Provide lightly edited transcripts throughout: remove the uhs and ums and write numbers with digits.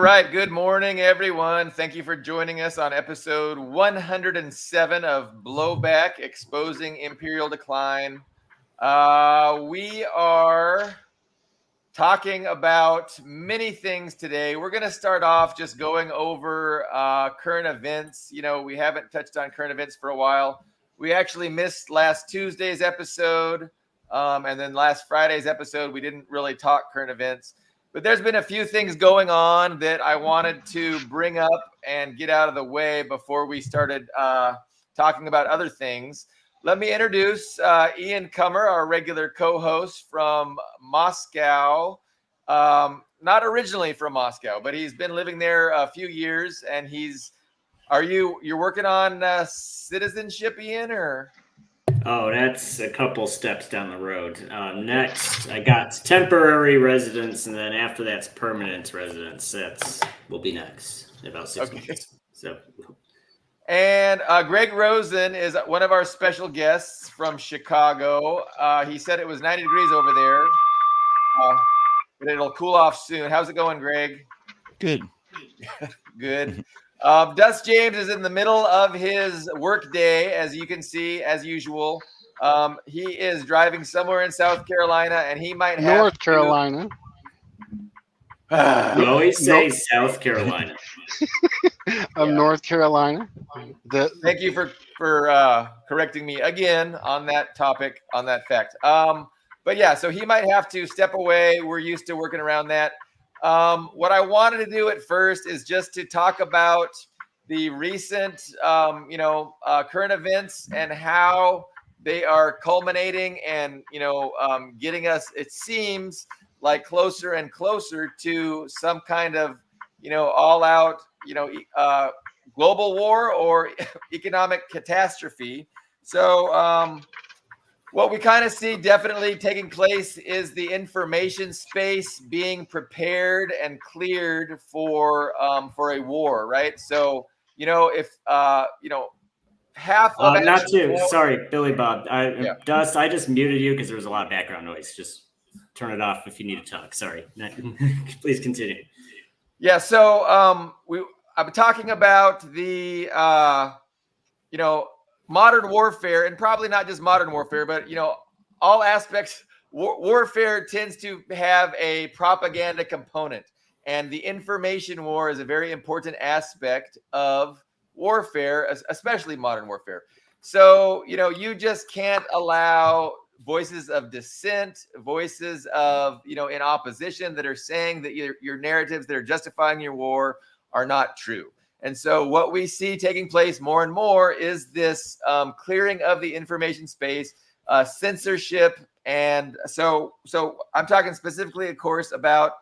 right. Good morning, everyone. Thank you for joining us on episode 107 of Blowback, Exposing Imperial Decline. We are talking about many things today. We're going to start off just going over current events. We haven't touched on current events for a while. We actually missed last Tuesday's episode, and then last Friday's episode, we didn't really talk current events. But there's been a few things going on that I wanted to bring up and get out of the way before we started talking about other things. Let me introduce Ian Kummer, our regular co-host from Moscow. Not originally from Moscow, but he's been living there a few years. And you're working on citizenship, Ian, or? Oh, that's a couple steps down the road. Next, I got temporary residence, and then after that's permanent residence. Will be next in about 6 months. So, and Greg Rosen is one of our special guests from Chicago. He said it was 90 degrees over there, but it'll cool off soon. How's it going, Greg? Good. Good. Dust James is in the middle of his work day, as you can see, as usual. He is driving somewhere in South Carolina, and he might have North Carolina. You always say South Carolina. North Carolina. Thank you for correcting me again on that topic, on that fact. But yeah, so he might have to step away. We're used to working around that. What I wanted to do at first is just to talk about the recent, current events and how they are culminating and, getting us, it seems like, closer and closer to some kind of, all out, global war or economic catastrophe. So, what we kind of see definitely taking place is the information space being prepared and cleared for a war, right? So, if half of sorry, Billy Bob. Dust, I just muted you because there was a lot of background noise. Just turn it off if you need to talk. Sorry. Please continue. Yeah, so I'm talking about the modern warfare, and probably not just modern warfare, but all aspects. Warfare tends to have a propaganda component, and the information war is a very important aspect of warfare, especially modern warfare. So you just can't allow voices of dissent, voices of in opposition that are saying that your narratives that are justifying your war are not true. And so what we see taking place more and more is this clearing of the information space, censorship. And so I'm talking specifically, of course, about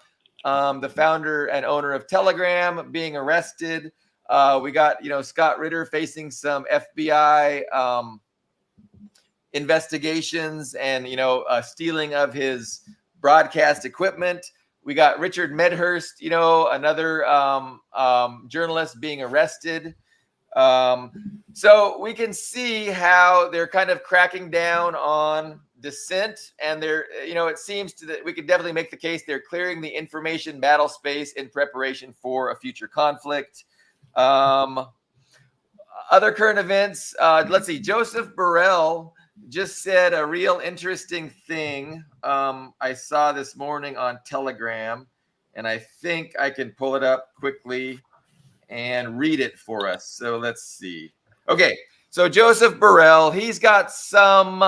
the founder and owner of Telegram being arrested. We got, Scott Ritter facing some FBI investigations and, stealing of his broadcast equipment. We got Richard Medhurst, another journalist being arrested. So we can see how they're kind of cracking down on dissent. And it seems that we could definitely make the case they're clearing the information battle space in preparation for a future conflict. Other current events, let's see, Joseph Borrell just said a real interesting thing I saw this morning on Telegram, and I think I can pull it up quickly and read it for us. So let's see. Okay, so Joseph Borrell, he's got some,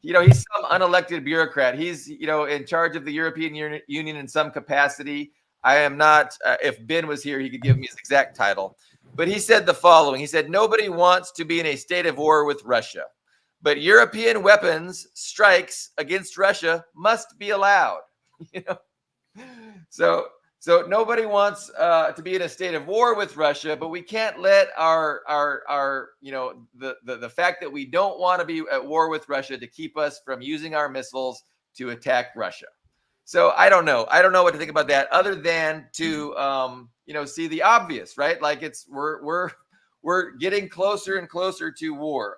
he's some unelected bureaucrat. He's, in charge of the European Union in some capacity. I am not, if Ben was here, he could give me his exact title. But he said the following. He said, nobody wants to be in a state of war with Russia, but European weapons strikes against Russia must be allowed. So nobody wants to be in a state of war with Russia, but we can't let our the fact that we don't want to be at war with Russia to keep us from using our missiles to attack Russia. So I don't know what to think about that, other than to see the obvious, right? Like we're getting closer and closer to war.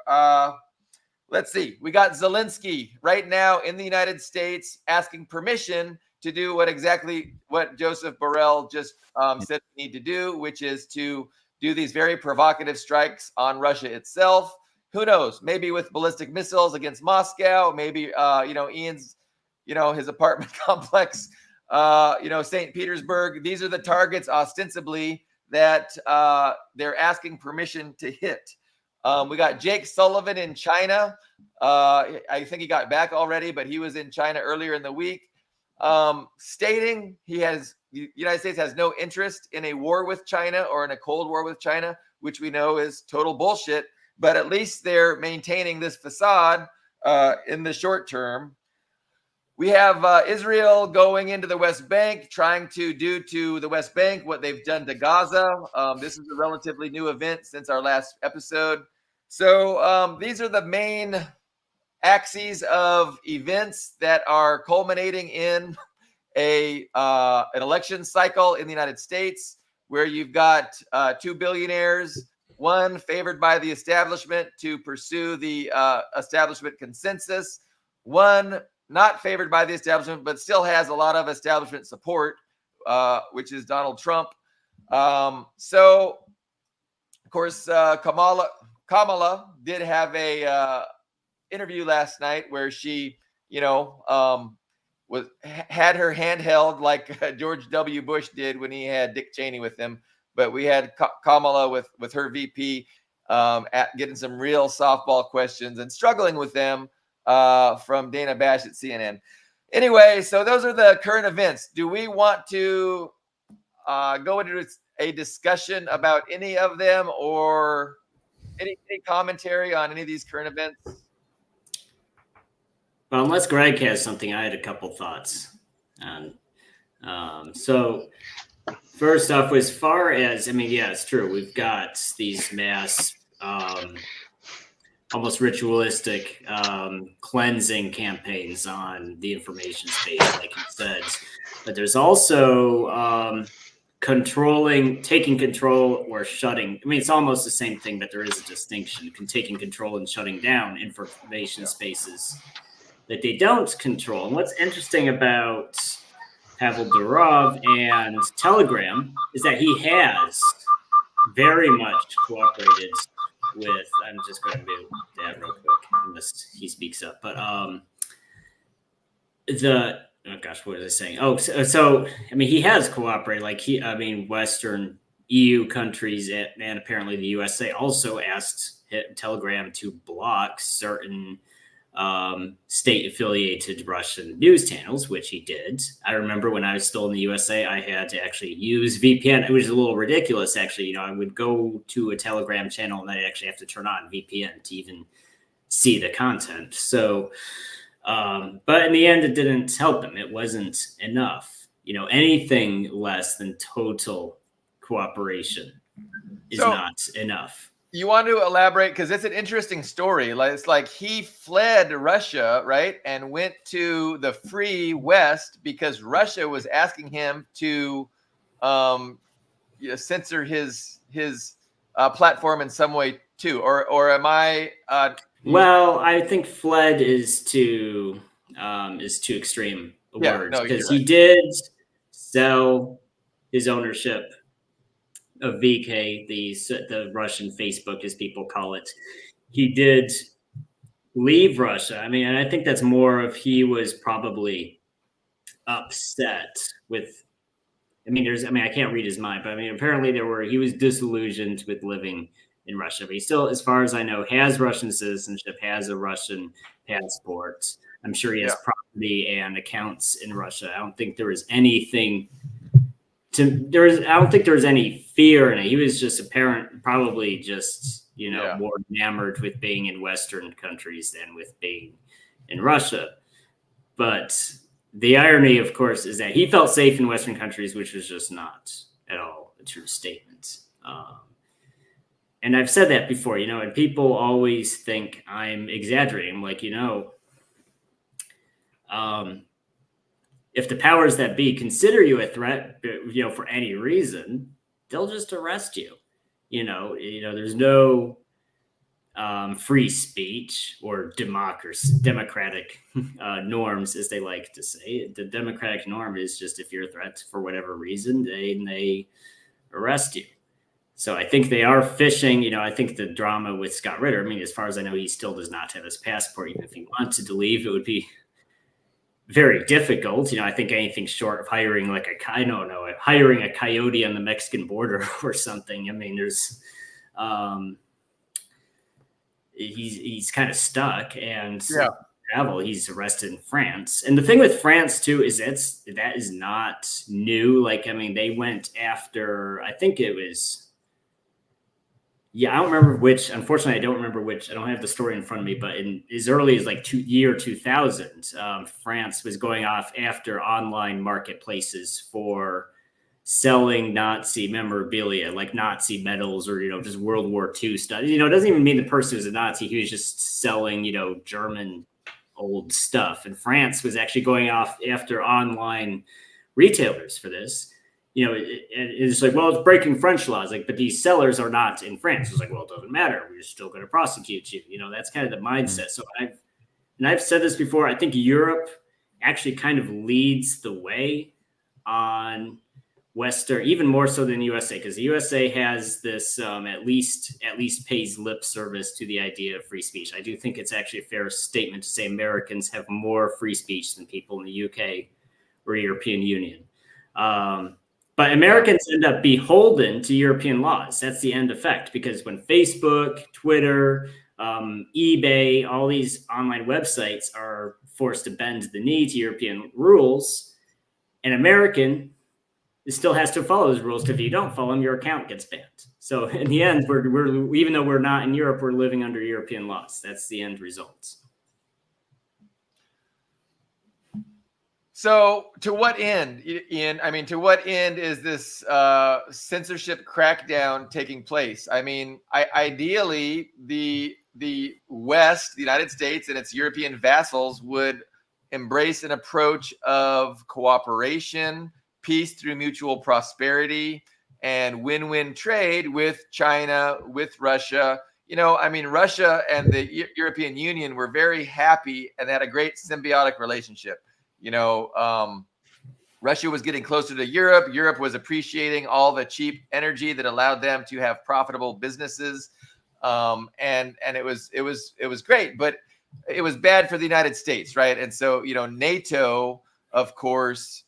Let's see. We got Zelensky right now in the United States asking permission to do what Joseph Borrell just said we need to do, which is to do these very provocative strikes on Russia itself. Who knows? Maybe with ballistic missiles against Moscow. Maybe Ian's, his apartment complex. St. Petersburg. These are the targets ostensibly that they're asking permission to hit. We got Jake Sullivan in China. I think he got back already, but he was in China earlier in the week, stating the United States has no interest in a war with China or in a Cold War with China, which we know is total bullshit. But at least they're maintaining this facade in the short term. We have Israel going into the West Bank, trying to do to the West Bank what they've done to Gaza. This is a relatively new event since our last episode. So these are the main axes of events that are culminating in an election cycle in the United States, where you've got two billionaires, one favored by the establishment to pursue the establishment consensus, one not favored by the establishment, but still has a lot of establishment support, which is Donald Trump. So, of course, Kamala did have a interview last night where she, had her hand held like George W. Bush did when he had Dick Cheney with him. But we had Kamala with her VP getting some real softball questions and struggling with them from Dana Bash at CNN. Anyway, so those are the current events. Do we want to go into a discussion about any of them, or any commentary on any of these current events? Well, unless Greg has something, I had a couple thoughts. So first off, as far as, yeah, it's true. We've got these mass, almost ritualistic cleansing campaigns on the information space, like you said. But there's also taking control or shutting. It's almost the same thing, but there is a distinction. Taking control and shutting down information spaces that they don't control. And what's interesting about Pavel Durov and Telegram is that he has very much cooperated with, I'm just going to mute that real quick unless he speaks up. But oh gosh, what was I saying? Oh, so he has cooperated. Western EU countries and apparently the USA also asked Telegram to block certain state-affiliated Russian news channels, which he did. I remember when I was still in the USA, I had to actually use VPN. It was a little ridiculous, actually. I would go to a Telegram channel and I'd actually have to turn on VPN to even see the content. So, but in the end, it didn't help him. It wasn't enough. Anything less than total cooperation is not enough. You want to elaborate, because it's an interesting story. It's like he fled Russia, right, and went to the free West because Russia was asking him to censor his platform in some way too. Or am I? Well, I think fled is too extreme a word, because he did sell his ownership of VK, the Russian Facebook, as people call it. He did leave Russia. And I think that's more of he was probably upset with. I can't read his mind, but apparently he was disillusioned with living in Russia. But he still, as far as I know, has Russian citizenship, has a Russian passport. I'm sure he has property and accounts in Russia. I don't think there was anything. I don't think there was any fear in it. He was just probably just, more enamored with being in Western countries than with being in Russia. But the irony, of course, is that he felt safe in Western countries, which was just not at all a true statement. And I've said that before, and people always think I'm exaggerating. I'm like, if the powers that be consider you a threat, for any reason, they'll just arrest you. There's no free speech or democracy, democratic norms, as they like to say. The democratic norm is just if you're a threat for whatever reason, they arrest you. So I think they are fishing. I think the drama with Scott Ritter, I mean, as far as I know, he still does not have his passport. Even if he wanted to leave, it would be very difficult. I think anything short of hiring hiring a coyote on the Mexican border or something. I mean, there's he's kind of stuck and travel. He's arrested in France. And the thing with France too is that is not new. Like, I mean, they went after, I think it was, I don't remember which, unfortunately, I don't remember which, I don't have the story in front of me, but in as early as like year 2000, France was going off after online marketplaces for selling Nazi memorabilia, like Nazi medals or, just World War II stuff. It doesn't even mean the person was a Nazi. He was just selling, German old stuff. And France was actually going off after online retailers for this. It's like, well, it's breaking French laws. Like, but these sellers are not in France. It's like, well, it doesn't matter. We're still going to prosecute you. That's kind of the mindset. So I've said this before. I think Europe actually kind of leads the way on Western, even more so than the USA, because the USA has this at least pays lip service to the idea of free speech. I do think it's actually a fair statement to say Americans have more free speech than people in the UK or European Union. But Americans end up beholden to European laws. That's the end effect, because when Facebook, Twitter, eBay, all these online websites are forced to bend the knee to European rules, an American still has to follow those rules. If you don't follow them, your account gets banned. So in the end, we're even though we're not in Europe, we're living under European laws. That's the end result. So to what end, Ian? I mean, to what end is this censorship crackdown taking place? I mean, ideally, the West, the United States, and its European vassals would embrace an approach of cooperation, peace through mutual prosperity, and win-win trade with China, with Russia. I mean, Russia and the European Union were very happy and had a great symbiotic relationship. Russia was getting closer to Europe. Europe was appreciating all the cheap energy that allowed them to have profitable businesses. And it was great, but it was bad for the United States, right? And so, NATO, of course,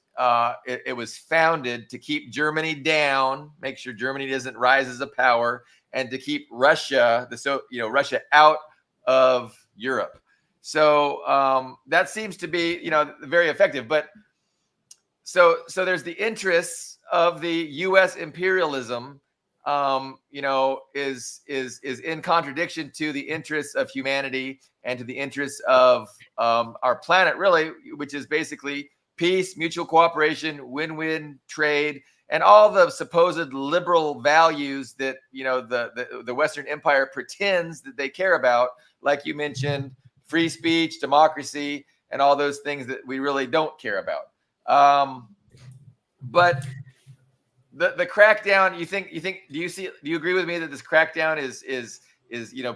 it was founded to keep Germany down, make sure Germany doesn't rise as a power, and to keep Russia, Russia out of Europe. So that seems to be, very effective. But so there's the interests of the U.S. imperialism, is in contradiction to the interests of humanity and to the interests of our planet, really, which is basically peace, mutual cooperation, win-win trade, and all the supposed liberal values that the Western Empire pretends that they care about, like you mentioned. Free speech, democracy, and all those things that we really don't care about. But the crackdown, do you agree with me that this crackdown is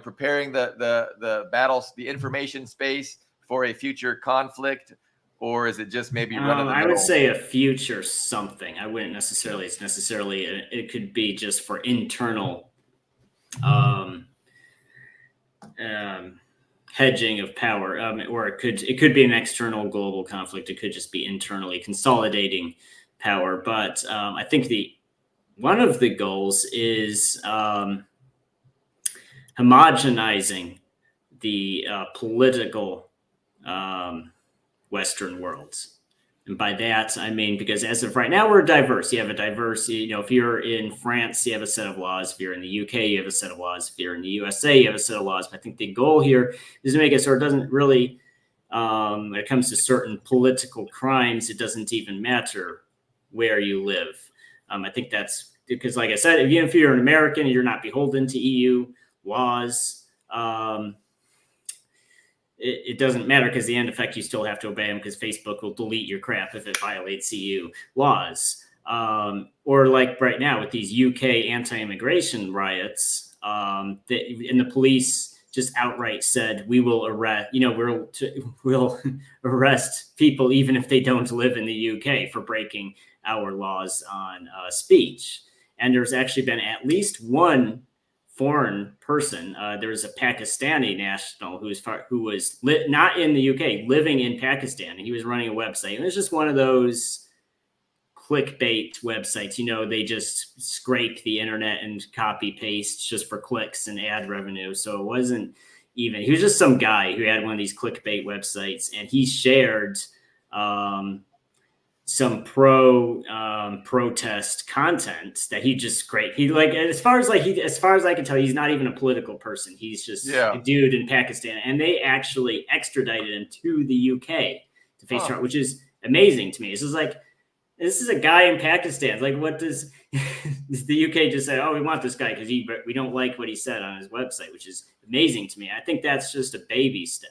preparing the battles, the information space for a future conflict, or is it just maybe I would say a future something. I wouldn't necessarily. It could be just for internal hedging of power, or it could be an external global conflict. It could just be internally consolidating power. But I think one of the goals is homogenizing the political Western worlds. And by that, I mean, because as of right now, we're diverse. You have a diverse, if you're in France, you have a set of laws. If you're in the UK, you have a set of laws. If you're in the USA, you have a set of laws. But I think the goal here is to make it so it doesn't really, when it comes to certain political crimes, it doesn't even matter where you live. I think that's because, like I said, if you're an American and you're not beholden to EU laws, it doesn't matter, because the end effect, you still have to obey them, because Facebook will delete your crap if it violates EU laws. Or like right now with these UK anti-immigration riots, and the police just outright said, we will arrest, we'll arrest people even if they don't live in the UK for breaking our laws on speech. And there's actually been at least one foreign person. There was a Pakistani national who was not in the UK, living in Pakistan, and he was running a website. And it's just one of those clickbait websites. They just scrape the internet and copy paste just for clicks and ad revenue. So it wasn't even. He was just some guy who had one of these clickbait websites, and he shared some protest content that he just scraped. He as far as I can tell, he's not even a political person. He's just a dude in Pakistan, and they actually extradited him to the UK to face trial, which is amazing to me. This is a guy in Pakistan. Like, what does the UK just say? Oh, we want this guy because we don't like what he said on his website, which is amazing to me. I think that's just a baby step.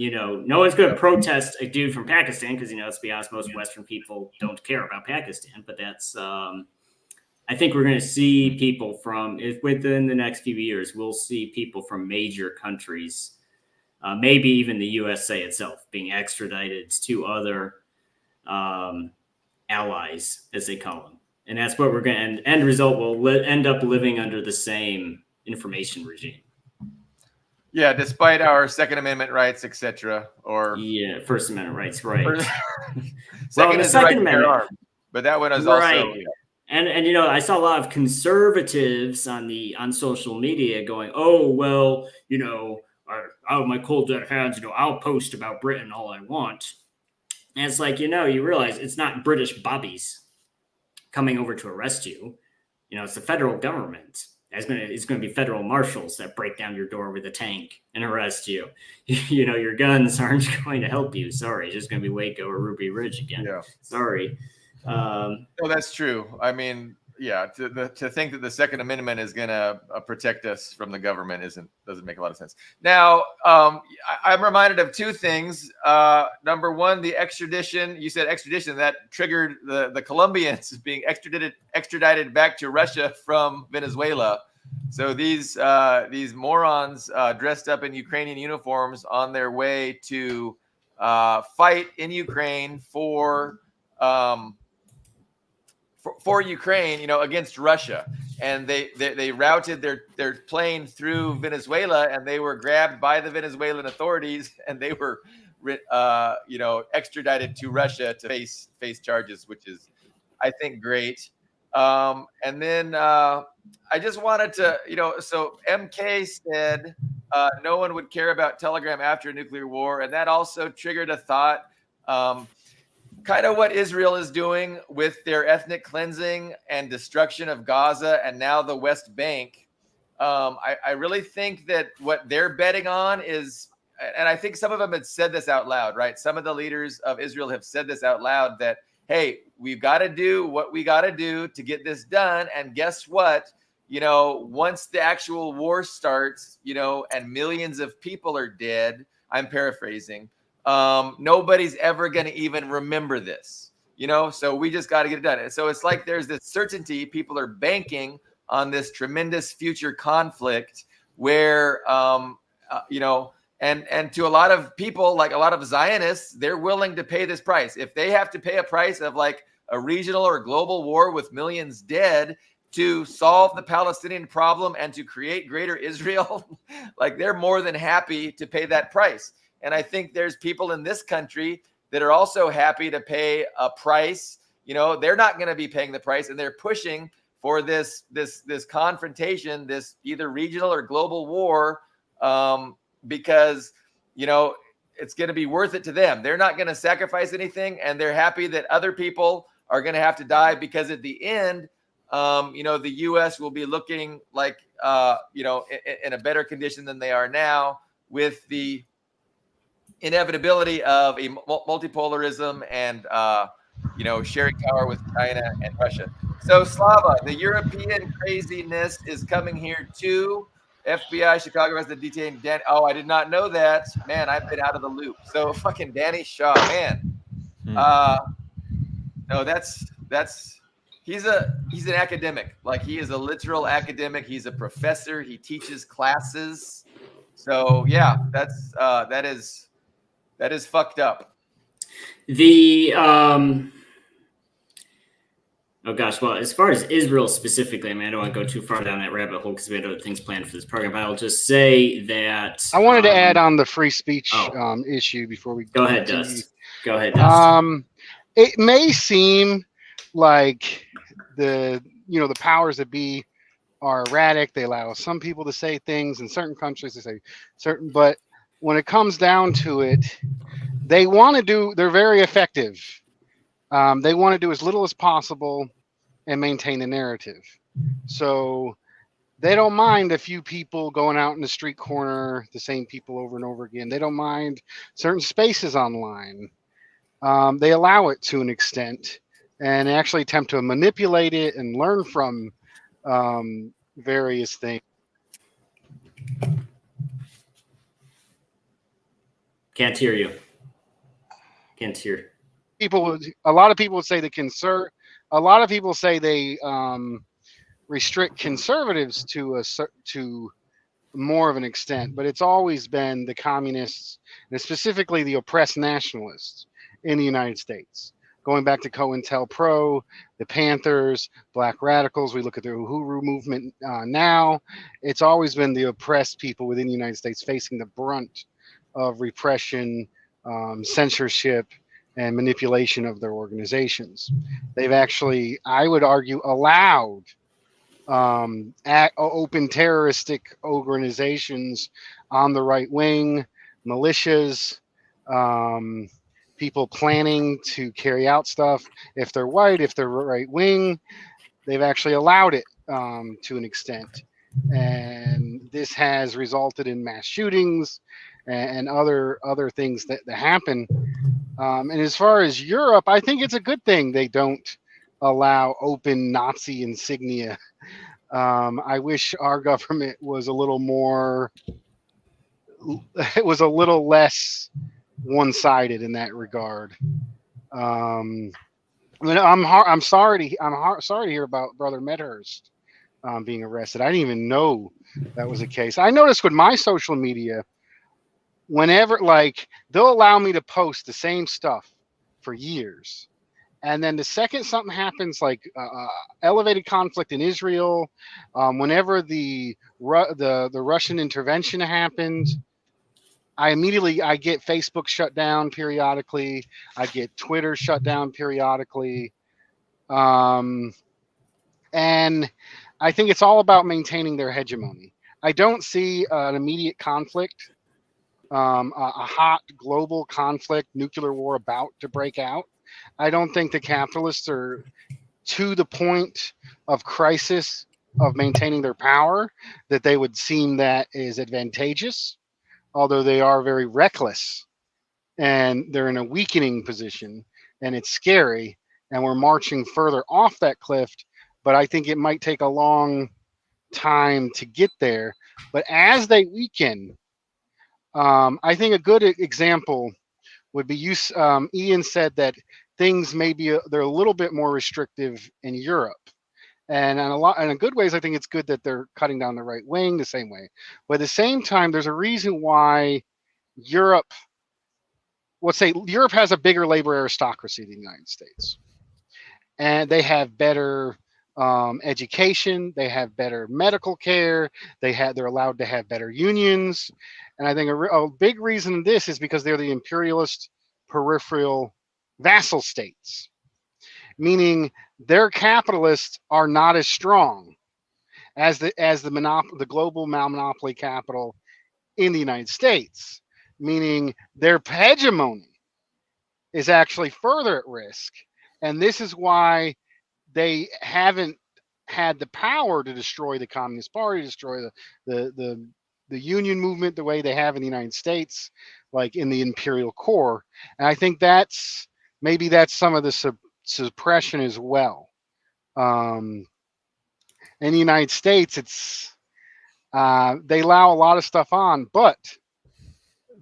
No one's going to protest a dude from Pakistan because, let's be honest, most Western people don't care about Pakistan. But that's, I think we're going to see people within the next few years, we'll see people from major countries, maybe even the USA itself, being extradited to other allies, as they call them. And that's what we're going to end result. We'll end up living under the same information regime. Yeah, despite our Second Amendment rights, etc. First Amendment rights, right? Second Amendment, but that one is also. And I saw a lot of conservatives on social media going, "Oh well, out of my cold dead hands, I'll post about Britain all I want." And it's like, you realize it's not British bobbies coming over to arrest you. It's the federal government. It's going to be federal marshals that break down your door with a tank and arrest you. Your guns aren't going to help you. Sorry, it's just going to be Waco or Ruby Ridge again. Yeah. Sorry. No, that's true. I mean, yeah, to think that the Second Amendment is going to protect us from the government doesn't make a lot of sense. Now, I'm reminded of two things. Number one, the extradition. You said extradition that triggered the Colombians being extradited back to Russia from Venezuela. So these morons dressed up in Ukrainian uniforms on their way to fight in Ukraine for Ukraine, against Russia, and they routed their plane through Venezuela, and they were grabbed by the Venezuelan authorities, and they were, extradited to Russia to face charges, which is, I think, great. And then I just wanted to, so MK said no one would care about Telegram after a nuclear war, and that also triggered a thought. Kind of what Israel is doing with their ethnic cleansing and destruction of Gaza and now the West Bank. I really think that what they're betting on is, and I think some of them had said this out loud, right? Some of the leaders of Israel have said this out loud that, hey, we've got to do what we got to do to get this done. And guess what? Once the actual war starts, and millions of people are dead, I'm paraphrasing, nobody's ever going to even remember this, so we just got to get it done. And so it's like there's this certainty. People are banking on this tremendous future conflict where, and to a lot of people, like a lot of Zionists, they're willing to pay this price. If they have to pay a price of like a regional or global war with millions dead to solve the Palestinian problem and to create greater Israel, like they're more than happy to pay that price. And I think there's people in this country that are also happy to pay a price. They're not going to be paying the price, and they're pushing for this confrontation, this either regional or global war, because it's going to be worth it to them. They're not going to sacrifice anything, and they're happy that other people are going to have to die because at the end, the U.S. will be looking like in a better condition than they are now, with the inevitability of a multipolarism and sharing power with China and Russia. So Slava, the European craziness is coming here too. FBI Chicago has the detained Dan. Oh, I did not know that. Man, I've been out of the loop. So fucking Danny Shaw, man. No, that's he's an academic. Like, he is a literal academic. He's a professor. He teaches classes. So yeah, that is fucked up. The oh gosh, well, as far as Israel specifically, I mean, I don't want to go too far down that rabbit hole because we had other things planned for this program. But I'll just say that I wanted to add on the free speech oh. issue before we Go ahead, continue. Dust. Go ahead, Dust. It may seem like the powers that be are erratic. They allow some people to say things in certain countries. They say certain, but when it comes down to it, they want to do. They're very effective. They want to do as little as possible and maintain the narrative. So they don't mind a few people going out in the street corner, the same people over and over again. They don't mind certain spaces online. They allow it to an extent and actually attempt to manipulate it and learn from various things. Can't hear you. Can't hear. A lot of people would say a lot of people say they restrict conservatives to more of an extent, but it's always been the communists and specifically the oppressed nationalists in the United States. Going back to COINTELPRO, the Panthers, Black Radicals, we look at the Uhuru movement now. It's always been the oppressed people within the United States facing the brunt of repression, censorship, and manipulation of their organizations. They've actually, I would argue, allowed open terroristic organizations on the right wing, militias, people planning to carry out stuff. If they're white, if they're right wing, they've actually allowed it to an extent. And this has resulted in mass shootings and other things that happen. And as far as Europe, I think it's a good thing they don't allow open Nazi insignia. I wish our government was a little more, it was a little less one-sided in that regard. I'm sorry to hear about Brother Medhurst being arrested. I didn't even know that was the case. I noticed with my social media, whenever they'll allow me to post the same stuff for years. And then the second something happens, like elevated conflict in Israel, whenever the Russian intervention happened, I get Facebook shut down periodically. I get Twitter shut down periodically, and I think it's all about maintaining their hegemony. I don't see an immediate conflict, a hot global conflict, nuclear war about to break out. I don't think the capitalists are to the point of crisis of maintaining their power that they would seem that is advantageous, although they are very reckless and they're in a weakening position and it's scary and we're marching further off that cliff. But I think it might take a long time to get there. But as they weaken, I think a good example would be Ian said that things they're a little bit more restrictive in Europe, and in good ways, I think it's good that they're cutting down the right wing the same way. But at the same time, there's a reason why Europe has a bigger labor aristocracy than the United States, and they have better education, they have better medical care, they're allowed to have better unions, and I think a big reason this is because they're the imperialist peripheral vassal states, meaning their capitalists are not as strong as the global monopoly capital in the United States, meaning their hegemony is actually further at risk, and this is why they haven't had the power to destroy the Communist Party, destroy the union movement the way they have in the United States, like in the imperial core. And I think that's some of the suppression as well. In the United States, it's they allow a lot of stuff on, but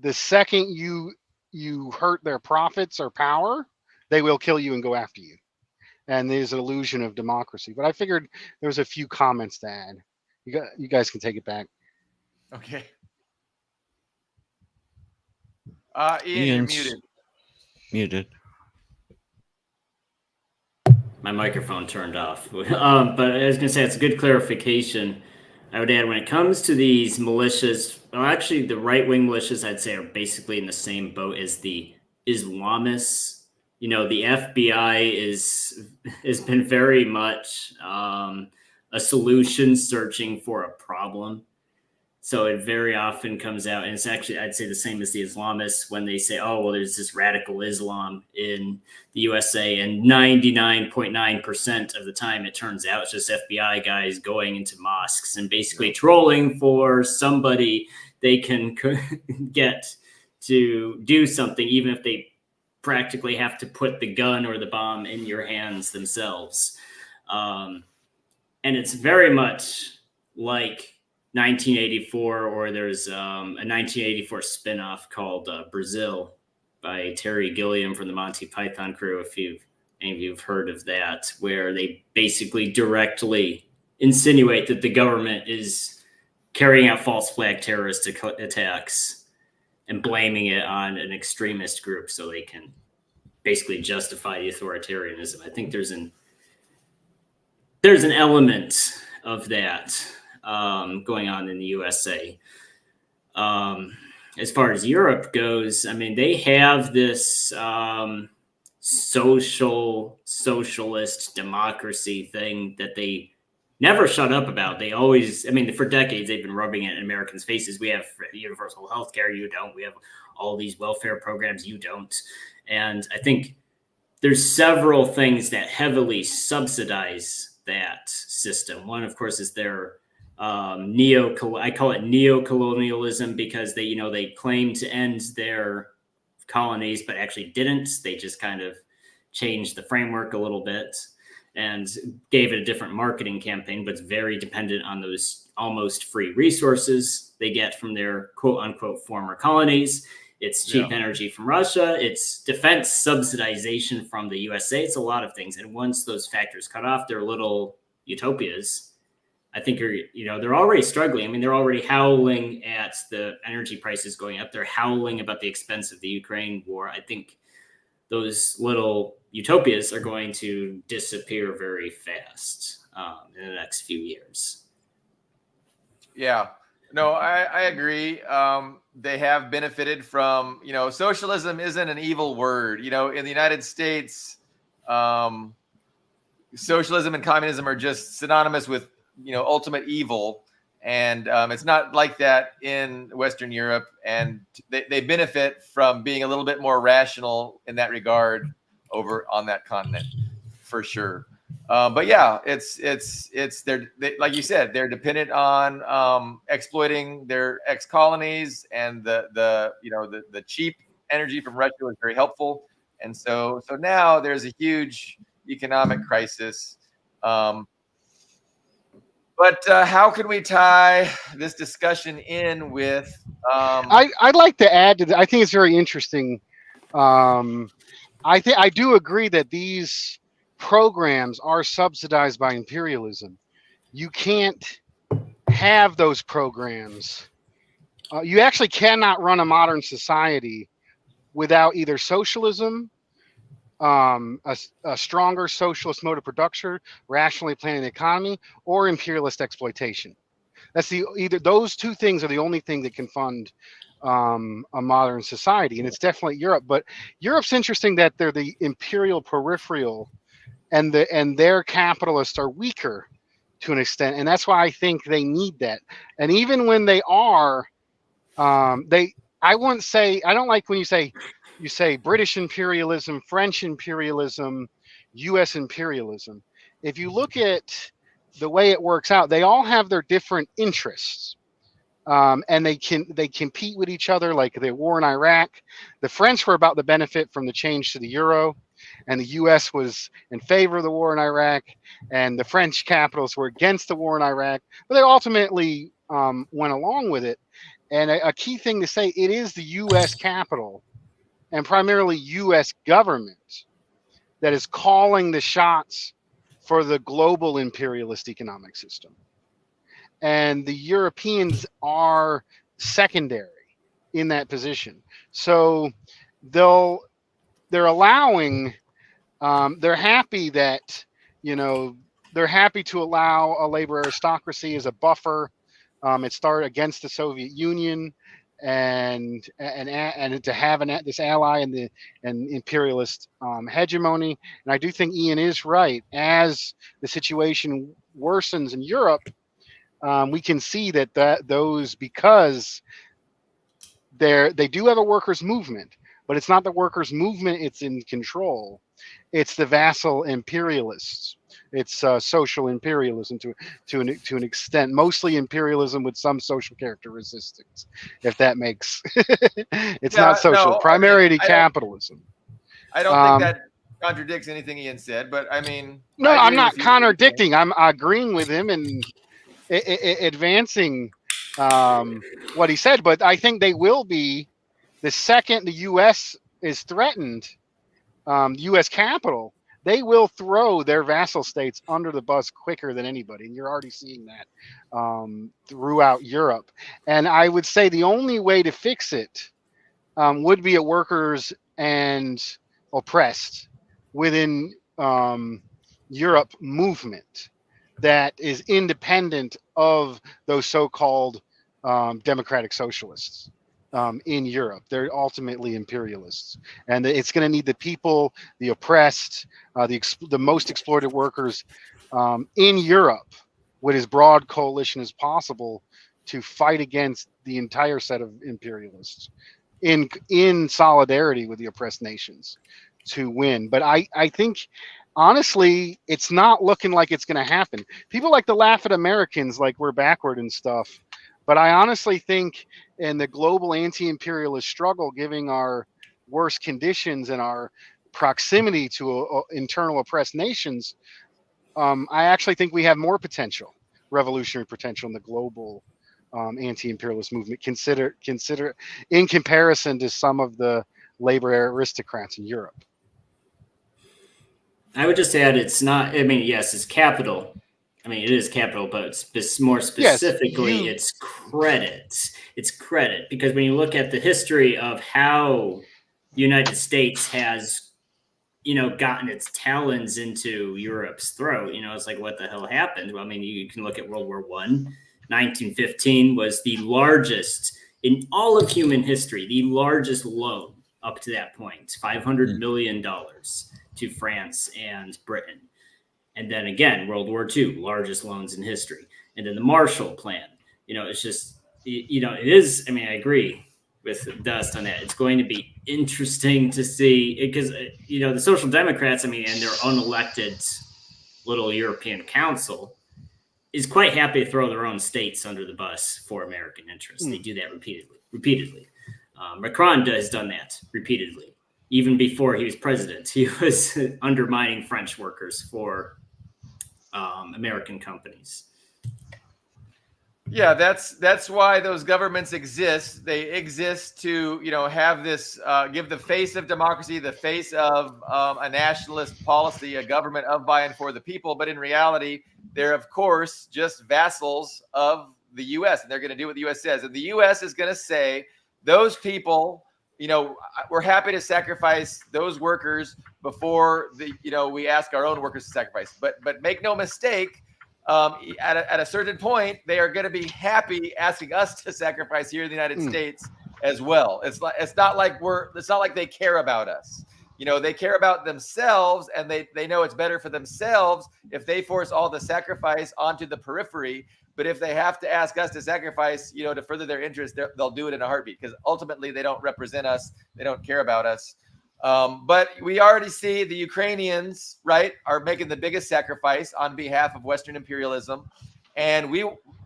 the second you hurt their profits or power, they will kill you and go after you. And there's an illusion of democracy. But I figured there was a few comments to add. You guys can take it back. Okay. Ian, you're Ian's muted. muted. My microphone turned off. But I was going to say, it's a good clarification. I would add, when it comes to these militias, well, actually, the right-wing militias, I'd say, are basically in the same boat as the Islamists. You know, the FBI has been very much a solution searching for a problem. So it very often comes out, and it's actually, I'd say, the same as the Islamists when they say, oh, well, there's this radical Islam in the USA, and 99.9% of the time, it turns out it's just FBI guys going into mosques and basically trolling for somebody they can get to do something, even if they practically have to put the gun or the bomb in your hands themselves. And it's very much like 1984, or there's a 1984 spinoff called Brazil by Terry Gilliam from the Monty Python crew. If any of you have heard of that, where they basically directly insinuate that the government is carrying out false flag terrorist attacks and blaming it on an extremist group so they can basically justify the authoritarianism. I think there's an element of that going on in the USA. As far as Europe goes, I mean, they have this socialist democracy thing that they never shut up about. They always, I mean, for decades, they've been rubbing it in Americans' faces. We have universal health care, you don't. We have all these welfare programs, you don't. And I think there's several things that heavily subsidize that system. One, of course, is their I call it neo-colonialism, because they claim to end their colonies, but actually didn't. They just kind of changed the framework a little bit and gave it a different marketing campaign, but it's very dependent on those almost free resources they get from their quote unquote former colonies. It's cheap energy from Russia. It's defense subsidization from the USA. It's a lot of things. And once those factors cut off, their little utopias, I think they're already struggling. I mean, they're already howling at the energy prices going up. They're howling about the expense of the Ukraine war. I think those little utopias are going to disappear very fast in the next few years. Yeah, no, I agree. They have benefited from, socialism isn't an evil word. In the United States, socialism and communism are just synonymous with, ultimate evil. And it's not like that in Western Europe. And they benefit from being a little bit more rational in that regard over on that continent, for sure. But yeah, it's like you said, they're dependent on exploiting their ex-colonies, and the cheap energy from Russia was very helpful. And so now there's a huge economic crisis. But how can we tie this discussion in with? I'd like to add to that. I think it's very interesting. I do agree that these programs are subsidized by imperialism. You can't have those programs. You actually cannot run a modern society without either socialism, a stronger socialist mode of production, rationally planning the economy, or imperialist exploitation. That's either those two things are the only thing that can fund a modern society, and it's definitely Europe. But Europe's interesting that they're the imperial peripheral, and their capitalists are weaker to an extent, and that's why I think they need that. And even when they are, I wouldn't say, I don't like when you say British imperialism, French imperialism, U.S. imperialism. If you look at the way it works out, they all have their different interests, and they compete with each other. Like the war in Iraq, the French were about the benefit from the change to the euro, and the U.S. was in favor of the war in Iraq, and the French capitals were against the war in Iraq, but they ultimately went along with it. And a key thing to say, it is the U.S. capital and primarily U.S. government that is calling the shots for the global imperialist economic system. And the Europeans are secondary in that position. So they're allowing, they're happy that, they're happy to allow a labor aristocracy as a buffer. It started against the Soviet Union, and to have this ally in the imperialist hegemony. And I do think Ian is right. As the situation worsens in Europe, we can see that those, because they do have a workers' movement, but it's not the workers' movement it's in control. It's the vassal imperialists. It's social imperialism to an extent, mostly imperialism with some social characteristics, if that makes it's not social, No, primarily capitalism. I don't think that contradicts anything Ian said, but I mean, no, I I'm agree not with you. contradicting. I'm agreeing with him and advancing what he said. But I think they will be, the second the U.S. is threatened, U.S. capital, they will throw their vassal states under the bus quicker than anybody. And you're already seeing that throughout Europe. And I would say the only way to fix it would be a workers and oppressed within Europe movement that is independent of those so-called democratic socialists. In Europe, they're ultimately imperialists, and it's going to need the people, the oppressed, the most exploited workers in Europe, with as broad coalition as possible, to fight against the entire set of imperialists in solidarity with the oppressed nations to win. But I think, honestly, it's not looking like it's going to happen. People like to laugh at Americans like we're backward and stuff. But I honestly think in the global anti-imperialist struggle, given our worst conditions and our proximity to internal oppressed nations, I actually think we have more potential, revolutionary potential in the global anti-imperialist movement, consider in comparison to some of the labor aristocrats in Europe. I would just add, it's not, I mean, yes, it's capital. I mean, it is capital, but more specifically, it's credit. It's credit, because when you look at the history of how the United States has, gotten its talons into Europe's throat, it's like, what the hell happened? Well, I mean, you can look at World War I. 1915 was the largest in all of human history, the largest loan up to that point, $500 million to France and Britain. And then again, World War II, largest loans in history. And then the Marshall Plan. It's just, it is, I mean, I agree with Dust on that. It's going to be interesting to see, because, the Social Democrats, I mean, and their unelected little European Council is quite happy to throw their own states under the bus for American interests. They do that repeatedly. Macron has done that repeatedly. Even before he was president, he was undermining French workers for American companies. Yeah, that's why those governments exist. They exist to, have this, give the face of democracy, the face of a nationalist policy, a government of, by, and for the people. But in reality, they're, of course, just vassals of the U.S. and they're going to do what the U.S. says. And the U.S. is going to say, those people, we're happy to sacrifice those workers before we ask our own workers to sacrifice. But make no mistake, at a certain point, they are going to be happy asking us to sacrifice here in the United States as well. It's not like they care about us. They care about themselves, and they know it's better for themselves if they force all the sacrifice onto the periphery. But if they have to ask us to sacrifice, to further their interest, they'll do it in a heartbeat, because ultimately they don't represent us. They don't care about us. But we already see the Ukrainians, right, are making the biggest sacrifice on behalf of Western imperialism. And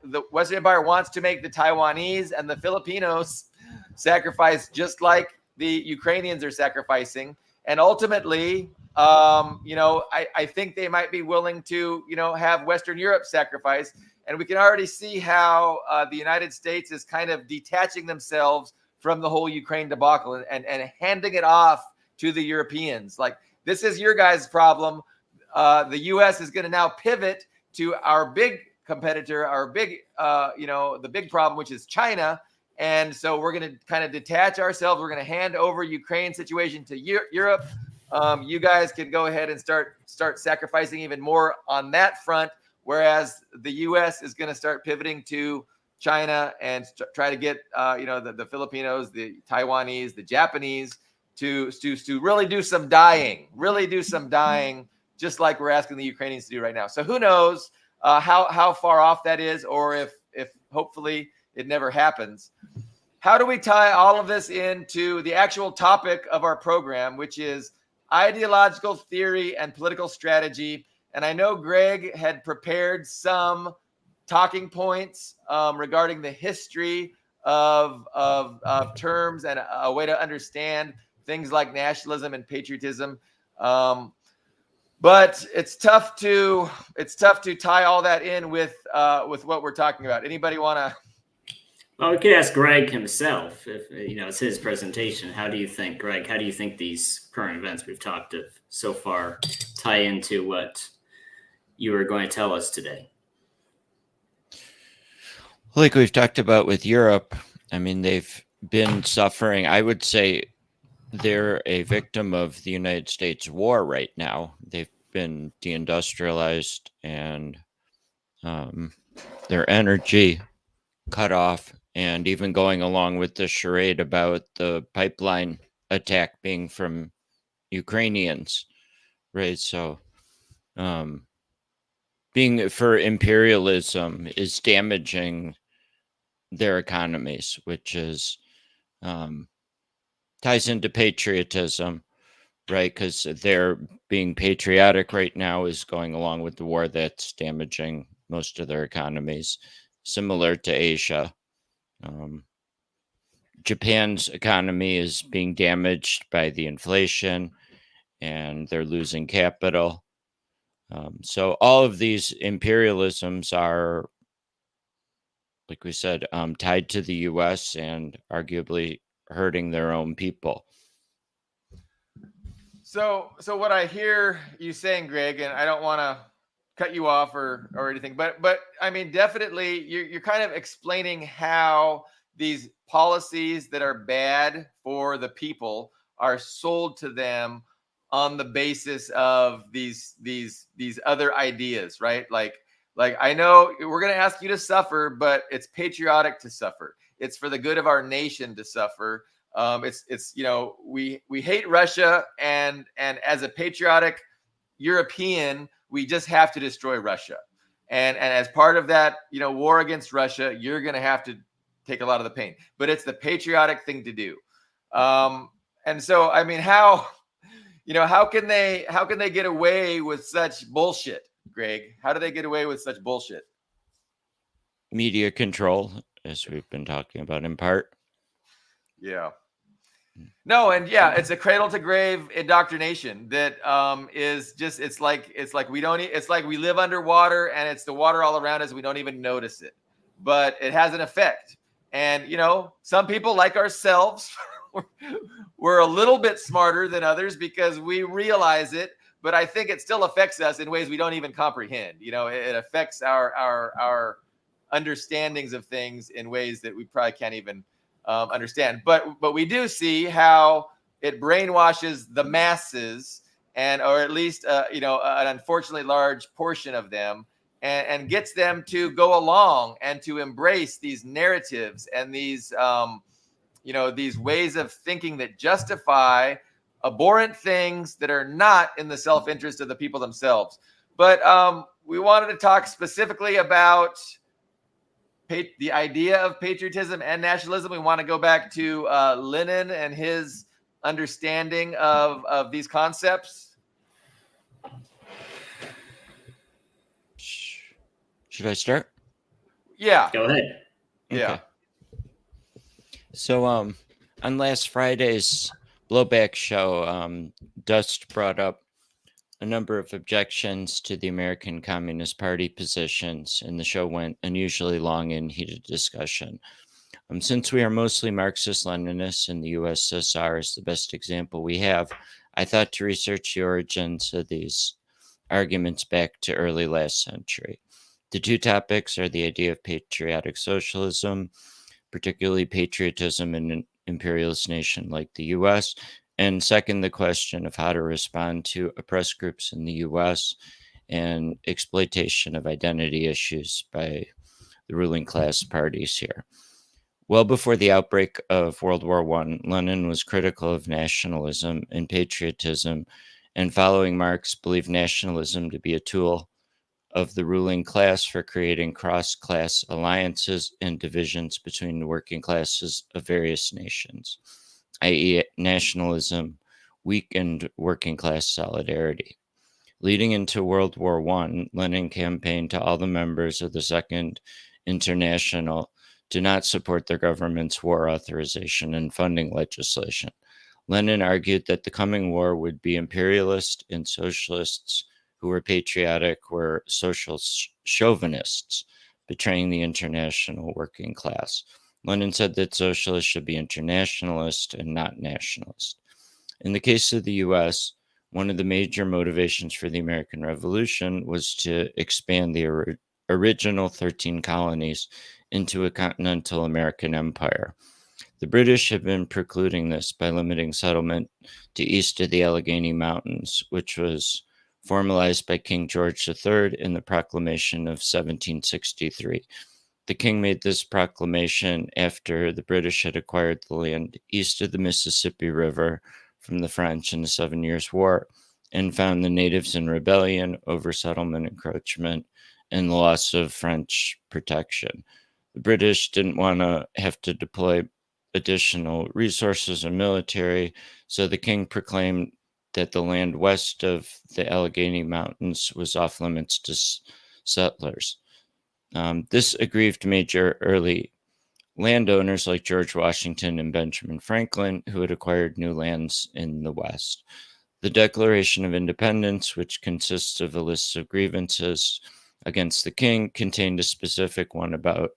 the Western Empire wants to make the Taiwanese and the Filipinos sacrifice just like the Ukrainians are sacrificing. And ultimately, I think they might be willing to, have Western Europe sacrifice. And we can already see how the United States is kind of detaching themselves from the whole Ukraine debacle and handing it off to the Europeans. Like, this is your guys' problem. The U.S. is going to now pivot to our big competitor, our big, the big problem, which is China. And so we're going to kind of detach ourselves. We're going to hand over Ukraine situation to Europe. You guys can go ahead and start sacrificing even more on that front, whereas the U.S. is going to start pivoting to China and try to get the Filipinos, the Taiwanese, the Japanese to really do some dying, just like we're asking the Ukrainians to do right now. So who knows how far off that is, or if hopefully it never happens. How do we tie all of this into the actual topic of our program, which is ideological theory and political strategy? And I know Greg had prepared some talking points regarding the history of terms and a way to understand things like nationalism and patriotism. But it's tough to tie all that in with what we're talking about. Anybody want to? Well, we could ask Greg himself. If it's his presentation. How do you think, Greg? How do you think these current events we've talked of so far tie into what you were going to tell us today? Like we've talked about with Europe, I mean, they've been suffering. I would say they're a victim of the United States war right now. They've been deindustrialized and their energy cut off, and even going along with the charade about the pipeline attack being from Ukrainians, right? So being for imperialism is damaging their economies, which is ties into patriotism, right? Because they're being patriotic right now is going along with the war that's damaging most of their economies, similar to Asia. Japan's economy is being damaged by the inflation, and they're losing capital. So all of these imperialisms are, like we said, tied to the U.S. and arguably hurting their own people. So what I hear you saying, Greg, and I don't want to cut you off or anything, but I mean, definitely you're kind of explaining how these policies that are bad for the people are sold to them on the basis of these other ideas, right? Like I know we're going to ask you to suffer, but it's patriotic to suffer. It's for the good of our nation to suffer. It's we hate Russia, and as a patriotic European, we just have to destroy Russia. And as part of that, war against Russia, you're going to have to take a lot of the pain. But it's the patriotic thing to do. And so, I mean, how can they get away with such bullshit, Greg? How do they get away with such bullshit? Media control, as we've been talking about in part. Yeah. No, and yeah, it's a cradle to grave indoctrination that is just it's like we don't it's like we live underwater and it's the water all around us, we don't even notice it. But it has an effect. And some people like ourselves we're a little bit smarter than others because we realize it, but I think it still affects us in ways we don't even comprehend. It affects our understandings of things in ways that we probably can't even understand. But we do see how it brainwashes the masses, or at least an unfortunately large portion of them, and gets them to go along and to embrace these narratives and these these ways of thinking that justify abhorrent things that are not in the self-interest of the people themselves. But we wanted to talk specifically about the idea of patriotism and nationalism. We want to go back to Lenin and his understanding of these concepts. Should I start? Yeah. Go ahead. Okay. Yeah. So on last Friday's Blowback show, Dust brought up a number of objections to the American Communist Party positions, and the show went unusually long in heated discussion. Since we are mostly Marxist-Leninists and the USSR is the best example we have, I thought to research the origins of these arguments back to early last century. The two topics are the idea of patriotic socialism, particularly patriotism in an imperialist nation like the US. And second, the question of how to respond to oppressed groups in the US and exploitation of identity issues by the ruling class parties here. Well before the outbreak of World War I, Lenin was critical of nationalism and patriotism, and following Marx, believed nationalism to be a tool of the ruling class for creating cross-class alliances and divisions between the working classes of various nations, i.e., nationalism weakened working class solidarity. Leading into World War I, Lenin campaigned to all the members of the Second International to not support their government's war authorization and funding legislation. Lenin argued that the coming war would be imperialist, and socialists who were patriotic were social chauvinists, betraying the international working class. Lenin said that socialists should be internationalist and not nationalist. In the case of the US, one of the major motivations for the American Revolution was to expand the original 13 colonies into a continental American empire. The British had been precluding this by limiting settlement to east of the Allegheny Mountains, which was formalized by King George III in the Proclamation of 1763. The king made this proclamation after the British had acquired the land east of the Mississippi River from the French in the 7 Years' War, and found the natives in rebellion over settlement encroachment and the loss of French protection. The British didn't want to have to deploy additional resources and military, so the king proclaimed that the land west of the Allegheny Mountains was off limits to settlers. This aggrieved major early landowners like George Washington and Benjamin Franklin, who had acquired new lands in the West. The Declaration of Independence, which consists of a list of grievances against the king, contained a specific one about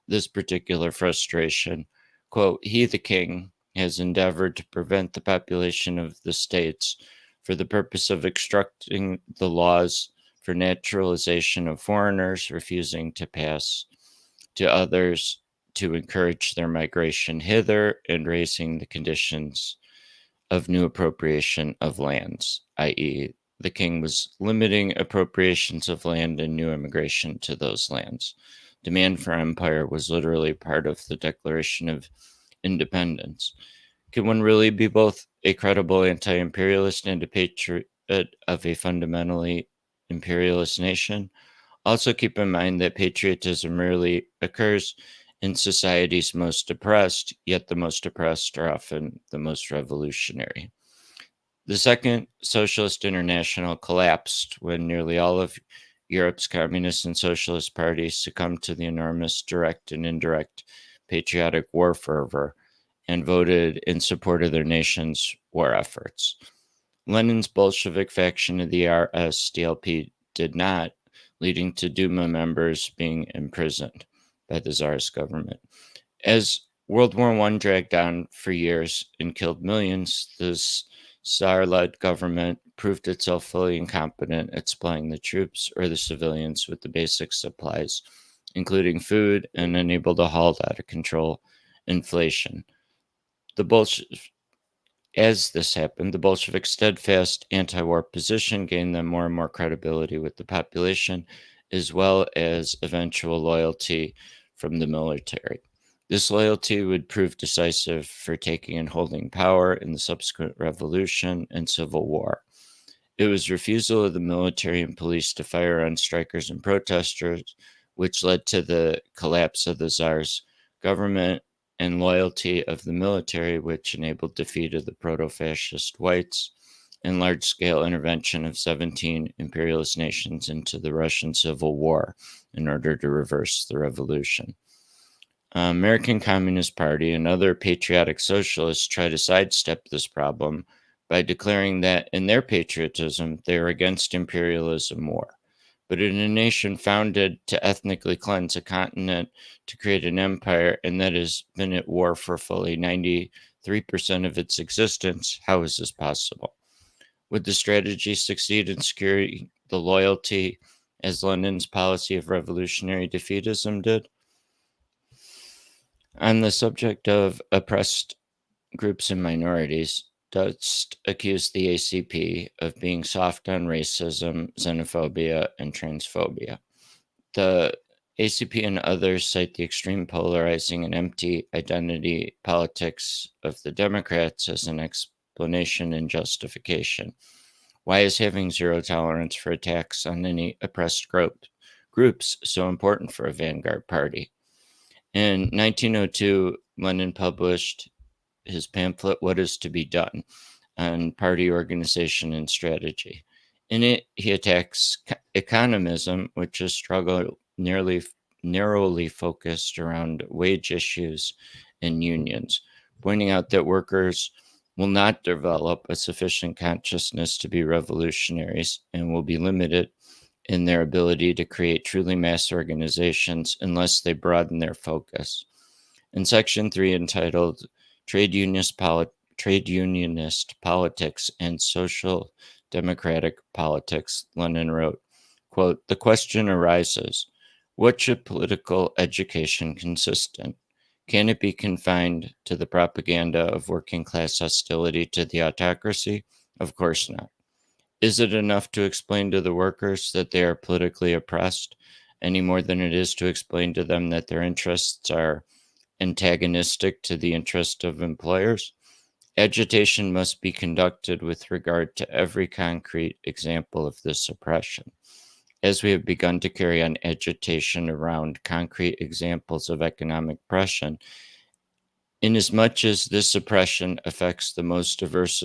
this particular frustration. Quote, "He, the king, has endeavored to prevent the population of the states for the purpose of obstructing the laws for naturalization of foreigners, refusing to pass to others to encourage their migration hither, and raising the conditions of new appropriation of lands," i.e., the king was limiting appropriations of land and new immigration to those lands. Demand for empire was literally part of the Declaration of Independence. Can one really be both a credible anti-imperialist and a patriot of a fundamentally imperialist nation? Also keep in mind that patriotism rarely occurs in societies most oppressed, yet the most oppressed are often the most revolutionary. The Second Socialist International collapsed when nearly all of Europe's communist and socialist parties succumbed to the enormous direct and indirect patriotic war fervor and voted in support of their nation's war efforts. Lenin's Bolshevik faction of the RSDLP did not, leading to Duma members being imprisoned by the Tsarist government. As World War I dragged on for years and killed millions, the Tsar-led government proved itself fully incompetent at supplying the troops or the civilians with the basic supplies, including food, and unable to halt out of control inflation. As this happened, the Bolsheviks' steadfast anti-war position gained them more and more credibility with the population, as well as eventual loyalty from the military. This loyalty would prove decisive for taking and holding power in the subsequent revolution and civil war. It was refusal of the military and police to fire on strikers and protesters, which led to the collapse of the Tsar's government, and loyalty of the military, which enabled defeat of the proto-fascist whites and large-scale intervention of 17 imperialist nations into the Russian Civil War in order to reverse the revolution. American Communist Party and other patriotic socialists try to sidestep this problem by declaring that in their patriotism, they are against imperialism war. But in a nation founded to ethnically cleanse a continent to create an empire, and that has been at war for fully 93% of its existence, how is this possible? Would the strategy succeed in securing the loyalty as Lenin's policy of revolutionary defeatism did? On the subject of oppressed groups and minorities, Dust accused the ACP of being soft on racism, xenophobia, and transphobia. The ACP and others cite the extreme polarizing and empty identity politics of the Democrats as an explanation and justification. Why is having zero tolerance for attacks on any oppressed groups so important for a vanguard party? In 1902, Lenin published his pamphlet, What is to be Done, on party organization and strategy. In it, he attacks economism, which is struggle narrowly focused around wage issues and unions, pointing out that workers will not develop a sufficient consciousness to be revolutionaries and will be limited in their ability to create truly mass organizations unless they broaden their focus. In Section 3, entitled Trade Unionist Politics and Social Democratic Politics, Lenin wrote, quote, "The question arises, what should political education consist in? Can it be confined to the propaganda of working class hostility to the autocracy? Of course not. Is it enough to explain to the workers that they are politically oppressed, any more than it is to explain to them that their interests are antagonistic to the interest of employers? Agitation must be conducted with regard to every concrete example of this oppression. As we have begun to carry on agitation around concrete examples of economic oppression, inasmuch as this oppression affects the most diverse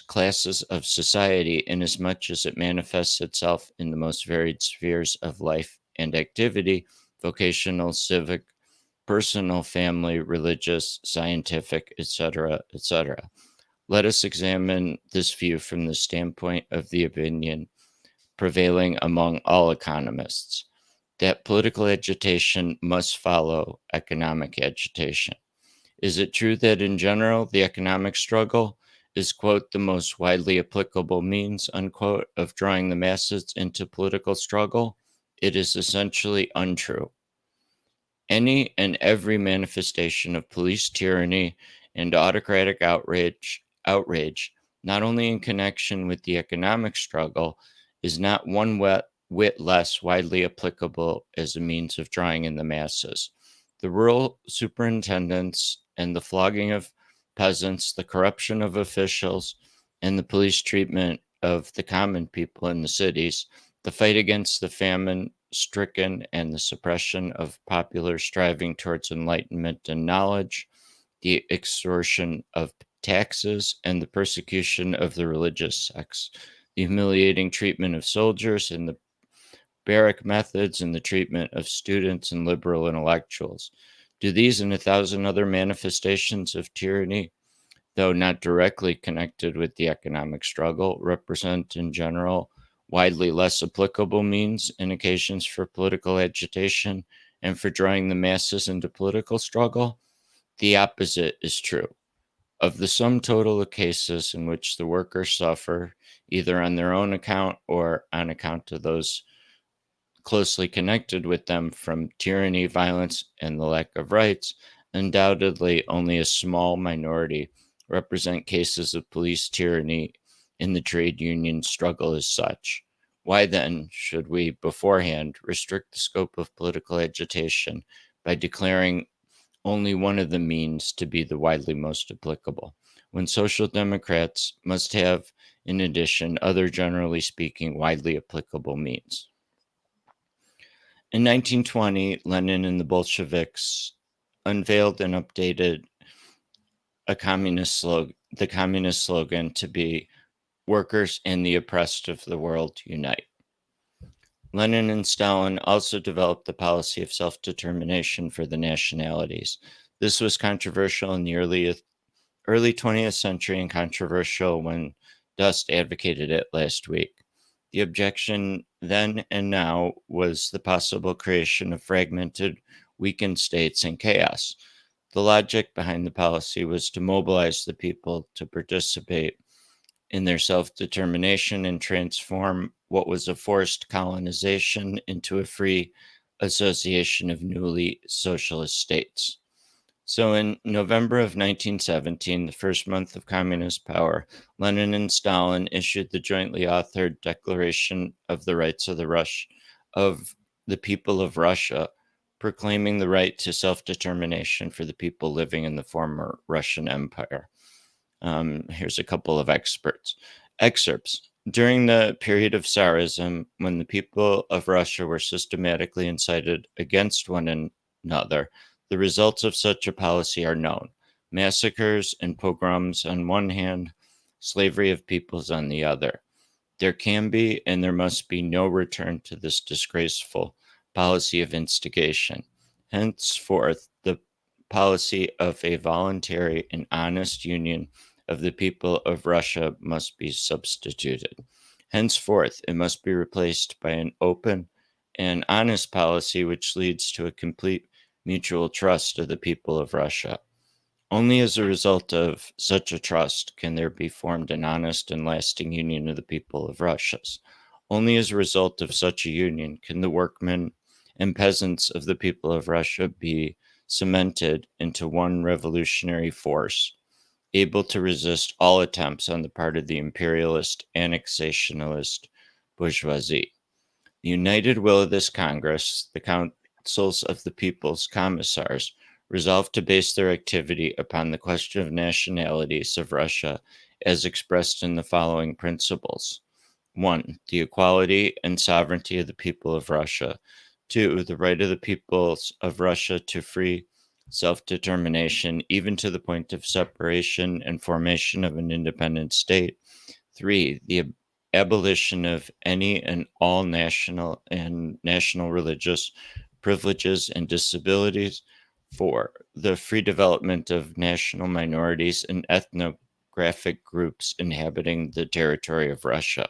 classes of society, inasmuch as it manifests itself in the most varied spheres of life and activity, vocational, civic, personal, family, religious, scientific, etc., etc. Let us examine this view from the standpoint of the opinion prevailing among all economists, that political agitation must follow economic agitation. Is it true that in general the economic struggle is, quote, the most widely applicable means, unquote, of drawing the masses into political struggle? It is essentially untrue. Any and every manifestation of police tyranny and autocratic outrage, not only in connection with the economic struggle, is not one whit less widely applicable as a means of drawing in the masses. The rural superintendents and the flogging of peasants, the corruption of officials, and the police treatment of the common people in the cities, the fight against the famine stricken and the suppression of popular striving towards enlightenment and knowledge, the extortion of taxes, and the persecution of the religious sects, the humiliating treatment of soldiers, and the barrack methods and the treatment of students and liberal intellectuals. Do these and 1,000 other manifestations of tyranny, though not directly connected with the economic struggle, represent in general widely less applicable means and occasions for political agitation and for drawing the masses into political struggle? The opposite is true. Of the sum total of cases in which the workers suffer, either on their own account or on account of those closely connected with them from tyranny, violence, and the lack of rights, undoubtedly only a small minority represent cases of police tyranny in the trade union struggle as such. Why then should we beforehand restrict the scope of political agitation by declaring only one of the means to be the widely most applicable, when social democrats must have, in addition, other generally speaking widely applicable means? In 1920, Lenin and the Bolsheviks unveiled and updated the communist slogan to be "Workers and the oppressed of the world unite." Lenin and Stalin also developed the policy of self-determination for the nationalities. This was controversial in the early 20th century and controversial when Dust advocated it last week. The objection then and now was the possible creation of fragmented, weakened states and chaos. The logic behind the policy was to mobilize the people to participate in their self-determination and transform what was a forced colonization into a free, Association of Newly Socialist States. So in November of 1917, the first month of communist power, Lenin and Stalin issued the jointly authored Declaration of the Rights of the People of Russia, proclaiming the right to self-determination for the people living in the former Russian Empire. Here's a couple of excerpts. During the period of Tsarism, when the people of Russia were systematically incited against one another, the results of such a policy are known. Massacres and pogroms on one hand, slavery of peoples on the other. There can be and there must be no return to this disgraceful policy of instigation. Henceforth, the policy of a voluntary and honest union of the people of Russia must be substituted. Henceforth, it must be replaced by an open and honest policy which leads to a complete mutual trust of the people of Russia. Only as a result of such a trust can there be formed an honest and lasting union of the people of Russia. Only as a result of such a union can the workmen and peasants of the people of Russia be cemented into one revolutionary force, able to resist all attempts on the part of the imperialist, annexationalist bourgeoisie. The united will of this Congress, the councils of the people's commissars, resolved to base their activity upon the question of nationalities of Russia as expressed in the following principles. 1. The equality and sovereignty of the people of Russia. 2. The right of the peoples of Russia to free self-determination, even to the point of separation and formation of an independent state. 3. The abolition of any and all national religious privileges and disabilities. 4. The free development of national minorities and ethnographic groups inhabiting the territory of Russia.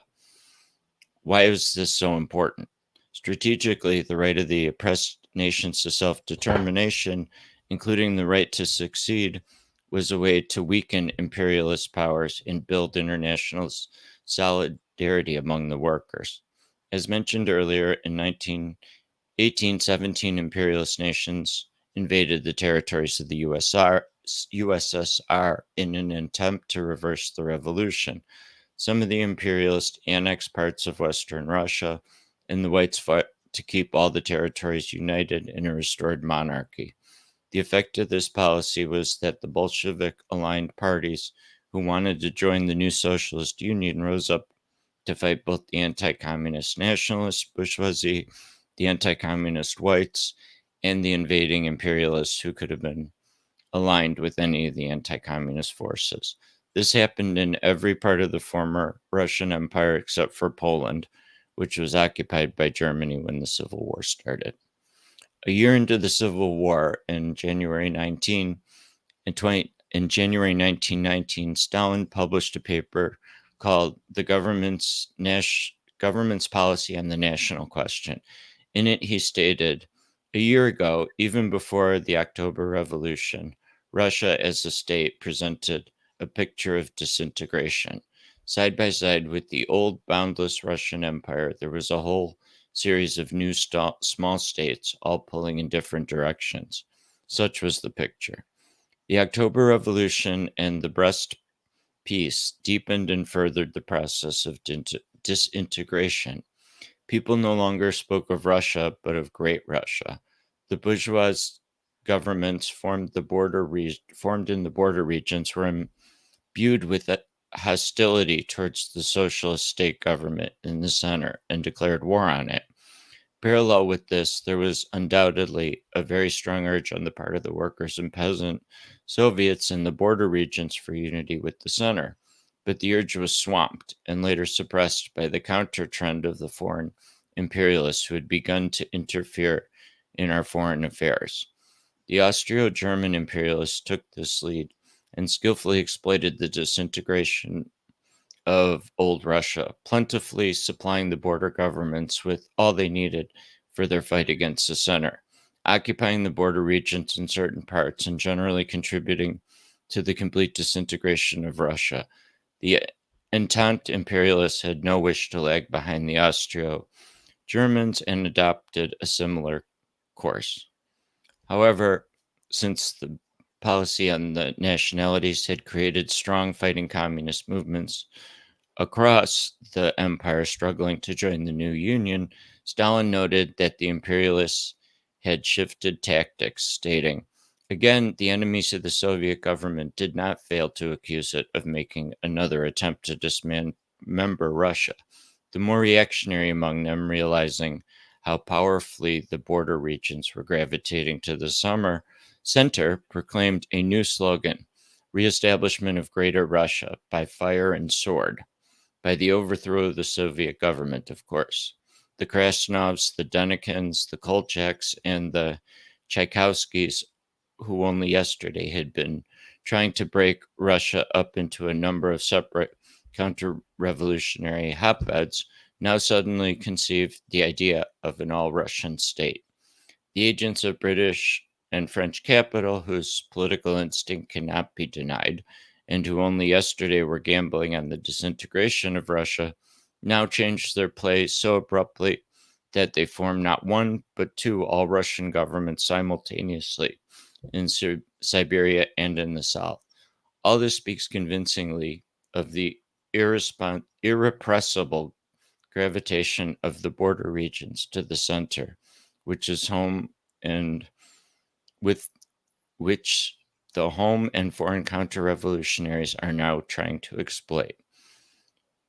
Why is this so important? Strategically, the right of the oppressed nations to self-determination, including the right to succeed, was a way to weaken imperialist powers and build international solidarity among the workers. As mentioned earlier, in 1817, imperialist nations invaded the territories of the USSR in an attempt to reverse the revolution. Some of the imperialists annexed parts of Western Russia, and the whites fought to keep all the territories united in a restored monarchy. The effect of this policy was that the Bolshevik-aligned parties who wanted to join the new socialist union rose up to fight both the anti-communist nationalist bourgeoisie, the anti-communist whites, and the invading imperialists who could have been aligned with any of the anti-communist forces. This happened in every part of the former Russian Empire except for Poland, which was occupied by Germany when the Civil War started. A year into the Civil War, in January 1919, Stalin published a paper called The Government's Policy on the National Question. In it, he stated, "A year ago, even before the October Revolution, Russia as a state presented a picture of disintegration. Side by side with the old boundless Russian Empire, there was a whole series of new small states, all pulling in different directions. Such was the picture. The October Revolution and the Brest Peace deepened and furthered the process of disintegration. People no longer spoke of Russia, but of Great Russia. The bourgeois governments formed in the border regions were imbued with hostility towards the socialist state government in the center and declared war on it. Parallel with this, there was undoubtedly a very strong urge on the part of the workers and peasant Soviets in the border regions for unity with the center, but the urge was swamped and later suppressed by the counter-trend of the foreign imperialists who had begun to interfere in our foreign affairs. The Austro-German imperialists took this lead and skillfully exploited the disintegration of old Russia, plentifully supplying the border governments with all they needed for their fight against the center, occupying the border regions in certain parts and generally contributing to the complete disintegration of Russia. The Entente imperialists had no wish to lag behind the Austro-Germans and adopted a similar course. However, since the policy on the nationalities had created strong fighting communist movements across the empire struggling to join the new union, Stalin noted that the imperialists had shifted tactics, stating, "Again, the enemies of the Soviet government did not fail to accuse it of making another attempt to dismember Russia. The more reactionary among them, realizing how powerfully the border regions were gravitating to the center, proclaimed a new slogan, reestablishment of Greater Russia by fire and sword, by the overthrow of the Soviet government, of course. The Krasnovs, the Denikins, the Kolchaks, and the Tchaikovskys, who only yesterday had been trying to break Russia up into a number of separate counter-revolutionary hotbeds, now suddenly conceived the idea of an all-Russian state. The agents of British and French capital, whose political instinct cannot be denied, and who only yesterday were gambling on the disintegration of Russia, now changed their play so abruptly that they formed not one but two all-Russian governments simultaneously in Siberia and in the south. All this speaks convincingly of the irrepressible gravitation of the border regions to the center, which is home and with which the home and foreign counter-revolutionaries are now trying to exploit.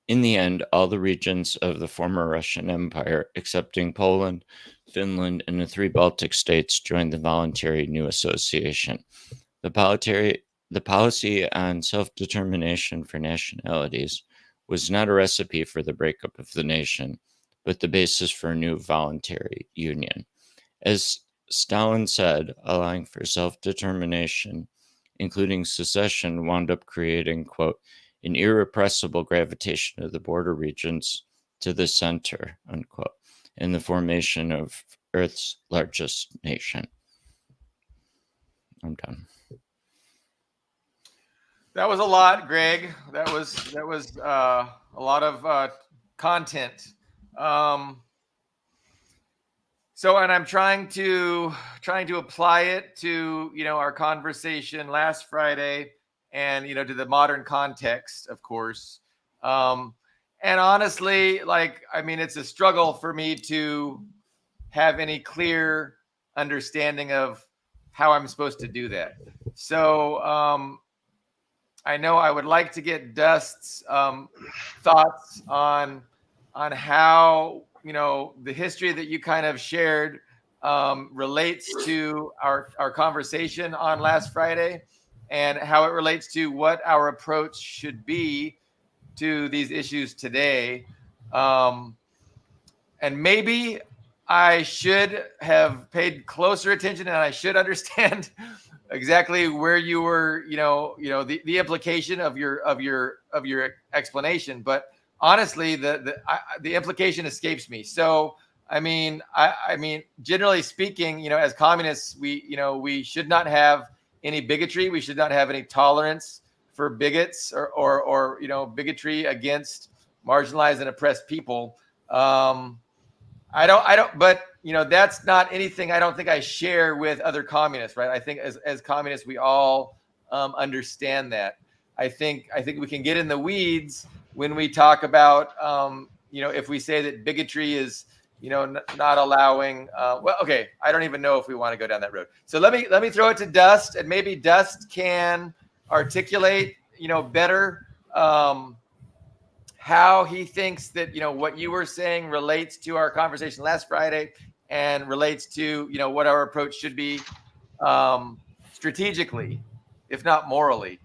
In the end, all the regions of the former Russian Empire, excepting Poland, Finland, and the 3 Baltic states, joined the voluntary new association. The policy on self-determination for nationalities was not a recipe for the breakup of the nation, but the basis for a new voluntary union. As Stalin said, allowing for self-determination, including secession, wound up creating, quote, an irrepressible gravitation of the border regions to the center, unquote, and the formation of Earth's largest nation. I'm done. That was a lot, Greg. That was a lot of content. So, and I'm trying to apply it to our conversation last Friday, and to the modern context, of course. And honestly, it's a struggle for me to have any clear understanding of how I'm supposed to do that. So I know I would like to get Dust's thoughts on how the history that you kind of shared relates to our conversation on last Friday, and how it relates to what our approach should be to these issues today. And maybe I should have paid closer attention, and I should understand exactly where you were, the implication of your explanation. But honestly, the implication escapes me. So I mean, generally speaking, as communists, we should not have any bigotry. We should not have any tolerance for bigots or bigotry against marginalized and oppressed people. I don't, but that's not anything I don't think I share with other communists, right? I think as communists, we all understand that. I think we can get in the weeds when we talk about, if we say that bigotry is, not allowing. Well, okay, I don't even know if we want to go down that road. So let me throw it to Dust, and maybe Dust can articulate, better how he thinks that what you were saying relates to our conversation last Friday, and relates to what our approach should be strategically, if not morally.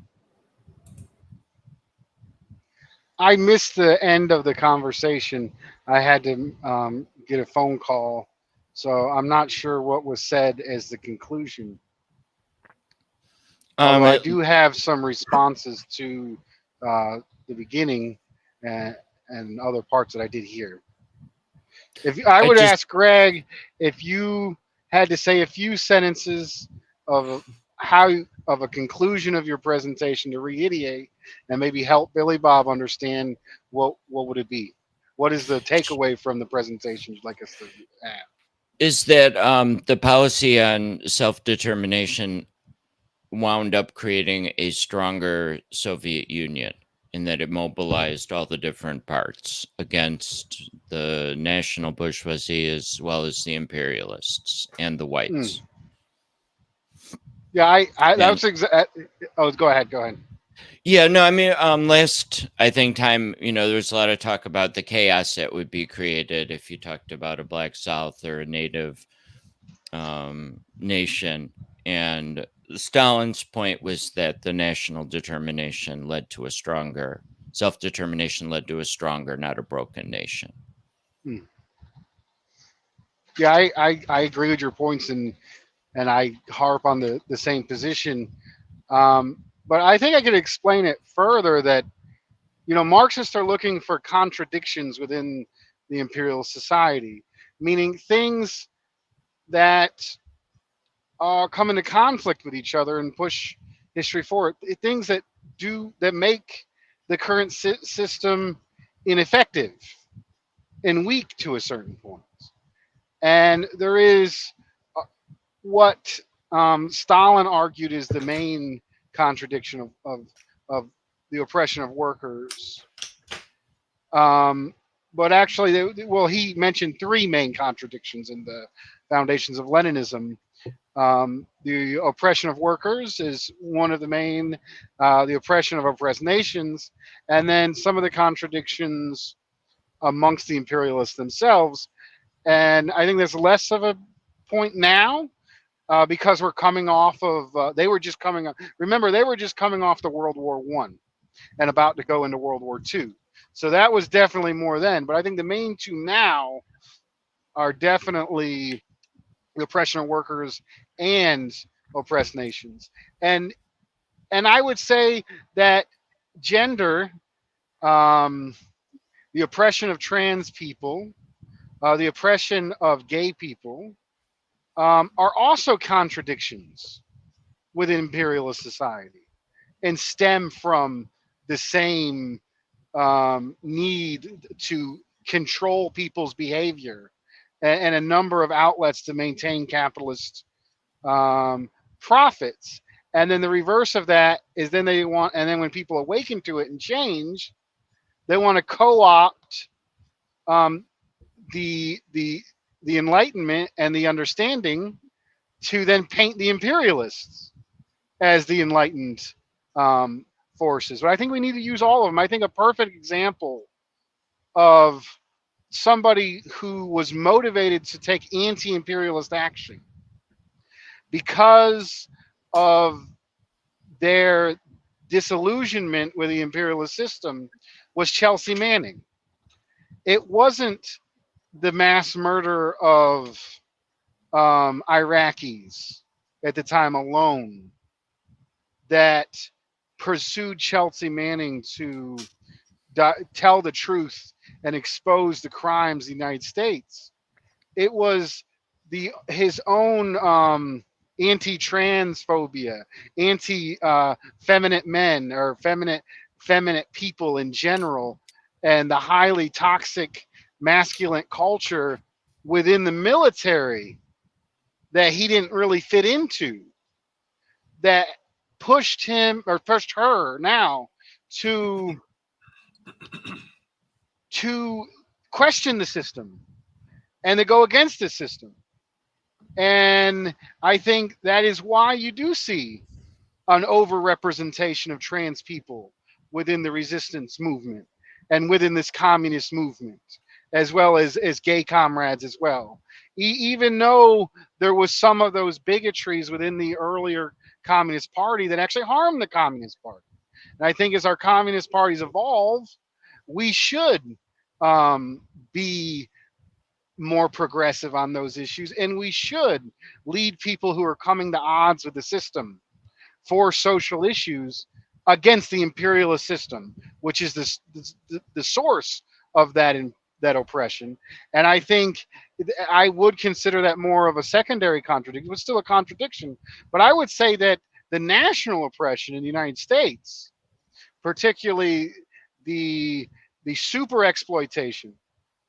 I missed the end of the conversation. I had to get a phone call, so I'm not sure what was said as the conclusion. Although I do have some responses to the beginning and other parts that I did hear. If I would ask Greg, if you had to say a few sentences of a conclusion of your presentation to reiterate and maybe help Billy Bob understand, what would it be? What is the takeaway from the presentation you'd like us to have? is that the policy on self-determination wound up creating a stronger Soviet Union, in that it mobilized all the different parts against the national bourgeoisie as well as the imperialists and the whites. Yeah, And- that's exactly. Oh, go ahead. Yeah, no, I mean, last, I think, time, there was a lot of talk about the chaos that would be created if you talked about a Black South or a native nation. And Stalin's point was that the national determination led to a stronger, self-determination led to a stronger, not a broken nation. Yeah, I agree with your points, and I harp on the same position. But I think I could explain it further that, Marxists are looking for contradictions within the imperial society, meaning things that come into conflict with each other and push history forward. Things that make the current system ineffective and weak to a certain point. And there is what Stalin argued is the main contradiction of the oppression of workers. But actually, he mentioned three main contradictions in the Foundations of Leninism. The oppression of workers is one of the main, the oppression of oppressed nations, and then some of the contradictions amongst the imperialists themselves. And I think there's less of a point now because we're coming off of, they were just coming up. Remember, they were just coming off the World War One and about to go into World War Two. So that was definitely more then. But I think the main two now are definitely the oppression of workers and oppressed nations. And I would say that gender, the oppression of trans people, the oppression of gay people, are also contradictions within imperialist society and stem from the same need to control people's behavior and a number of outlets to maintain capitalist profits. And then the reverse of that is then when people awaken to it and change, they want to co-opt the Enlightenment and the understanding to then paint the imperialists as the enlightened forces. But I think we need to use all of them. I think a perfect example of somebody who was motivated to take anti-imperialist action because of their disillusionment with the imperialist system was Chelsea Manning. It wasn't the mass murder of Iraqis at the time alone that pursued Chelsea Manning to tell the truth and expose the crimes of the United States. It was his own anti-trans phobia, anti-feminine men or feminine people in general, and the highly toxic masculine culture within the military that he didn't really fit into, that pushed her now to question the system and to go against the system. And I think that is why you do see an overrepresentation of trans people within the resistance movement and within this communist movement, as well as gay comrades as well. Even though there was some of those bigotries within the earlier Communist Party that actually harmed the Communist Party. And I think as our Communist parties evolve, we should be more progressive on those issues, and we should lead people who are coming to odds with the system for social issues against the imperialist system, which is the source of that oppression. And I think I would consider that more of a secondary contradiction, but still a contradiction. But I would say that the national oppression in the United States, particularly the super exploitation,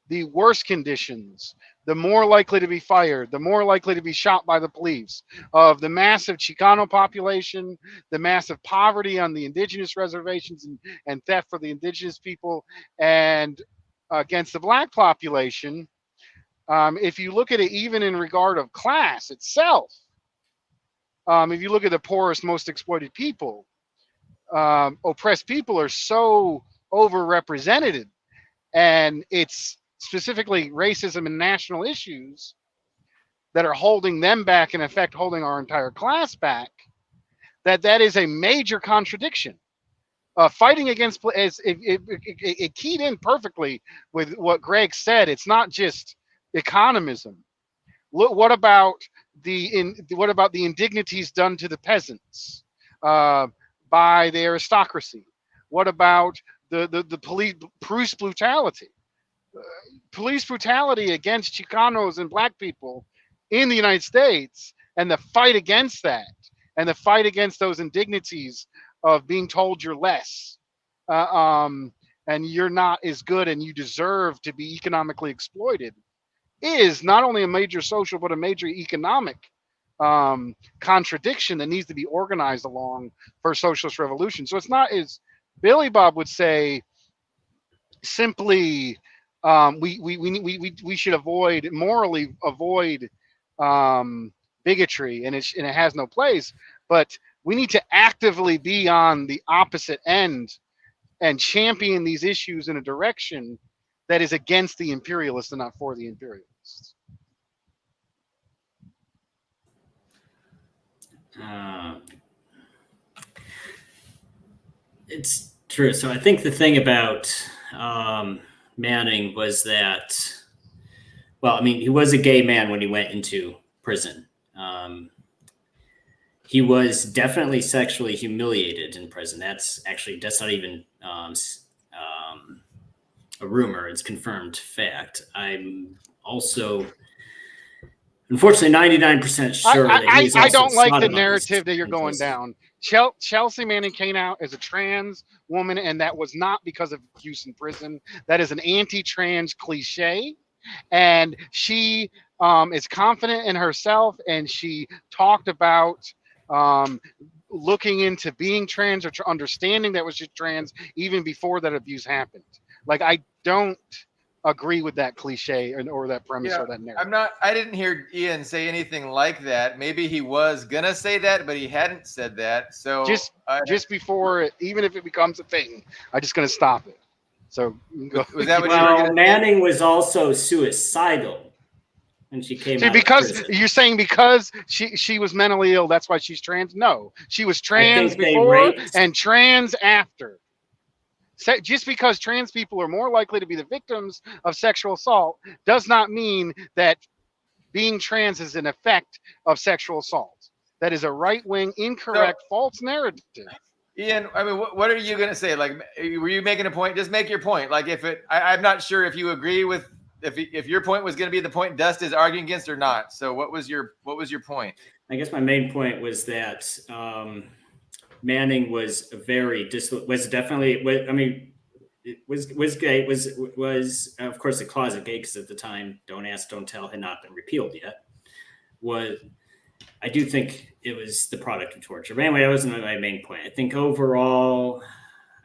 the worst conditions, the more likely to be fired, the more likely to be shot by the police, of the massive Chicano population, the massive poverty on the indigenous reservations and theft for the indigenous people, and against the black population. If you look at it even in regard of class itself, if you look at the poorest, most exploited people, oppressed people are so overrepresented, and it's specifically racism and national issues that are holding them back, in effect holding our entire class back, that is a major contradiction. Fighting against, as it keyed in perfectly with what Greg said. It's not just economism. Look, what about the indignities done to the peasants by the aristocracy? What about the police brutality? Police brutality against Chicanos and black people in the United States, and the fight against that, and the fight against those indignities of being told you're less, and you're not as good, and you deserve to be economically exploited, is not only a major social but a major economic contradiction that needs to be organized along for socialist revolution. So it's not, as Billy Bob would say, simply we should morally avoid bigotry, and it has no place, but we need to actively be on the opposite end and champion these issues in a direction that is against the imperialists and not for the imperialists. It's true. So I think the thing about Manning was that, well, I mean, he was a gay man when he went into prison. He was definitely sexually humiliated in prison. That's not even a rumor. It's confirmed fact. I'm also, unfortunately, 99% sure that he's I don't like the sodomized narrative that you're in going prison. down. Chelsea Manning came out as a trans woman, and that was not because of abuse in prison. That is an anti-trans cliche, and she is confident in herself, and she talked about looking into being trans, or understanding that was just trans even before that abuse happened. Like, I don't agree with that cliche or that premise or that narrative. I didn't hear Ian say anything like that. Maybe he was gonna say that, but he hadn't said that. So just before it, even if it becomes a thing, I'm just gonna stop it. So was that what you were gonna say? Manning was also suicidal when she came out because of prison. you're saying because she was mentally ill, that's why she's trans. No, she was trans before and trans after. Just because trans people are more likely to be the victims of sexual assault does not mean that being trans is an effect of sexual assault. That is a right-wing, incorrect, false narrative. Ian, I mean, what are you going to say? Like, were you making a point? Just make your point. Like, I'm not sure if you agree with, if your point was going to be the point Dust is arguing against or not. So what was your point? I guess my main point was that Manning was definitely, I mean, was gay, was of course a closet gay, because at the time Don't Ask, Don't Tell had not been repealed yet. I do think it was the product of torture. But anyway, that wasn't my main point. I think overall,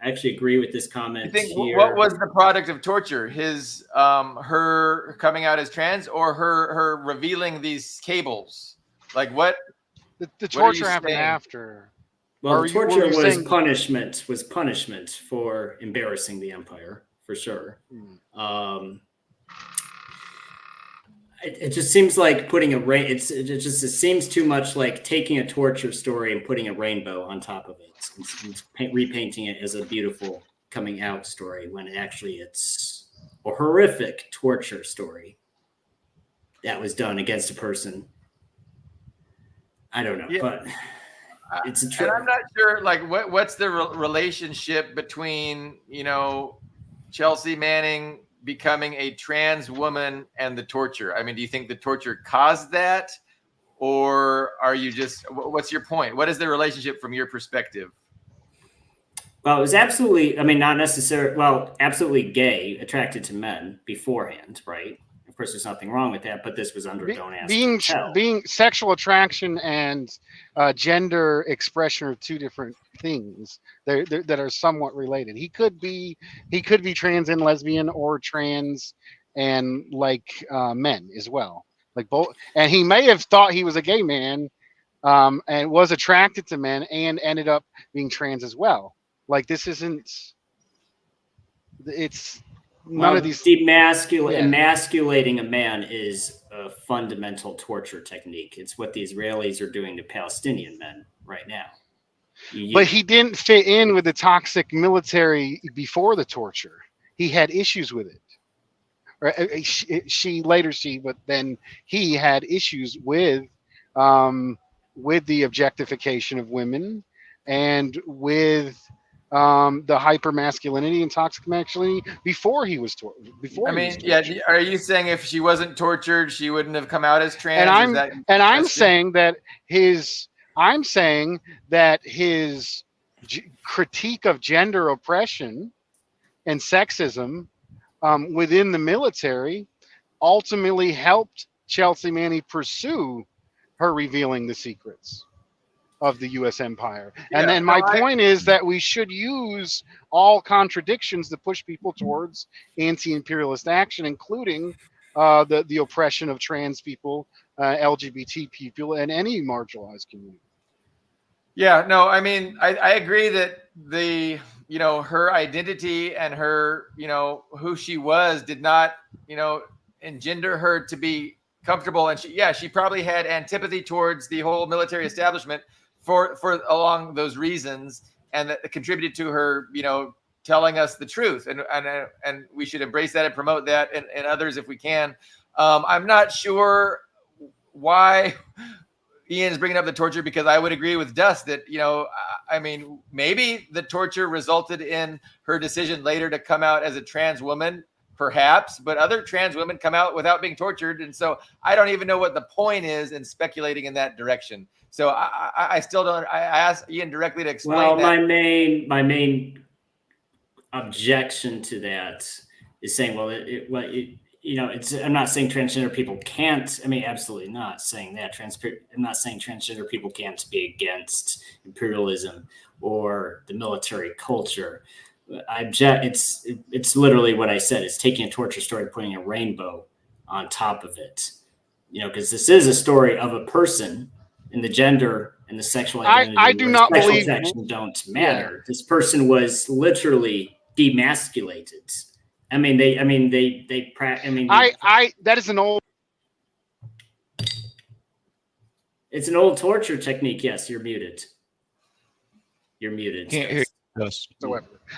I actually agree with this comment. You think here. What was the product of torture? His her coming out as trans, or her revealing these cables? Like, what? The torture happened after. Well, the torture was punishment for embarrassing the empire, for sure. It just seems like putting it seems too much like taking a torture story and putting a rainbow on top of it and repainting it as a beautiful coming out story, when actually it's a horrific torture story that was done against a person. I don't know, but it's a and I'm not sure, like, what's the relationship between, Chelsea Manning becoming a trans woman and the torture? I mean, do you think the torture caused that, or are you just, what's your point? What is the relationship from your perspective? Well, it was absolutely, I mean, not necessarily, well, absolutely gay, attracted to men beforehand, right? Of course, there's nothing wrong with that, but this was under Don't Ask, being Don't Tell. being sexual attraction and gender expression are two different things that are somewhat related. He could be trans and lesbian, or trans and like men as well, like both. And he may have thought he was a gay man, and was attracted to men and ended up being trans as well. Like this isn't. It's none of these. Emasculating a man is a fundamental torture technique. It's what the Israelis are doing to Palestinian men right now. But he didn't fit in with the toxic military before the torture. He had issues with it. Or but then he had issues with the objectification of women and with the hyper masculinity and toxic masculinity before he was tortured. Are you saying if she wasn't tortured, she wouldn't have come out as trans? I'm saying that his critique of gender oppression and sexism within the military ultimately helped Chelsea Manning pursue her revealing the secrets of the U.S. empire. And then my point is that we should use all contradictions to push people towards anti-imperialist action, including the oppression of trans people, LGBT people, and any marginalized community. Yeah, no, I mean, I agree that her identity and her, who she was did not, engender her to be comfortable. And she probably had antipathy towards the whole military establishment for along those reasons, and that contributed to her, telling us the truth, and we should embrace that and promote that and others if we can. I'm not sure why Ian is bringing up the torture, because I would agree with Dust that, I mean, maybe the torture resulted in her decision later to come out as a trans woman, perhaps, but other trans women come out without being tortured. And so I don't even know what the point is in speculating in that direction. So I still don't. I asked Ian directly to explain. Well, my main objection to that is saying, I'm not saying transgender people can't. I mean, absolutely not saying that. I'm not saying transgender people can't be against imperialism or the military culture. I object. It's literally what I said. It's taking a torture story, putting a rainbow on top of it. Because this is a story of a person. And the gender and the sexual identity, I do not believe don't matter. Yeah. This person was literally demasculated. That is an old. It's an old torture technique. Yes, you're muted. Can't hear you.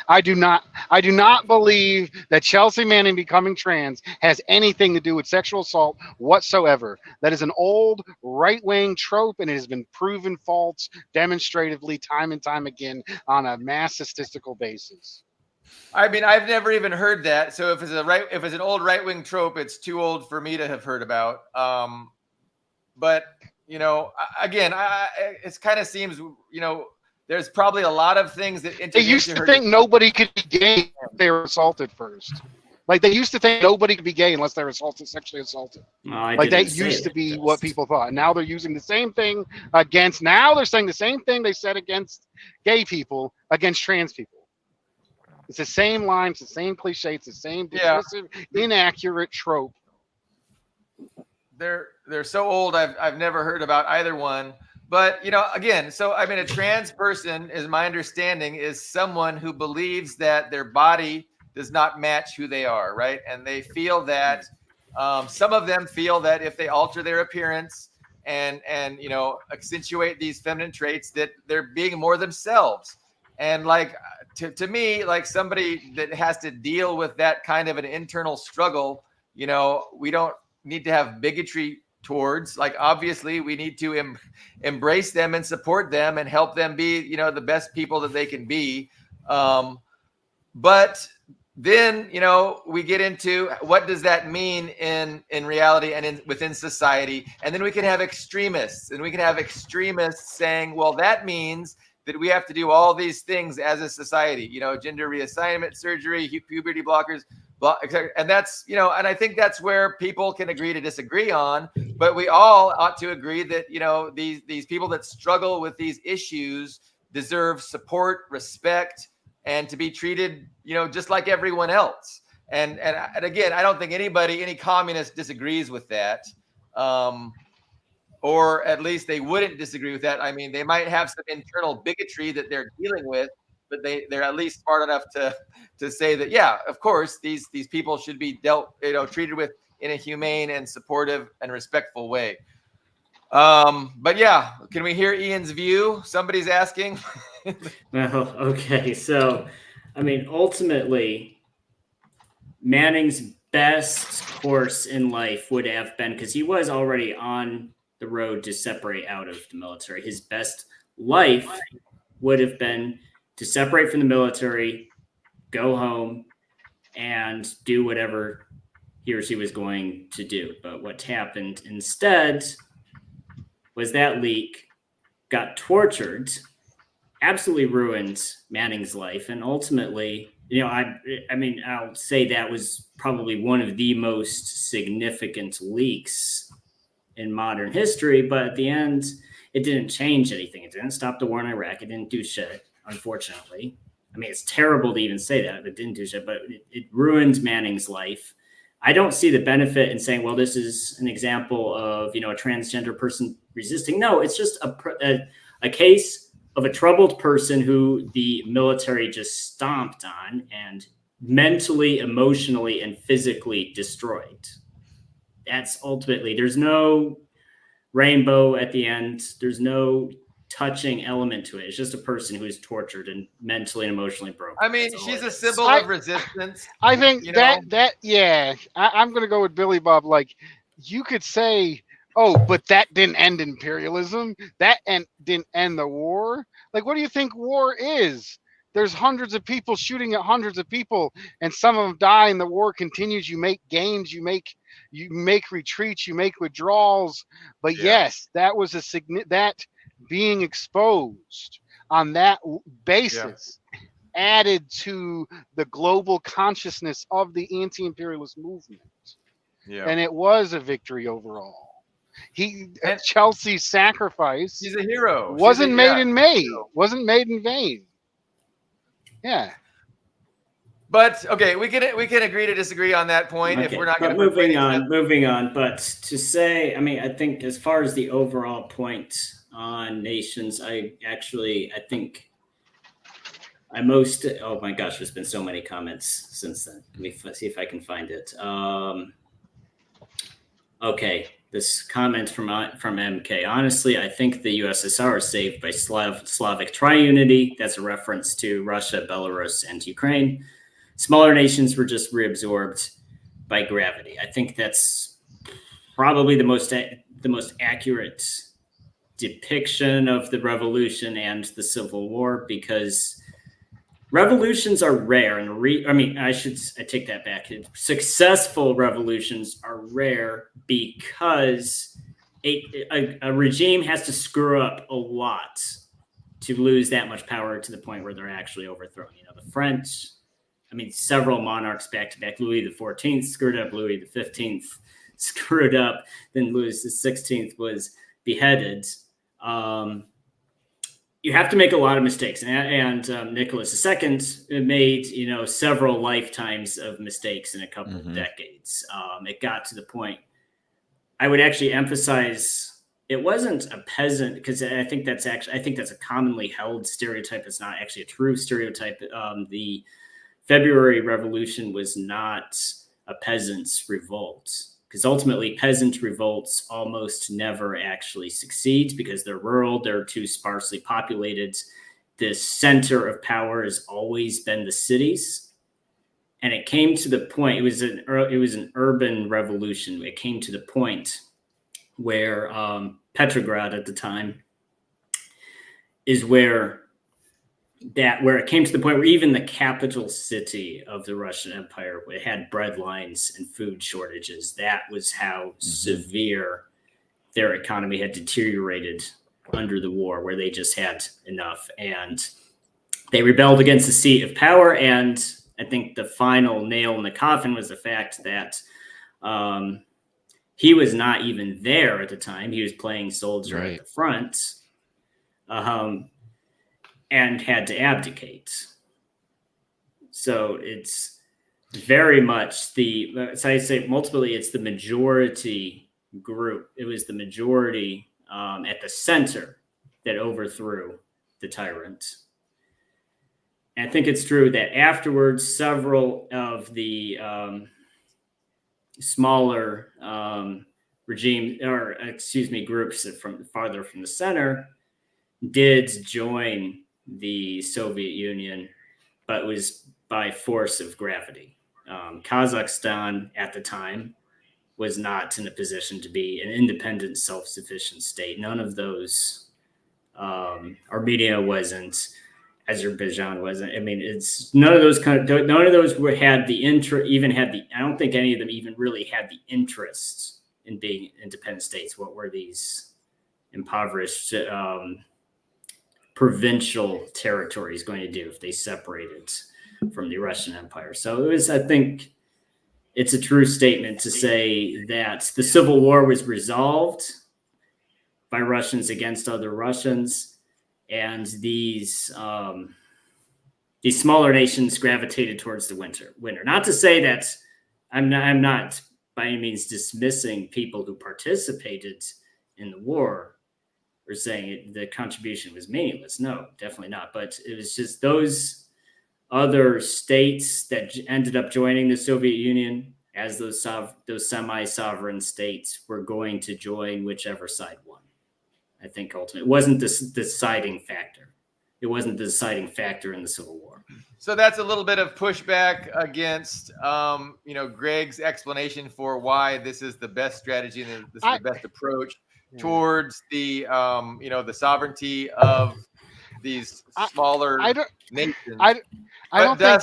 I do not believe that Chelsea Manning becoming trans has anything to do with sexual assault whatsoever. That is an old right-wing trope, and it has been proven false demonstratively time and time again on a mass statistical basis. I mean, I've never even heard that. So if it's an old right-wing trope, it's too old for me to have heard about. But again, it kind of seems, there's probably a lot of things that they used to think nobody could be gay if they were assaulted first. Like they used to think nobody could be gay unless they were sexually assaulted. Like that used to be what people thought. And now they're using the same thing against. Now they're saying the same thing they said against gay people against trans people. It's the same lines, the same cliche, it's the same dismissive, inaccurate trope. They're so old. I've never heard about either one. But, again, so, I mean, a trans person, is my understanding, is someone who believes that their body does not match who they are, right? And they feel that some of them feel that if they alter their appearance and accentuate these feminine traits, that they're being more themselves. And like, to me, like somebody that has to deal with that kind of an internal struggle, we don't need to have bigotry towards. Like, obviously we need to embrace them and support them and help them be the best people that they can be, but then we get into what does that mean in reality and within society. And then we can have extremists saying, well, that means that we have to do all these things as a society, gender reassignment surgery, puberty blockers, And that's, and I think that's where people can agree to disagree on, but we all ought to agree that, these people that struggle with these issues deserve support, respect, and to be treated, just like everyone else. And again, I don't think any communist disagrees with that. Or at least they wouldn't disagree with that. I mean, they might have some internal bigotry that they're dealing with, but they're at least smart enough to say that, yeah, of course, these people should be treated with in a humane and supportive and respectful way. But yeah, can we hear Ian's view? Somebody's asking. Well, okay. So, I mean, ultimately, Manning's best course in life would have been, because he was already on the road to separate out of the military. His best life would have been to separate from the military, go home, and do whatever he or she was going to do. But what happened instead was that leak got tortured, absolutely ruined Manning's life, and ultimately, I'll say that was probably one of the most significant leaks in modern history, but at the end, it didn't change anything. It didn't stop the war in Iraq. It didn't do shit, unfortunately. I mean, it's terrible to even say that, but it didn't do shit, but it ruined Manning's life. I don't see the benefit in saying, well, this is an example of, a transgender person resisting. No, it's just a case of a troubled person who the military just stomped on and mentally, emotionally, and physically destroyed. That's ultimately, there's no rainbow at the end. There's no touching element to it. It's just a person who is tortured and mentally and emotionally broken. I mean, she's a symbol of resistance. I think I'm going to go with Billy Bob. Like, you could say, oh, but that didn't end imperialism. That didn't end the war. Like, what do you think war is? There's hundreds of people shooting at hundreds of people, and some of them die, and the war continues. You make gains, you make retreats, you make withdrawals. But yes, that was that being exposed on that basis added to the global consciousness of the anti-imperialist movement. Yeah. And it was a victory overall. Chelsea's sacrifice. He's a hero. Wasn't made in vain. Yeah. But okay, we can agree to disagree on that point. Okay. If we're not going to moving on. But to say, I mean, I think as far as the overall point on nations, oh my gosh, there's been so many comments since then. Let me see if I can find it. Okay, this comment from MK. Honestly, I think the USSR is saved by Slavic triunity. That's a reference to Russia, Belarus, and Ukraine. Smaller nations were just reabsorbed by gravity. I think that's probably the most accurate depiction of the revolution and the Civil War, because revolutions are rare, and I take that back. Successful revolutions are rare because a regime has to screw up a lot to lose that much power to the point where they're actually overthrown. The French, several monarchs back to back. Louis XIV screwed up. Louis XV screwed up. Then Louis XVI was beheaded. You have to make a lot of mistakes, and Nicholas II made several lifetimes of mistakes in a couple of decades. It got to the point. I would actually emphasize it wasn't a peasant, because I think that's a commonly held stereotype. It's not actually a true stereotype. The February Revolution was not a peasant's revolt, because ultimately peasant revolts almost never actually succeed because they're rural, they're too sparsely populated. The center of power has always been the cities. And it came to the point, it was an urban revolution. It came to the point where Petrograd at the time is where it came to the point where even the capital city of the Russian Empire had bread lines and food shortages. That was how severe their economy had deteriorated under the war, where they just had enough. And they rebelled against the seat of power. And I think the final nail in the coffin was the fact that he was not even there at the time. He was playing soldier Right. at the front, and had to abdicate. So it's very much so I say multiply, it's the majority group. It was the majority at the center that overthrew the tyrant. And I think it's true that afterwards, several of the smaller groups from farther from the center did join the Soviet Union, but was by force of gravity. Kazakhstan at the time was not in a position to be an independent, self-sufficient state. None of those, Armenia wasn't, Azerbaijan wasn't. I mean, it's none of those had the. I don't think any of them even really had the interest in being independent states. What were these impoverished provincial territories going to do if they separated from the Russian Empire? So it was, I think, it's a true statement to say that the Civil War was resolved by Russians against other Russians, and these smaller nations gravitated towards the winner. Not to say that I'm not by any means dismissing people who participated in the war or saying the contribution was meaningless. No, definitely not. But it was just those other states that ended up joining the Soviet Union as those semi-sovereign states were going to join whichever side won. I think ultimately it wasn't the deciding factor. It wasn't the deciding factor in the Civil War. So that's a little bit of pushback against, Greg's explanation for why this is the best strategy and this is the best approach towards the, the sovereignty of these smaller nations. I don't think.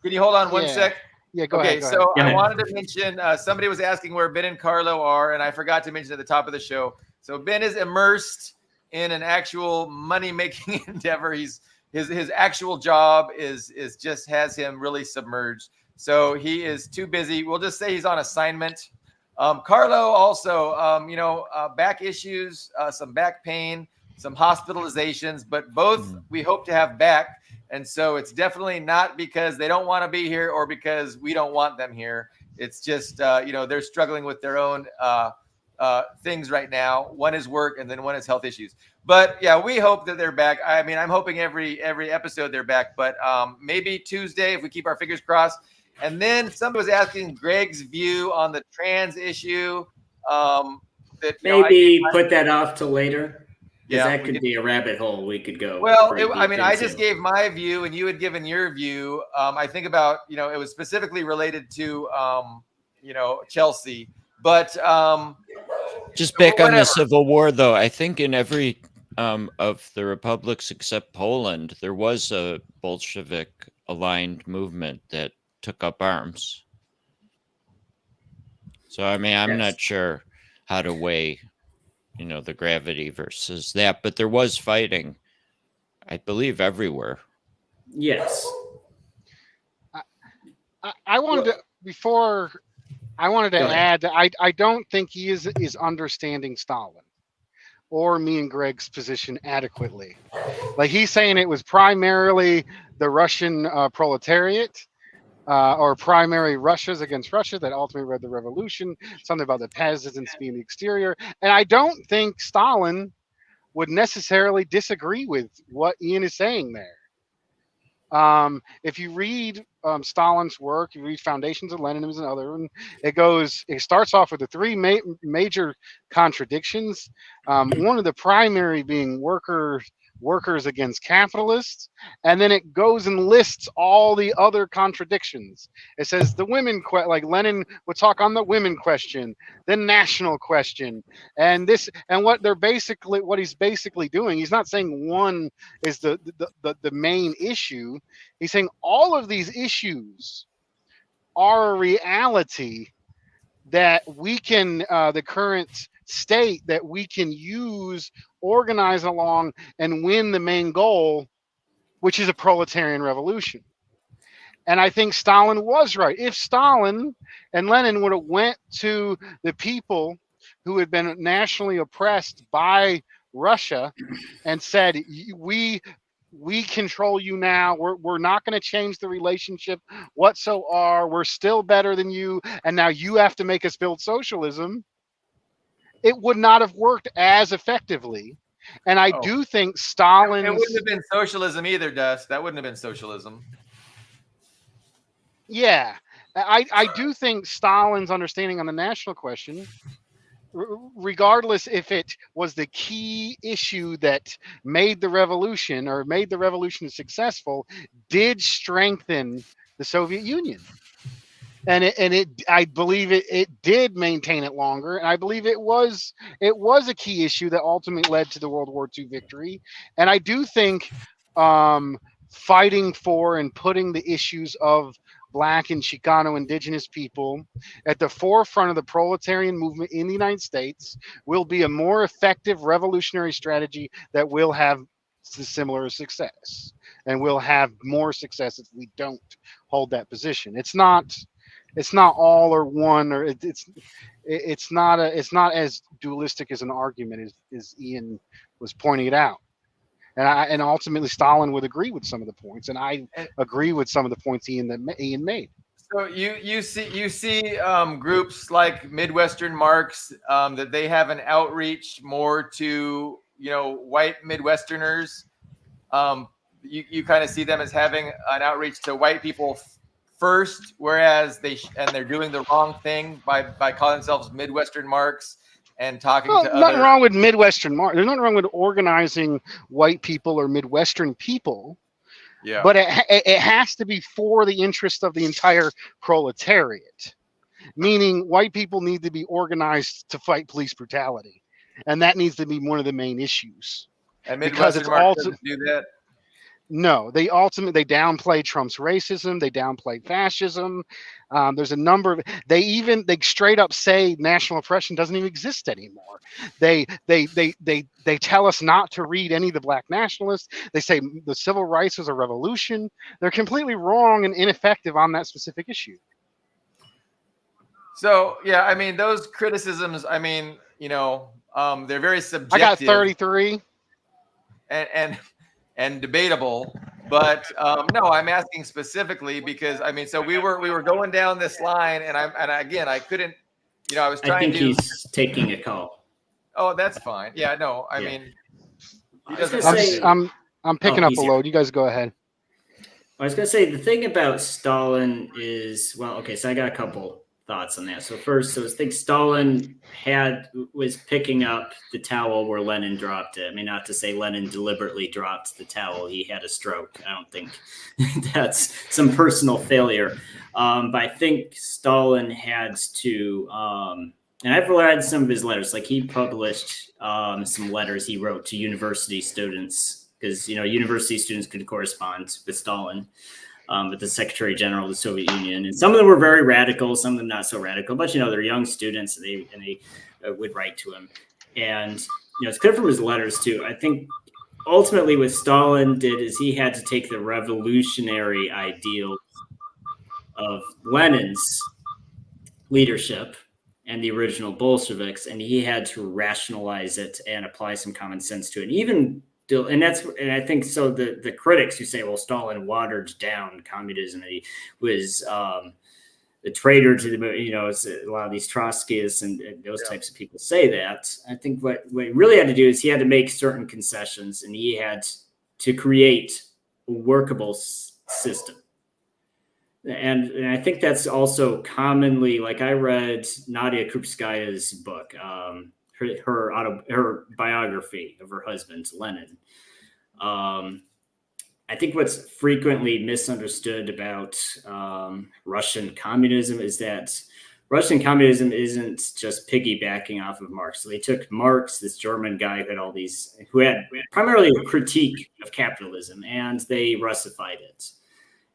Can you hold on one sec? Yeah, go ahead. Okay, so I wanted to mention, somebody was asking where Ben and Carlo are, and I forgot to mention at the top of the show. So Ben is immersed in an actual money-making endeavor. His actual job is just has him really submerged. So he is too busy. We'll just say he's on assignment. Carlo also, back issues, some back pain, some hospitalizations, but both we hope to have back. And so it's definitely not because they don't want to be here or because we don't want them here. It's just, they're struggling with their own things right now. One is work and then one is health issues. But yeah, we hope that they're back. I mean, I'm hoping every episode they're back, but maybe Tuesday if we keep our fingers crossed. And then somebody was asking Greg's view on the trans issue. Maybe put that off to later. Yeah, that could be a rabbit hole we could go. Well, I just gave my view and you had given your view. I think about, it was specifically related to, Chelsea, but just back on the Civil War, though, I think in every of the republics except Poland, there was a Bolshevik aligned movement that took up arms. So, I mean, I'm not sure how to weigh, the gravity versus that, but there was fighting, I believe, everywhere. Yes. I wanted to add that I don't think he is understanding Stalin or me and Greg's position adequately. Like he's saying it was primarily the Russian proletariat or primary Russias against Russia that ultimately led the revolution, something about the peasants being the exterior. And I don't think Stalin would necessarily disagree with what Ian is saying there. If you read Stalin's work, you read Foundations of Leninism and other, and it starts off with the three major contradictions. One of the primary being workers against capitalists, and then it goes and lists all the other contradictions. It says the women, like Lenin would talk on the women question, the national question, and what he's basically doing. He's not saying one is the main issue. He's saying all of these issues are a reality that we can, the current state that we can use, organize along, and win the main goal, which is a proletarian revolution. And I think Stalin was right. If Stalin and Lenin would have went to the people who had been nationally oppressed by Russia and said, we control you now. We're not going to change the relationship whatsoever. We're still better than you, and now you have to make us build socialism. It would not have worked as effectively. And I do think It Stalin's... wouldn't have been socialism either, Dust. That wouldn't have been socialism. Yeah, I do think Stalin's understanding on the national question, regardless if it was the key issue that made the revolution or made the revolution successful, did strengthen the Soviet Union. And I believe it did maintain it longer, and I believe it was a key issue that ultimately led to the World War II victory. And I do think fighting for and putting the issues of Black and Chicano indigenous people at the forefront of the proletarian movement in the United States will be a more effective revolutionary strategy that will have similar success, and will have more success if we don't hold that position. It's not all or one, or it's not as dualistic as an argument as Ian was pointing it out. And ultimately Stalin would agree with some of the points, and I agree with some of the points Ian made. So you see groups like Midwestern Marks that they have an outreach more to white Midwesterners. You kind of see them as having an outreach to white people first, whereas they're doing the wrong thing by calling themselves Midwestern Marks and talking to others. Nothing wrong with Midwestern Marks. There's nothing wrong with organizing white people or Midwestern people. Yeah. But it has to be for the interest of the entire proletariat, meaning white people need to be organized to fight police brutality, and that needs to be one of the main issues. And Midwestern Marks doesn't do that. No, they downplay Trump's racism. They downplay fascism. There's a number of they straight up say national oppression doesn't even exist anymore. They tell us not to read any of the Black nationalists. They say the civil rights was a revolution. They're completely wrong and ineffective on that specific issue. So yeah, I mean those criticisms. I mean they're very subjective. I got 33. And debatable, but no, I'm asking specifically because so we were going down this line, and I couldn't, I was trying to. He's taking a call. Oh, that's fine. Yeah, no, I mean, he doesn't. I'm picking up a load. You guys go ahead. I was gonna say the thing about Stalin is so I got a couple thoughts on that. So first, I think Stalin was picking up the towel where Lenin dropped it. I mean, not to say Lenin deliberately dropped the towel. He had a stroke. I don't think that's some personal failure. But I think Stalin had to, and I've read some of his letters. Like he published some letters he wrote to university students because, university students could correspond with Stalin. With the Secretary General of the Soviet Union, and some of them were very radical, some of them not so radical. But they're young students, and they would write to him. And it's clear from his letters too. I think ultimately what Stalin did is he had to take the revolutionary ideals of Lenin's leadership and the original Bolsheviks, and he had to rationalize it and apply some common sense to it. And I think so. The critics who say, well, Stalin watered down communism, and he was a traitor to a lot of these Trotskyists and those types of people say that. I think what he really had to do is he had to make certain concessions, and he had to create a workable system. And I think that's also commonly, like I read Nadia Krupskaya's book, her biography of her husband, Lenin. I think what's frequently misunderstood about Russian communism is that Russian communism isn't just piggybacking off of Marx. So they took Marx, this German guy who had primarily a critique of capitalism, and they Russified it.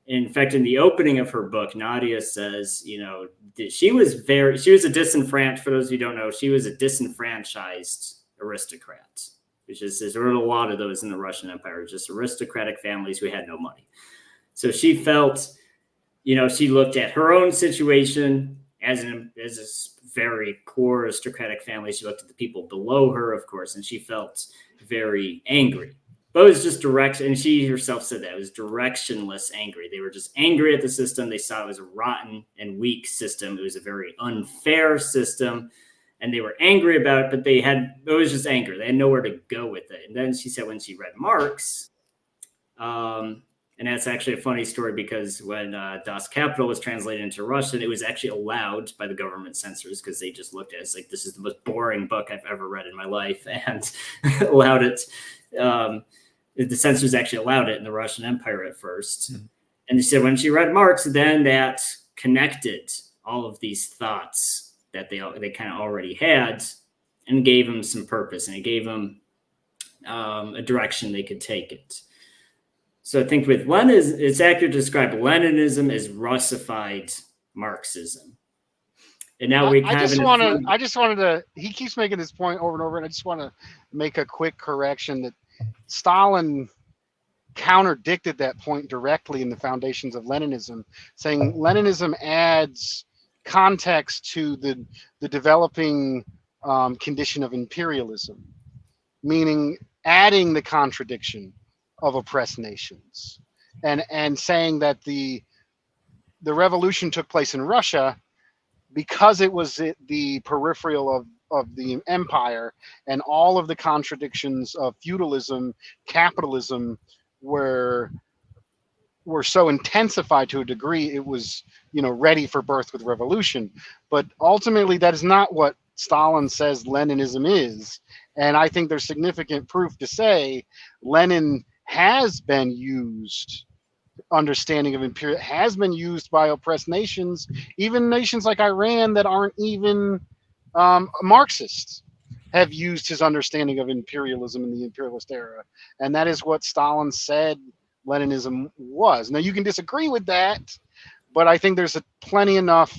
In fact, in the opening of her book, Nadia says, she was a disenfranchised, for those who don't know, she was a disenfranchised aristocrat, there's a lot of those in the Russian Empire, just aristocratic families who had no money. So she felt she looked at her own situation as a very poor aristocratic family. She looked at the people below her, of course, and she felt very angry. But it was just direction, and she herself said that it was directionless angry. They were just angry at the system. They saw it was a rotten and weak system. It was a very unfair system, and they were angry about it. But it was just anger. They had nowhere to go with it. And then she said when she read Marx, and that's actually a funny story because when Das Kapital was translated into Russian, it was actually allowed by the government censors because they just looked at it as like, this is the most boring book I've ever read in my life, and allowed it. The censors actually allowed it in the Russian Empire at first. Mm-hmm. And they said when she read Marx, then that connected all of these thoughts that they kind of already had and gave them some purpose, and it gave them a direction they could take it. So I think with Lenin, it's accurate to describe Leninism as Russified Marxism. And now we I just wanted to, he keeps making this point over and over, and I just want to make a quick correction that Stalin counterdicted that point directly in the Foundations of Leninism, saying Leninism adds context to the developing condition of imperialism, meaning adding the contradiction of oppressed nations, and saying that the revolution took place in Russia because it was the peripheral of the empire, and all of the contradictions of feudalism, capitalism were so intensified to a degree it was ready for birth with revolution. But ultimately that is not what Stalin says Leninism is, and I think there's significant proof to say Lenin has been used, understanding of imperial has been used by oppressed nations, even nations like Iran that aren't even Marxists have used his understanding of imperialism in the imperialist era. And that is what Stalin said Leninism was. Now you can disagree with that, but I think there's plenty enough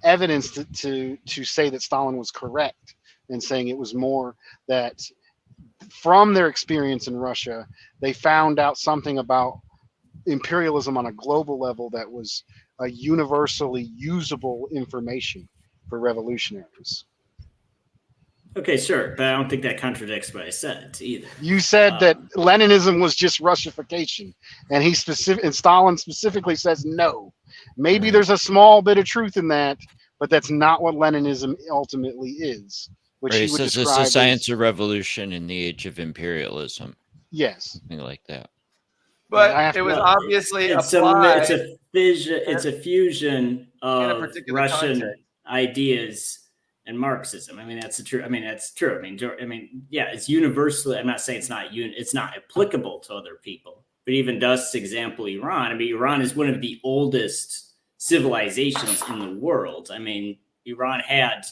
evidence to say that Stalin was correct in saying it was more that from their experience in Russia, they found out something about imperialism on a global level that was a universally usable information for revolutionaries. Okay, sure, but I don't think that contradicts what I said either. You said that Leninism was just Russification, and Stalin specifically says no. Maybe there's a small bit of truth in that, but that's not what Leninism ultimately is. Which he says it's a science of revolution in the age of imperialism. Yes, something like that. But it was obviously applied. It's a fusion of Russian ideas and Marxism. I mean, that's true. I mean, that's true. I mean, yeah, it's universally. I'm not saying it's not applicable to other people. But even Dust's example, Iran. I mean, Iran is one of the oldest civilizations in the world. I mean, Iran had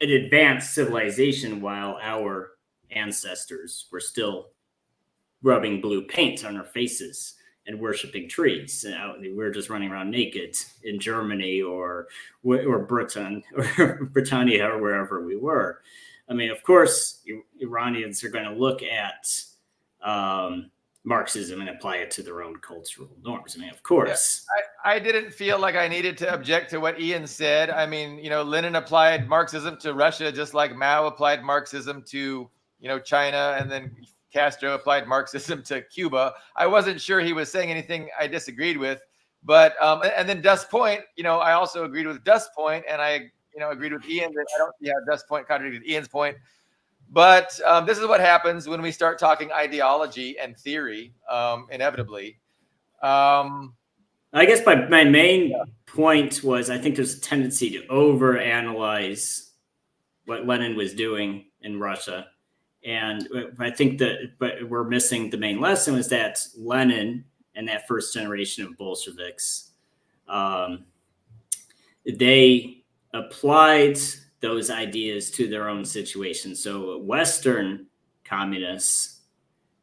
an advanced civilization while our ancestors were still rubbing blue paint on our faces and worshiping trees. We're just running around naked in Germany or Britain or Britannia or wherever we were. I mean, of course, Iranians are going to look at Marxism and apply it to their own cultural norms. I mean, of course. Yeah, I didn't feel like I needed to object to what Ian said. I mean, Lenin applied Marxism to Russia just like Mao applied Marxism to, China, and then Castro applied Marxism to Cuba. I wasn't sure he was saying anything I disagreed with, but and then Dust's point, I also agreed with Dust's point, and I, agreed with Ian that I don't see how Dust's point contradicted Ian's point. But this is what happens when we start talking ideology and theory, inevitably. I guess my main point was I think there's a tendency to overanalyze what Lenin was doing in Russia. And I think but we're missing the main lesson was that Lenin and that first generation of Bolsheviks, they applied those ideas to their own situation. So Western communists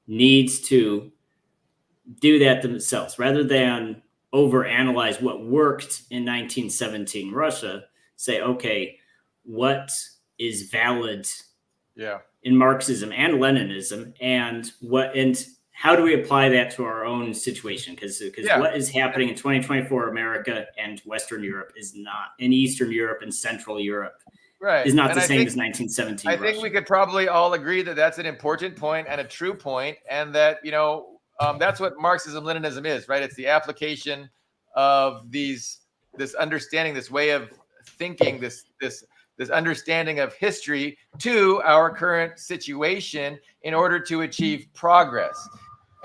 needs to do that themselves rather than overanalyze what worked in 1917 Russia. Say, okay, what is valid in Marxism and Leninism, and how do we apply that to our own situation? Because Yeah. what is happening in 2024 America and Western Europe is not, in Eastern Europe and Central Europe, Right. is not And the I same think- as 1917 I Russia. think we could probably all agree that that's an important point and a true point, and that that's what Marxism-Leninism is, right? It's the application of this understanding, this way of thinking, this understanding of history to our current situation in order to achieve progress.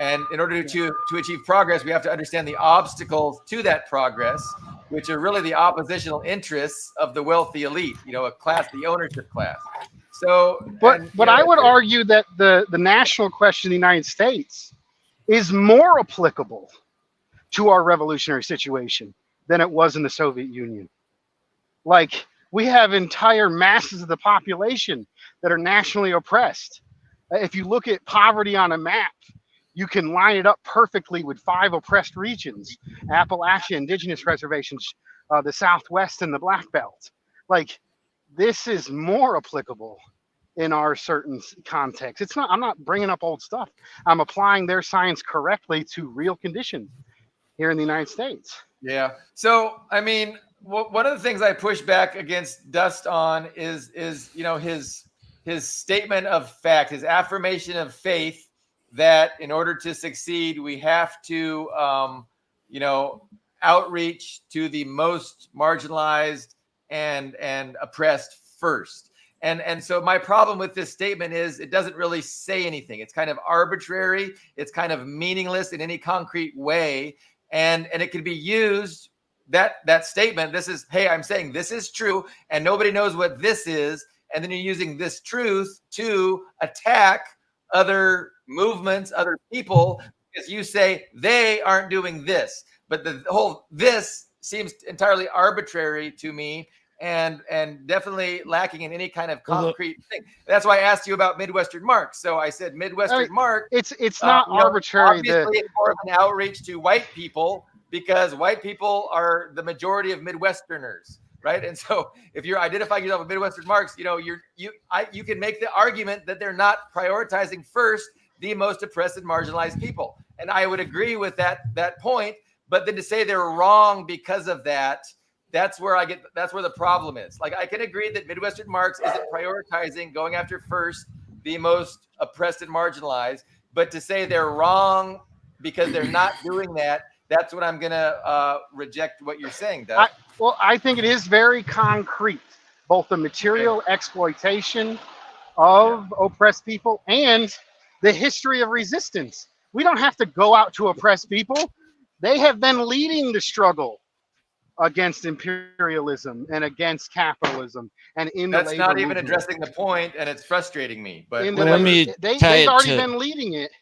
And in order to achieve progress, we have to understand the obstacles to that progress, which are really the oppositional interests of the wealthy elite, a class, the ownership class. So, but I would argue that the national question in the United States is more applicable to our revolutionary situation than it was in the Soviet Union. Like, we have entire masses of the population that are nationally oppressed. If you look at poverty on a map, you can line it up perfectly with 5 oppressed regions: Appalachia, indigenous reservations, the Southwest, and the Black Belt. Like, this is more applicable in our certain context. It's not. I'm not bringing up old stuff. I'm applying their science correctly to real conditions here in the United States. Yeah. So, I mean, one of the things I push back against Dust on is his statement of fact, his affirmation of faith that in order to succeed, we have to, outreach to the most marginalized and oppressed first. And so my problem with this statement is it doesn't really say anything. It's kind of arbitrary. It's kind of meaningless in any concrete way. And it can be used, that statement, this is, hey, I'm saying this is true, and nobody knows what this is. And then you're using this truth to attack other movements, other people, because you say they aren't doing this. But the whole this seems entirely arbitrary to me, and definitely lacking in any kind of concrete thing. That's why I asked you about Midwestern Marx. So I said Midwestern Marx. It's not arbitrary. Obviously, it's more of an outreach to white people because white people are the majority of Midwesterners, right? And so if you're identifying yourself with Midwestern Marx, you can make the argument that they're not prioritizing first the most oppressed and marginalized people, and I would agree with that point. But then to say they're wrong because of that, that's where the problem is. Like, I can agree that Midwestern Marx isn't prioritizing going after first the most oppressed and marginalized, but to say they're wrong because they're not doing that, that's what I'm gonna reject what you're saying, Doug. I think it is very concrete, both the material exploitation of oppressed people and the history of resistance. We don't have to go out to oppress people. They have been leading the struggle against imperialism and against capitalism and in that's the labor not even movement. Addressing the point, and it's frustrating me. But they've already been leading it.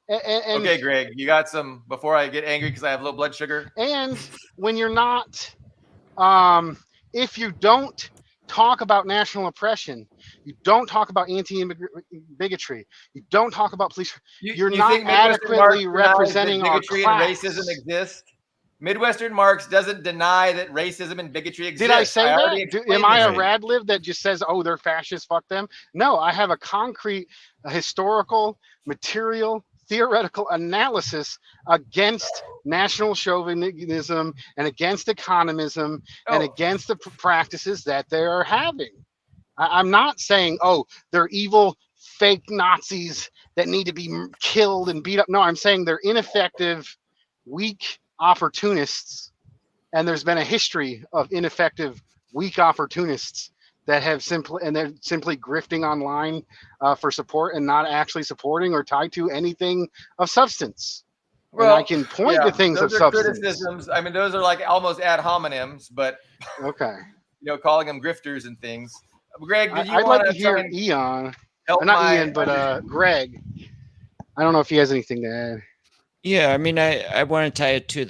And okay, Greg, you got some before I get angry because I have low blood sugar. And when you're not, if you don't talk about national oppression, you don't talk about anti-bigotry, you don't talk about police, you're not adequately representing our bigotry class. and racism exist. Midwestern Marx doesn't deny that racism and bigotry exist. Did I say that? Am I a radlib that just says, oh, they're fascists, fuck them? No, I have a concrete, historical, material, theoretical analysis against national chauvinism and against economism and against the practices that they are having. I'm not saying, oh, they're evil, fake Nazis that need to be killed and beat up. No, I'm saying they're ineffective, weak opportunists, and there's been a history of ineffective, weak opportunists that have they're simply grifting online for support and not actually supporting or tied to anything of substance. Well, and I can point to things of substance. Criticisms. I mean, those are like almost ad hominems, but okay, calling them grifters and things. Greg, did you I'd want like to hear Ian, not Ian, but Greg. I don't know if he has anything to add. Yeah, I mean, I want to tie it to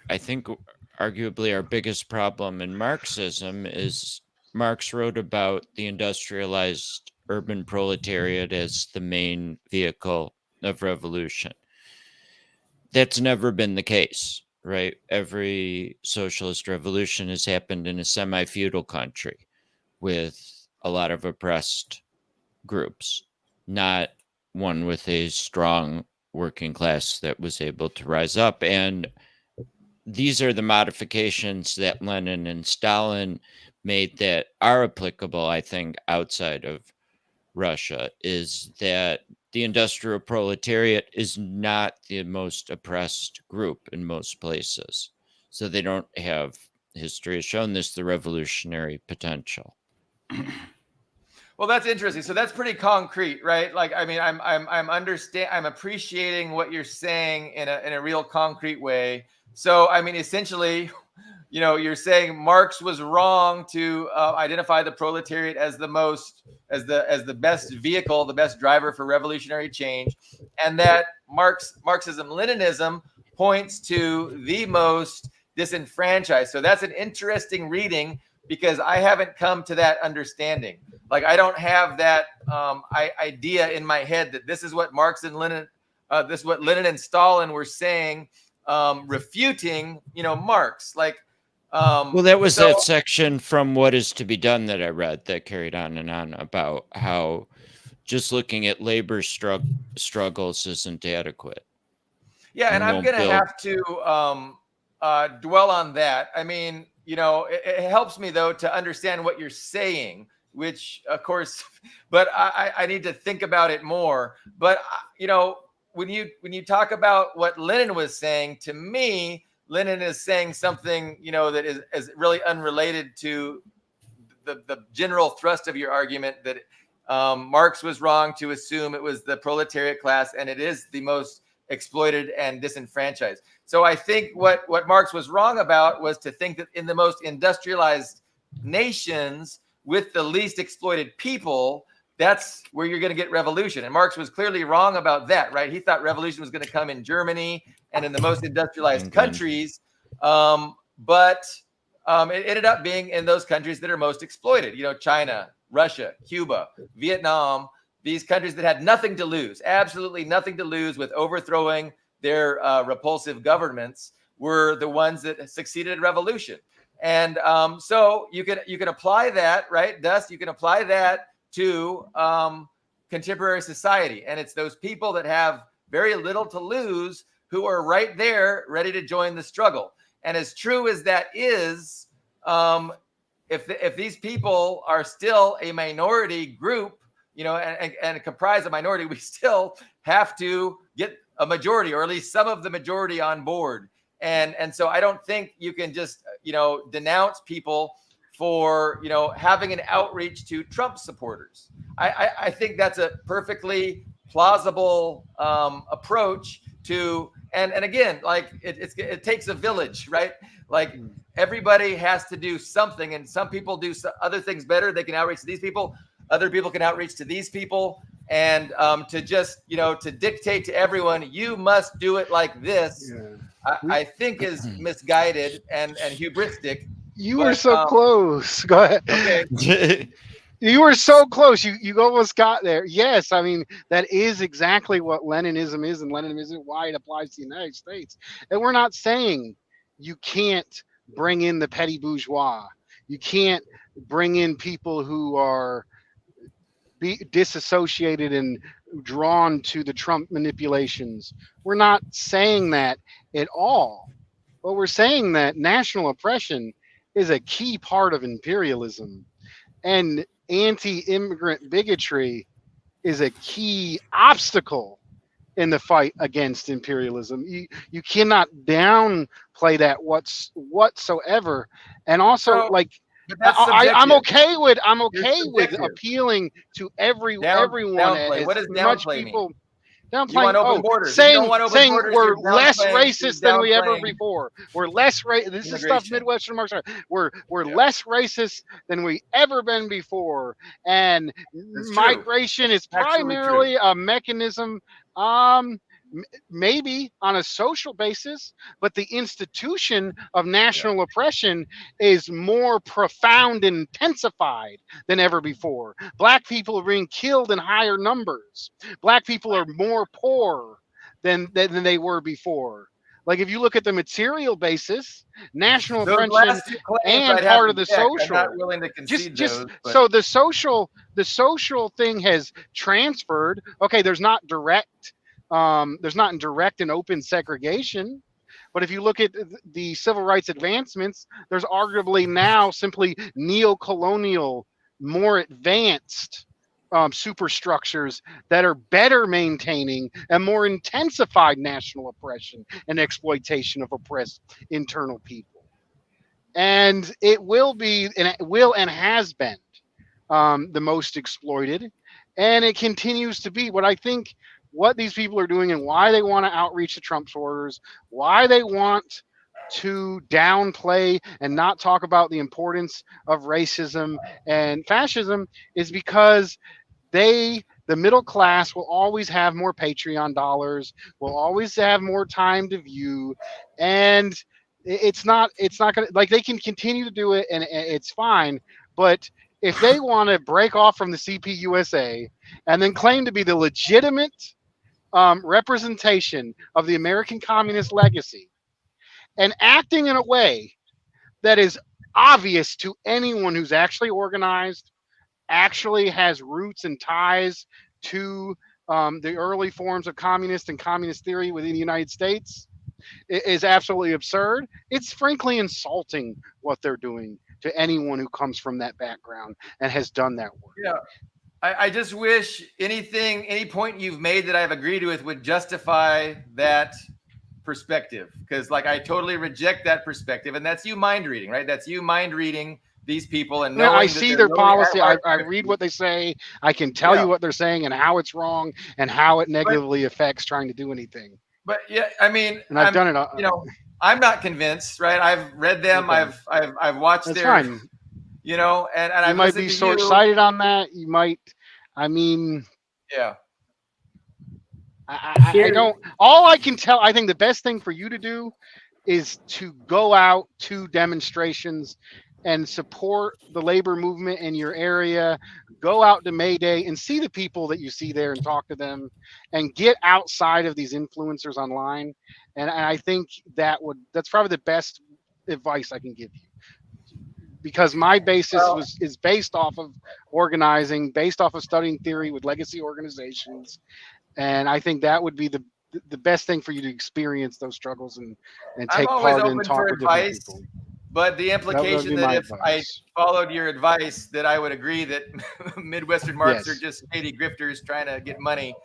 I think arguably our biggest problem in Marxism is Marx wrote about the industrialized urban proletariat as the main vehicle of revolution. That's never been the case, right? Every socialist revolution has happened in a semi-feudal country with a lot of oppressed groups, not one with a strong working class that was able to rise up. And these are the modifications that Lenin and Stalin made that are applicable, I think, outside of Russia, is that the industrial proletariat is not the most oppressed group in most places. So they don't have, history has shown this, the revolutionary potential. Well, that's interesting. So that's pretty concrete, right? Like, I mean, I'm appreciating what you're saying in a real concrete way. So, I mean, essentially, you know, you're saying Marx was wrong to identify the proletariat as the best vehicle, the best driver for revolutionary change, and that Marxism-Leninism points to the most disenfranchised. So that's an interesting reading, because I haven't come to that understanding. Like, I don't have that idea in my head that this is what Marx and Lenin, this is what Lenin and Stalin were saying, refuting, you know, Marx. Like, well, that was that section from What Is to Be Done that I read that carried on and on about how just looking at labor struggles isn't adequate. Yeah, and I'm going to have to dwell on that. I mean, you know, it helps me, though, to understand what you're saying, which, of course, but I need to think about it more. But, you know, when you talk about what Lenin was saying, to me, Lenin is saying something, you know, that is really unrelated to the general thrust of your argument, that Marx was wrong to assume it was the proletariat class, and it is the most exploited and disenfranchised. So I think what Marx was wrong about was to think that in the most industrialized nations with the least exploited people, that's where you're going to get revolution. And Marx was clearly wrong about that, right? He thought revolution was going to come in Germany and in the most industrialized countries. But it ended up being in those countries that are most exploited, you know, China, Russia, Cuba, Vietnam, these countries that had nothing to lose, absolutely nothing to lose with overthrowing their repulsive governments, were the ones that succeeded in revolution. And so you can apply that, right, Dust? You can apply that to contemporary society. And it's those people that have very little to lose who are right there ready to join the struggle. And as true as that is, if these people are still a minority group, you know, and comprise a minority, we still have to get a majority, or at least some of the majority, on board. And so I don't think you can just, you know, denounce people for, you know, having an outreach to Trump supporters. I think that's a perfectly plausible approach to, and again, like it takes a village, right? Like, everybody has to do something, and some people do other things better. They can outreach to these people. Other people can outreach to these people, and to just, you know, to dictate to everyone, you must do it like this, I think is misguided and hubristic. You were so close. Go ahead. Okay. You were so close. You almost got there. Yes, I mean, that is exactly what Leninism is, and Leninism, why it applies to the United States. And we're not saying you can't bring in the petty bourgeois. You can't bring in people who are disassociated and drawn to the Trump manipulations. We're not saying that at all. But we're saying that national oppression is a key part of imperialism, and anti-immigrant bigotry is a key obstacle in the fight against imperialism. You cannot downplay that whatsoever. And also, I'm okay with appealing to everyone. Downplay. What does downplay mean? Downplaying, saying we're less racist than we ever before. We're less This is stuff Midwestern Marxists. We're less racist than we ever been before, and migration is primarily a mechanism, maybe on a social basis, but the institution of national oppression is more profound and intensified than ever before. Black people are being killed in higher numbers. Black people are more poor than they were before. Like, if you look at the material basis, national oppression and part of the social. I'm not willing to concede those, so the social thing has transferred. Okay, there's not direct There's not in direct and open segregation. But if you look at the civil rights advancements, there's arguably now simply neo-colonial, more advanced superstructures that are better maintaining and more intensified national oppression and exploitation of oppressed internal people. And it will be, and it will and has been the most exploited. And it continues to be. What I think what these people are doing and why they want to outreach to Trump supporters, why they want to downplay and not talk about the importance of racism and fascism is because the middle class will always have more Patreon dollars, will always have more time to view, and it's not gonna, like, they can continue to do it and it's fine, but if they want to break off from the CPUSA and then claim to be the legitimate representation of the American communist legacy and acting in a way that is obvious to anyone who's actually organized, actually has roots and ties to the early forms of communist and communist theory within the United States, is absolutely absurd. It's frankly insulting what they're doing to anyone who comes from that background and has done that work. Yeah. I just wish any point you've made that I've agreed with would justify that perspective. Because like I totally reject that perspective. And that's you mind reading, right? That's you mind reading these people and knowing I see their policy. I read what they say. I can tell you what they're saying and how it's wrong and how it negatively affects trying to do anything. But yeah, I mean, and I've done it. You know, I'm not convinced, right? I've read them. Okay. I've watched That's their, fine. You know, and you I've might be short-sighted on that. You might, I mean, yeah. I don't. All I can tell, I think the best thing for you to do is to go out to demonstrations and support the labor movement in your area. Go out to May Day and see the people that you see there and talk to them and get outside of these influencers online. And I think that's probably the best advice I can give you. Because my basis is based off of organizing, based off of studying theory with legacy organizations. And I think that would be the best thing for you to experience those struggles and take part in talk with different people. But the implication that if I followed your advice, that I would agree that Midwestern Marks are just shady grifters trying to get money.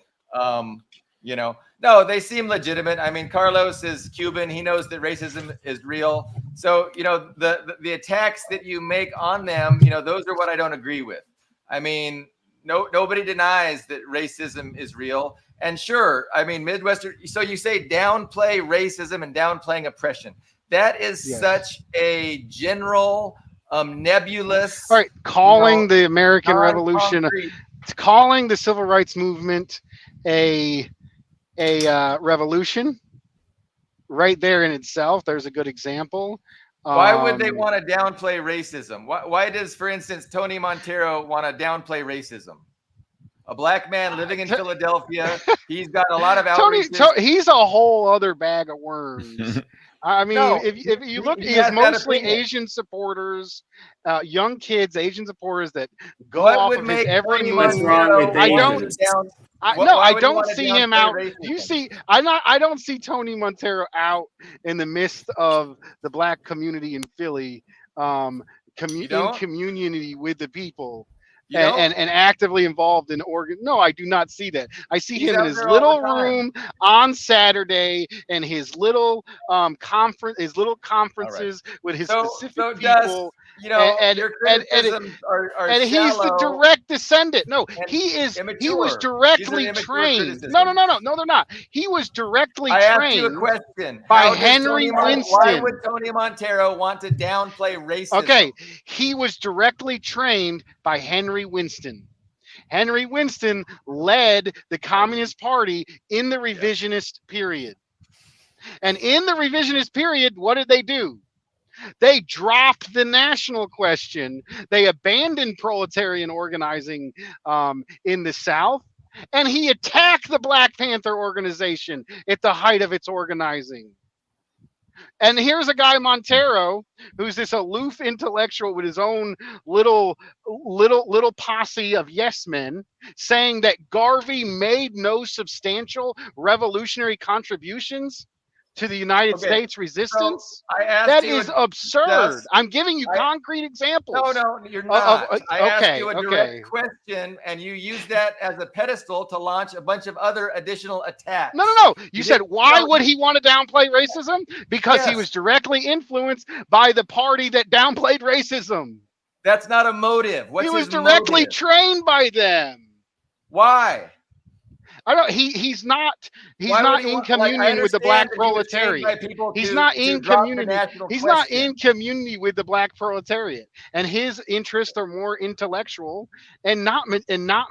You know, no, they seem legitimate. I mean, Carlos is Cuban. He knows that racism is real. So, you know, the attacks that you make on them, you know, those are what I don't agree with. I mean, nobody denies that racism is real. And sure, I mean, Midwestern. So you say downplay racism and downplaying oppression. That is such a general, nebulous. All right, calling the American Revolution, calling the Civil Rights Movement a revolution, right there in itself. There's a good example. Why would they want to downplay racism? Why does, for instance, Tony Montero want to downplay racism? A black man living in Philadelphia. He's got a lot of outreach. He's a whole other bag of worms. I mean, if you look, he has mostly Asian supporters, young kids, Asian supporters that go off of his every move. I don't see him out. I don't see Tony Montero out in the midst of the black community in Philly, in community with the people. And actively involved in No, I do not see that. I see him in his little room on Saturday and his little conferences with his specific people. You know, and he's the direct descendant. No, he was directly trained. No, they're not. He was directly trained. I asked you a question. By Henry Winston. Why would Tony Montero want to downplay racism? Okay, he was directly trained by Henry Winston. Henry Winston led the Communist Party in the revisionist period. And in the revisionist period, what did they do? They dropped the national question. They abandoned proletarian organizing in the South. And he attacked the Black Panther organization at the height of its organizing. And here's a guy, Montero, who's this aloof intellectual with his own little posse of yes men, saying that Garvey made no substantial revolutionary contributions to the United States resistance. I asked That you is absurd. I'm giving you concrete examples. No, you're not. I asked you a direct okay. question, and you used that as a pedestal to launch a bunch of other additional attacks. No. You said, why would he want to downplay racism? Because he was directly influenced by the party that downplayed racism. That's not a motive. What's he was his directly motive? trained by them. Why? I don't. He's not in communion with the black proletariat. He's not in community. He's not in community with the black proletariat, and his interests are more intellectual and not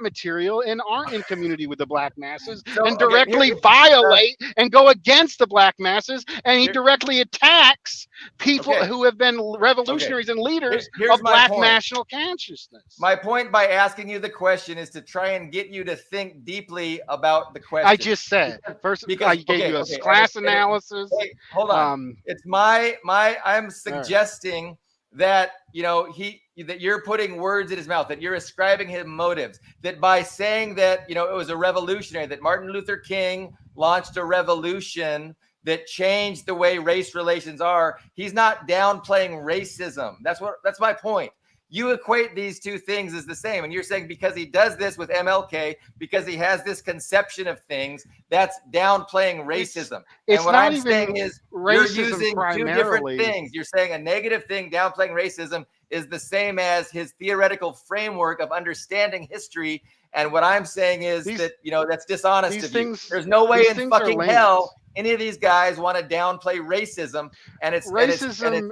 material, and aren't in community with the black masses, and directly violate and go against the black masses, and he directly attacks people who have been revolutionaries and leaders of black national consciousness. My point by asking you the question is to try and get you to think deeply about the question. I just said first I gave you a class analysis. Hold on. It's I'm suggesting that that you're putting words in his mouth, that you're ascribing him motives, that by saying that it was a revolutionary, that Martin Luther King launched a revolution that changed the way race relations are. He's not downplaying racism. That's my point. You equate these two things as the same. And you're saying because he does this with MLK, because he has this conception of things, that's downplaying racism. And what I'm saying is you're using two different things. You're saying a negative thing, downplaying racism, is the same as his theoretical framework of understanding history. And what I'm saying is that, that's dishonest of you. There's no way in fucking hell any of these guys want to downplay racism, and it's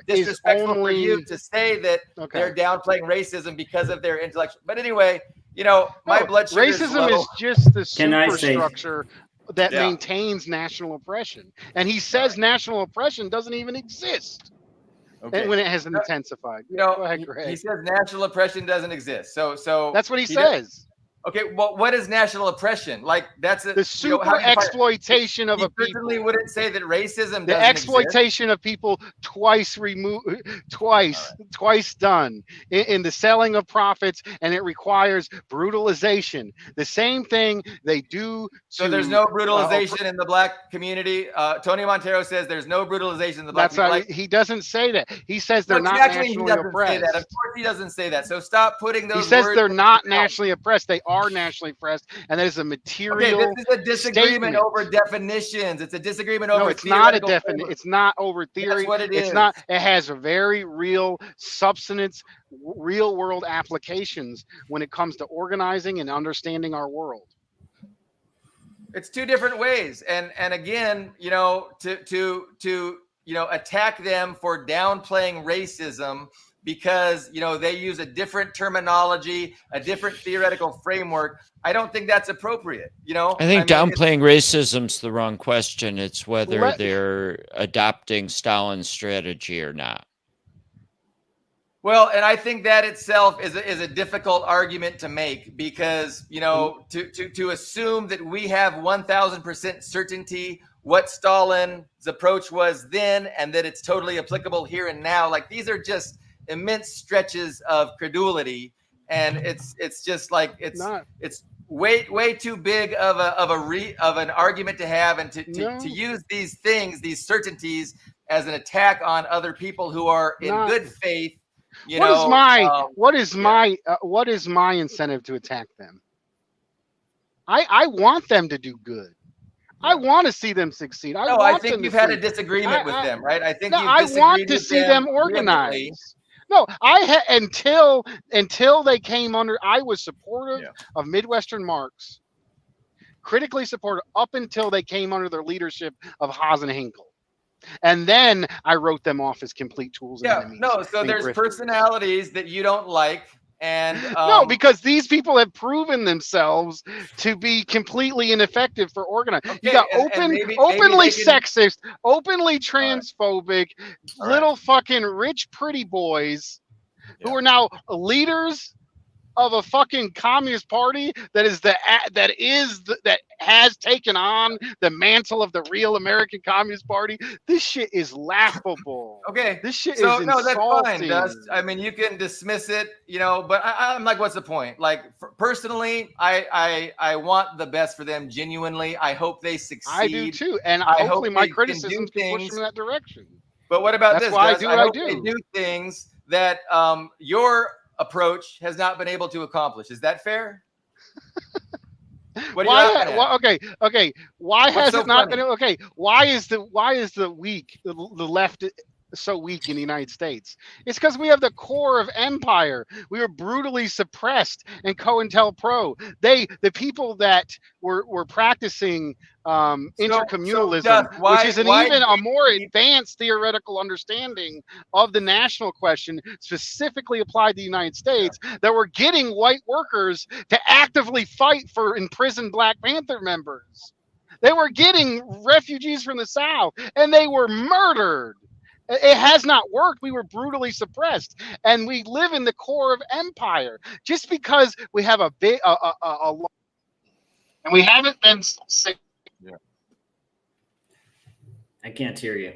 disrespectful for you to say that they're downplaying racism because of their intellectual. But anyway, my blood sugar racism is just the superstructure that maintains national oppression, and he says national oppression doesn't even exist when it has intensified. Go ahead, Greg. He says national oppression doesn't exist. So that's what he says. Okay, well, what is national oppression? Like that's the super exploitation of a people. He certainly wouldn't say that racism. The exploitation of people twice done in the selling of profits, and it requires brutalization. The same thing they do. So there's no brutalization in the black community. Tony Montero says there's no brutalization in the black community. He doesn't say that. He says they're not nationally oppressed. Say that. Of course, he doesn't say that. So stop putting those. He says they're not nationally oppressed. They are nationally oppressed, and that is a material. Okay, this is a disagreement over definitions. It's a disagreement over. No, it's not a definition. It's not over theory. That's what it is. It's not. It has a very real substance, real world applications when it comes to organizing and understanding our world. It's two different ways, and again, to attack them for downplaying racism because they use a different terminology, a different theoretical framework. I don't think that's appropriate. I think downplaying racism's the wrong question. It's whether they're adopting Stalin's strategy or not. Well, and I think that itself is a difficult argument to make because to assume that we have 1,000% certainty what Stalin's approach was then and that it's totally applicable here and now, like these are just immense stretches of credulity, and it's just like it's way too big of an argument to have, and to use these things, these certainties, as an attack on other people who are in good faith. What is my incentive to attack them? I want them to do good. I want to see them succeed. I think you've had a disagreement with them, right? I think I want to see them organized. No, until they came under. I was supportive of Midwestern Marx, critically supportive up until they came under the leadership of Haas and Hinkle, and then I wrote them off as complete tools. So there's personalities that you don't like, and no, because these people have proven themselves to be completely ineffective for organizing. You got openly sexist, openly transphobic, little fucking rich pretty boys who are now leaders of a fucking communist party that has taken on the mantle of the real American Communist Party. This shit is laughable. Okay. This shit So is no, that's fine, insulting. Dust. I mean, you can dismiss it, but I'm like, what's the point? Like, personally, I want the best for them genuinely. I hope they succeed. I do too, and I hopefully hope my they can criticisms do can push things. them in that direction. But what about That's this? why I Dust? do what I hope do. They do things that your approach has not been able to accomplish. Is that fair? What are you laughing at? Okay. Why has so it not funny? been okay? Why is the left so weak in the United States? It's because we have the core of empire. We were brutally suppressed and COINTELPRO. The people that were practicing intercommunalism, Dust, which is why even a more keep- advanced theoretical understanding of the national question, specifically applied to the United States, that were getting white workers to actively fight for imprisoned Black Panther members. They were getting refugees from the South, and they were murdered. It has not worked. We were brutally suppressed, and we live in the core of empire. Just because we have a big, and we haven't been. I can't hear you.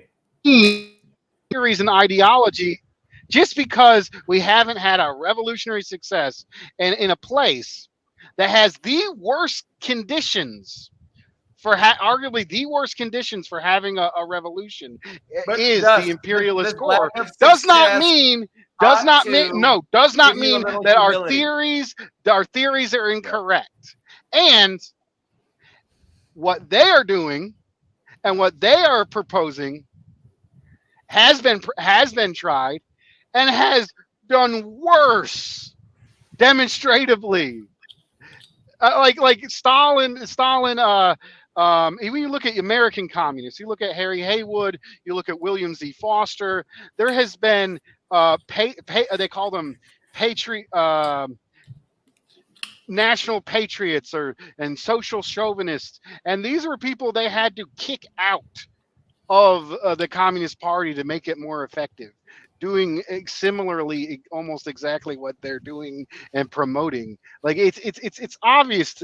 Theories and ideology. Just because we haven't had a revolutionary success and in a place that has the worst conditions for arguably the worst conditions for having a revolution is the imperialist core. Does not mean that our theories are incorrect. And what they are doing and what they are proposing has been tried and has done worse demonstratively. Like Stalin. If you look at American communists, you look at Harry Haywood, you look at William Z. Foster. There has been they call them national patriots and social chauvinists, and these were people they had to kick out of the Communist Party to make it more effective, doing similarly almost exactly what they're doing and promoting. Like it's obvious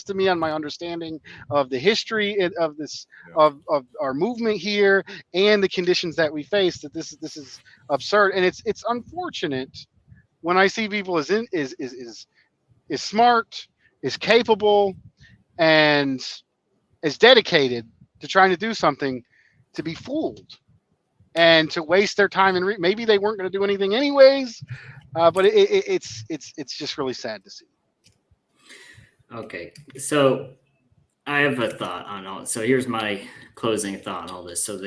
to me on my understanding of the history of this of our movement here and the conditions that we face, that this is absurd. And it's unfortunate when I see people is smart, is capable, and is dedicated to trying to do something, to be fooled and to waste their time. And maybe they weren't going to do anything anyways, but it's just really sad to see. Okay, so I have a thought on all. So here's my closing thought on all this. So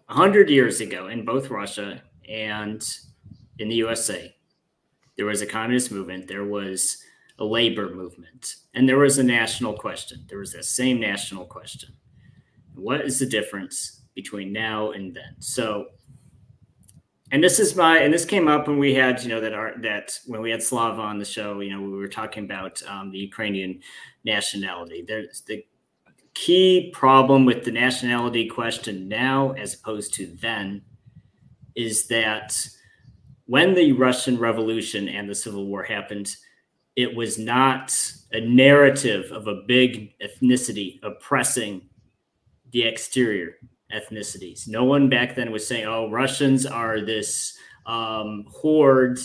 100 years ago, in both Russia and in the USA, there was a communist movement. There was a labor movement, and there was a national question. There was that same national question. What is the difference between now and then? So, and this came up when we had, when we had Slava on the show, we were talking about the Ukrainian nationality. There's the key problem with the nationality question now, as opposed to then, is that when the Russian Revolution and the Civil War happened, it was not a narrative of a big ethnicity oppressing the exterior ethnicities. No one back then was saying, oh, Russians are this horde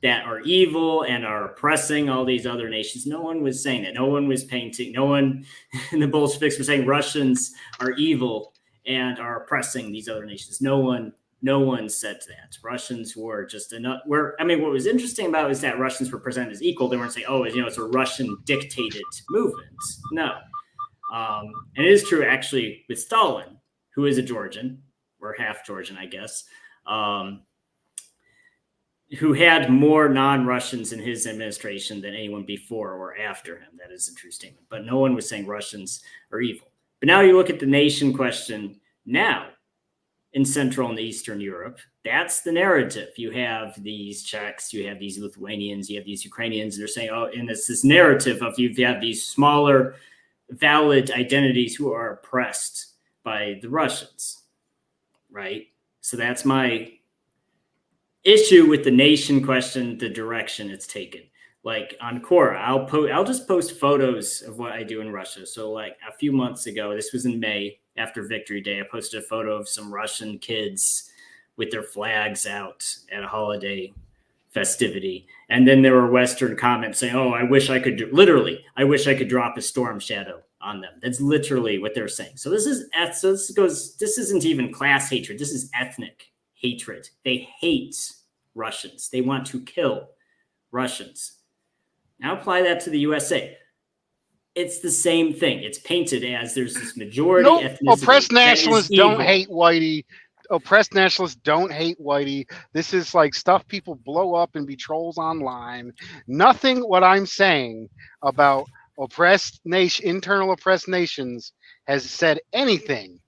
that are evil and are oppressing all these other nations. No one was saying that. No one was painting. No one in the Bolsheviks were saying Russians are evil and are oppressing these other nations. No one said that. Russians were just what was interesting about it is that Russians were presented as equal. They weren't saying, oh, it's a Russian dictated movement. No. And it is true, actually, with Stalin, who is a Georgian, or half Georgian, I guess, who had more non-Russians in his administration than anyone before or after him. That is a true statement. But no one was saying Russians are evil. But now you look at the nation question now in Central and Eastern Europe, that's the narrative. You have these Czechs, you have these Lithuanians, you have these Ukrainians, and they're saying, oh, and it's this narrative of you have these smaller, valid identities who are oppressed by the Russians, right? So that's my issue with the nation question, the direction it's taken. Like on Quora, I'll just post photos of what I do in Russia. So like a few months ago, this was in May after Victory Day, I posted a photo of some Russian kids with their flags out at a holiday festivity. And then there were Western comments saying, oh, I wish I could drop a storm shadow on them. That's literally what they're saying. So this isn't even class hatred. This is ethnic hatred. They hate Russians. They want to kill Russians. Now apply that to the USA. It's the same thing. It's painted as there's this majority ethnicity. Oppressed nationalists don't hate whitey. Oppressed nationalists don't hate whitey. This is like stuff people blow up and be trolls online. Nothing what I'm saying about internal oppressed nations has said anything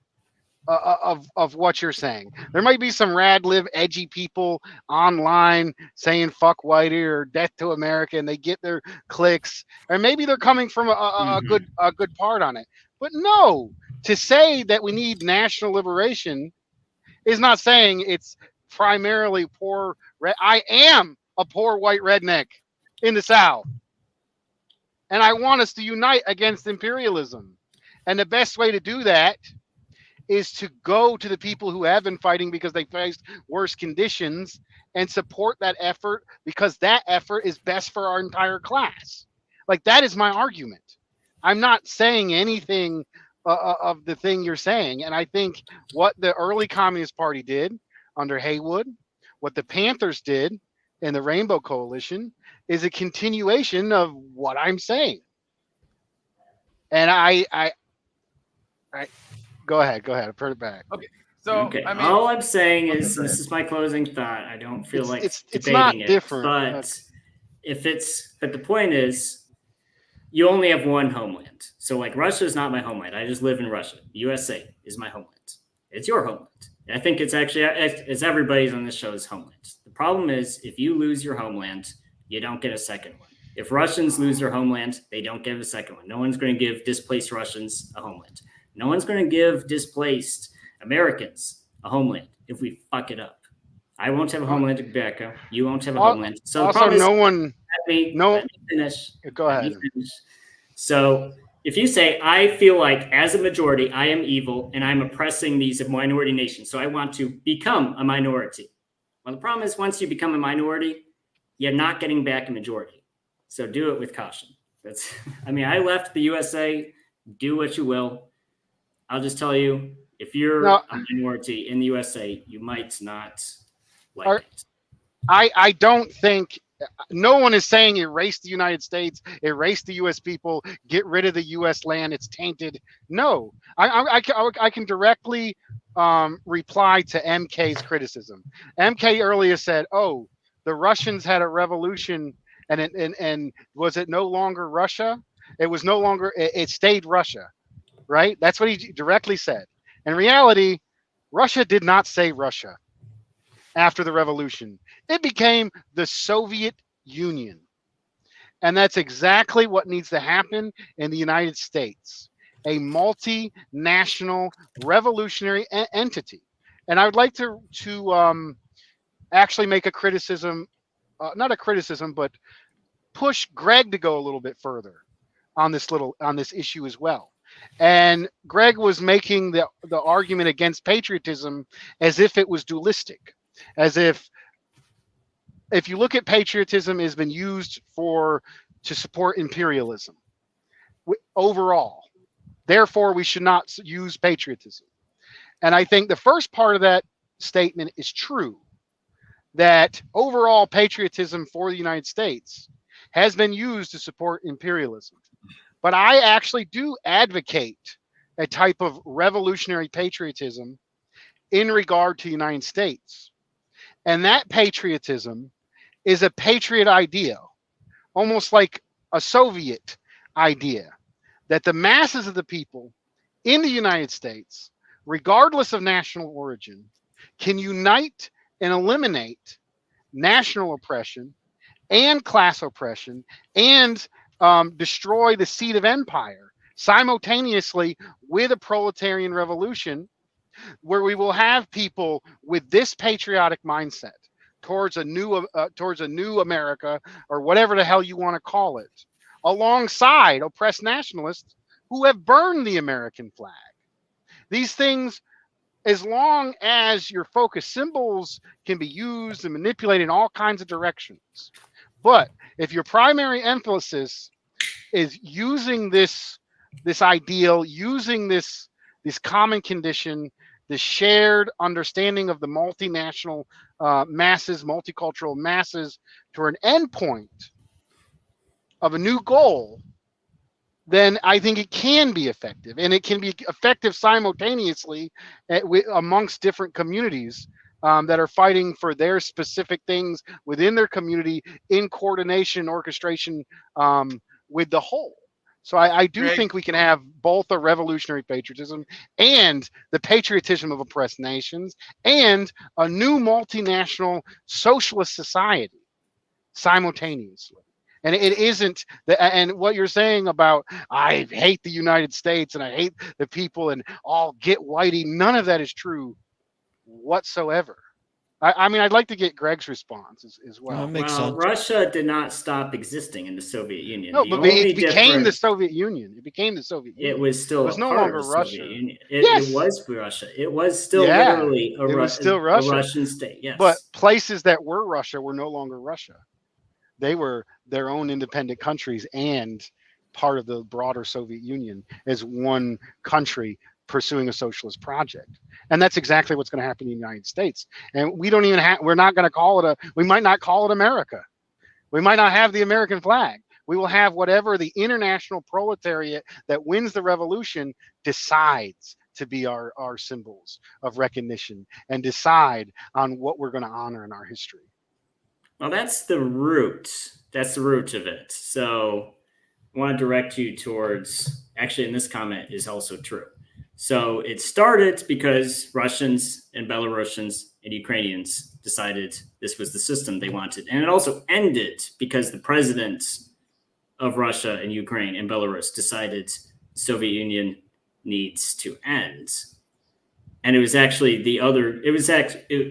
of what you're saying. There might be some rad live edgy people online saying fuck whitey or death to America, and they get their clicks, and maybe they're coming from a good part on it. But no, to say that we need national liberation is not saying it's primarily poor. I am a poor white redneck in the South, and I want us to unite against imperialism. And the best way to do that is to go to the people who have been fighting because they faced worse conditions and support that effort, because that effort is best for our entire class. Like, that is my argument. I'm not saying anything of the thing you're saying. And I think what the early Communist Party did under Haywood, what the Panthers did in the Rainbow Coalition, is a continuation of what I'm saying. And I go ahead. I've heard it back. Okay. So okay. I mean, all I'm saying is, this is my closing thought. I don't feel like it's debating not it, different. But the point is, you only have one homeland. So like, Russia is not my homeland. I just live in Russia. The USA is my homeland. It's your homeland. I think it's actually, it's everybody's on this show's homeland. The problem is, if you lose your homeland, you don't get a second one. If Russians lose their homeland, they don't get a second one. No one's going to give displaced Russians a homeland. No one's going to give displaced Americans a homeland if we fuck it up. I won't have a homeland in Quebec. You won't have a homeland. So also, let me finish. Go ahead. So if you say, I feel like as a majority, I am evil and I'm oppressing these minority nations, so I want to become a minority. Well, the problem is, once you become a minority, you're not getting back a majority. So do it with caution. I left the USA. Do what you will. I'll just tell you, if you're a minority in the USA, you might not like it. I don't think, no one is saying erase the United States, erase the U.S. people, get rid of the U.S. land, it's tainted. No, I can directly reply to MK's criticism. MK earlier said, oh, the Russians had a revolution, and was it no longer Russia? It was no longer, it stayed Russia. Right? That's what he directly said. In reality, Russia did not say Russia after the revolution. It became the Soviet Union. And that's exactly what needs to happen in the United States. A multinational revolutionary entity. And I would like to actually make a criticism, not a criticism, but push Greg to go a little bit further on this issue as well. And Greg was making the argument against patriotism as if it was dualistic, as if you look at patriotism, has been used to support imperialism overall. Therefore, we should not use patriotism. And I think the first part of that statement is true, that overall patriotism for the United States has been used to support imperialism. But I actually do advocate a type of revolutionary patriotism in regard to the United States. And that patriotism is a patriot idea, almost like a Soviet idea, that the masses of the people in the United States, regardless of national origin, can unite and eliminate national oppression and class oppression and destroy the seat of empire simultaneously with a proletarian revolution, where we will have people with this patriotic mindset, towards a new America, or whatever the hell you want to call it, alongside oppressed nationalists who have burned the American flag. These things, as long as your focus symbols can be used and manipulated in all kinds of directions. But if your primary emphasis is using this ideal, using this common condition, the shared understanding of the multinational masses, multicultural masses, to an endpoint of a new goal, then I think it can be effective, and it can be effective simultaneously amongst different communities that are fighting for their specific things within their community in coordination, orchestration with the whole. So I do Greg? think we can have both a revolutionary patriotism and the patriotism of oppressed nations and a new multinational socialist society simultaneously. And it isn't and what you're saying about I hate the United States and I hate the people and all get whitey, none of that is true whatsoever. I mean, I'd like to get Greg's response as well. Makes Well, sense. Russia did not stop existing in the Soviet Union. No, The but only it became the difference- Soviet Union. It became the Soviet Union. It was still It was a no part longer of the Russia. Soviet Union. Yes. It was Russia. It was still Yeah, literally it was still Russia. a Russian state. Yes. But places that were Russia were no longer Russia. They were their own independent countries and part of the broader Soviet Union as one country pursuing a socialist project. And that's exactly what's going to happen in the United States. And we don't even we're not going to call it we might not call it America. We might not have the American flag. We will have whatever the international proletariat that wins the revolution decides to be our symbols of recognition and decide on what we're going to honor in our history. Well, that's the root. That's the root of it. So I want to direct you towards, actually, in this comment is also true. So it started because Russians and Belarusians and Ukrainians decided this was the system they wanted. And it also ended because the presidents of Russia and Ukraine and Belarus decided the Soviet Union needs to end. And it was actually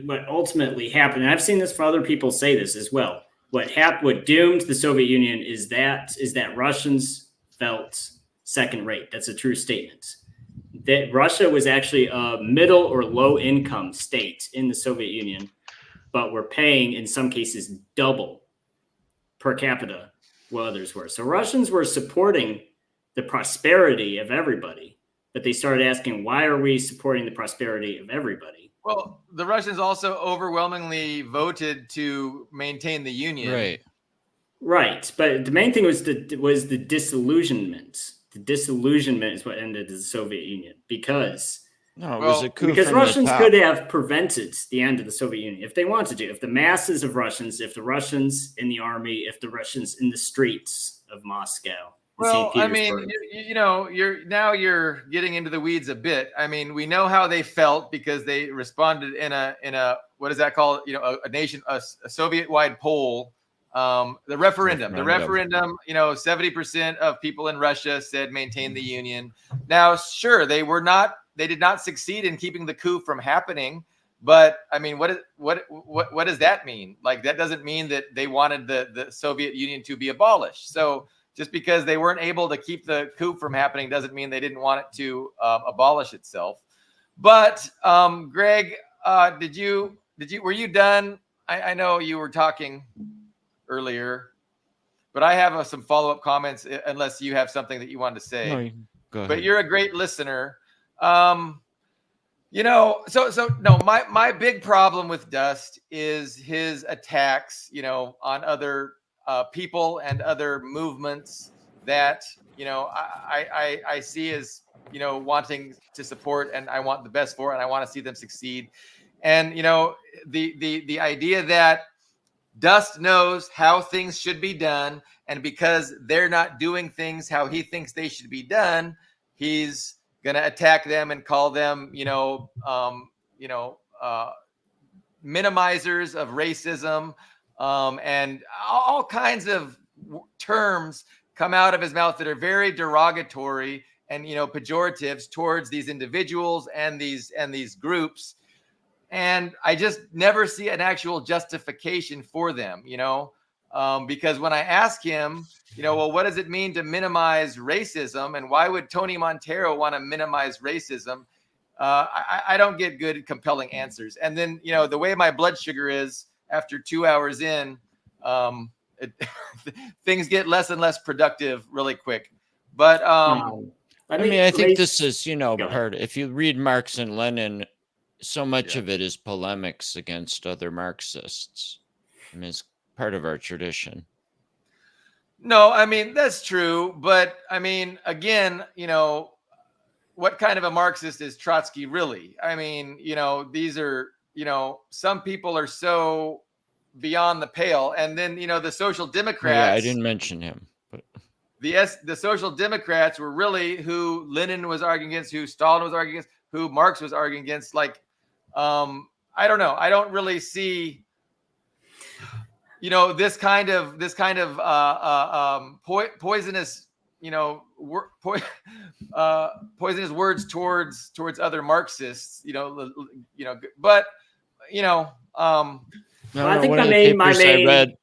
what ultimately happened. And I've seen this for other people say this as well. What doomed the Soviet Union is that Russians felt second rate. That's a true statement. That Russia was actually a middle or low income state in the Soviet Union, but were paying in some cases double per capita what others were. So Russians were supporting the prosperity of everybody, but they started asking, why are we supporting the prosperity of everybody? Well, the Russians also overwhelmingly voted to maintain the union. Right. But the main thing was the disillusionment. The disillusionment is what ended the Soviet Union because Russians could have prevented the end of the Soviet Union if they wanted to. If the masses of Russians, if the Russians in the army, if the Russians in the streets of Moscow. Well, I mean, you're getting into the weeds a bit. I mean, we know how they felt because they responded in a what is that called? A Soviet-wide poll. The referendum, 70% of people in Russia said maintain the union. Now, sure, they did not succeed in keeping the coup from happening. But I mean, what does that mean? Like, that doesn't mean that they wanted the Soviet Union to be abolished. So just because they weren't able to keep the coup from happening doesn't mean they didn't want it to abolish itself. But Greg, were you done? I know you were talking earlier, but I have some follow-up comments unless you have something that you wanted to say. No, go ahead. But you're a great listener. My big problem with Dust is his attacks, on other people and other movements that, I see as, wanting to support, and I want the best for, and I want to see them succeed. And, the idea that Dust knows how things should be done, and because they're not doing things how he thinks they should be done, he's going to attack them and call them, minimizers of racism, and all kinds of terms come out of his mouth that are very derogatory and, pejoratives towards these individuals and these groups. And I just never see an actual justification for them, because when I ask him, well, what does it mean to minimize racism? And why would Tony Montero want to minimize racism? I don't get good, compelling answers. And then, the way my blood sugar is after 2 hours in, things get less and less productive really quick. But I think this is, part. If you read Marx and Lenin, so much of it is polemics against other Marxists. I mean, it's part of our tradition. No, I mean, that's true. But I mean, again, what kind of a Marxist is Trotsky really? I mean, these are, some people are so beyond the pale. And then, the Social Democrats. I didn't mention him. But the Social Democrats were really who Lenin was arguing against, who Stalin was arguing against, who Marx was arguing against. Like, I don't know. I don't really see, this kind of poisonous, poisonous words towards other Marxists. But I think my main I read,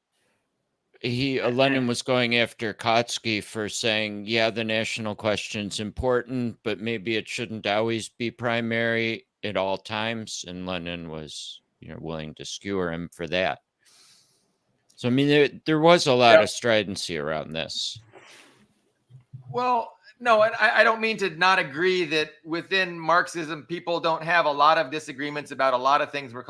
Lenin was going after Kautsky for saying, the national question's important, but maybe it shouldn't always be primary at all times. And Lenin was, willing to skewer him for that. So, I mean, there was a lot of stridency around this. Well, no, I don't mean to not agree that within Marxism, people don't have a lot of disagreements about a lot of things we're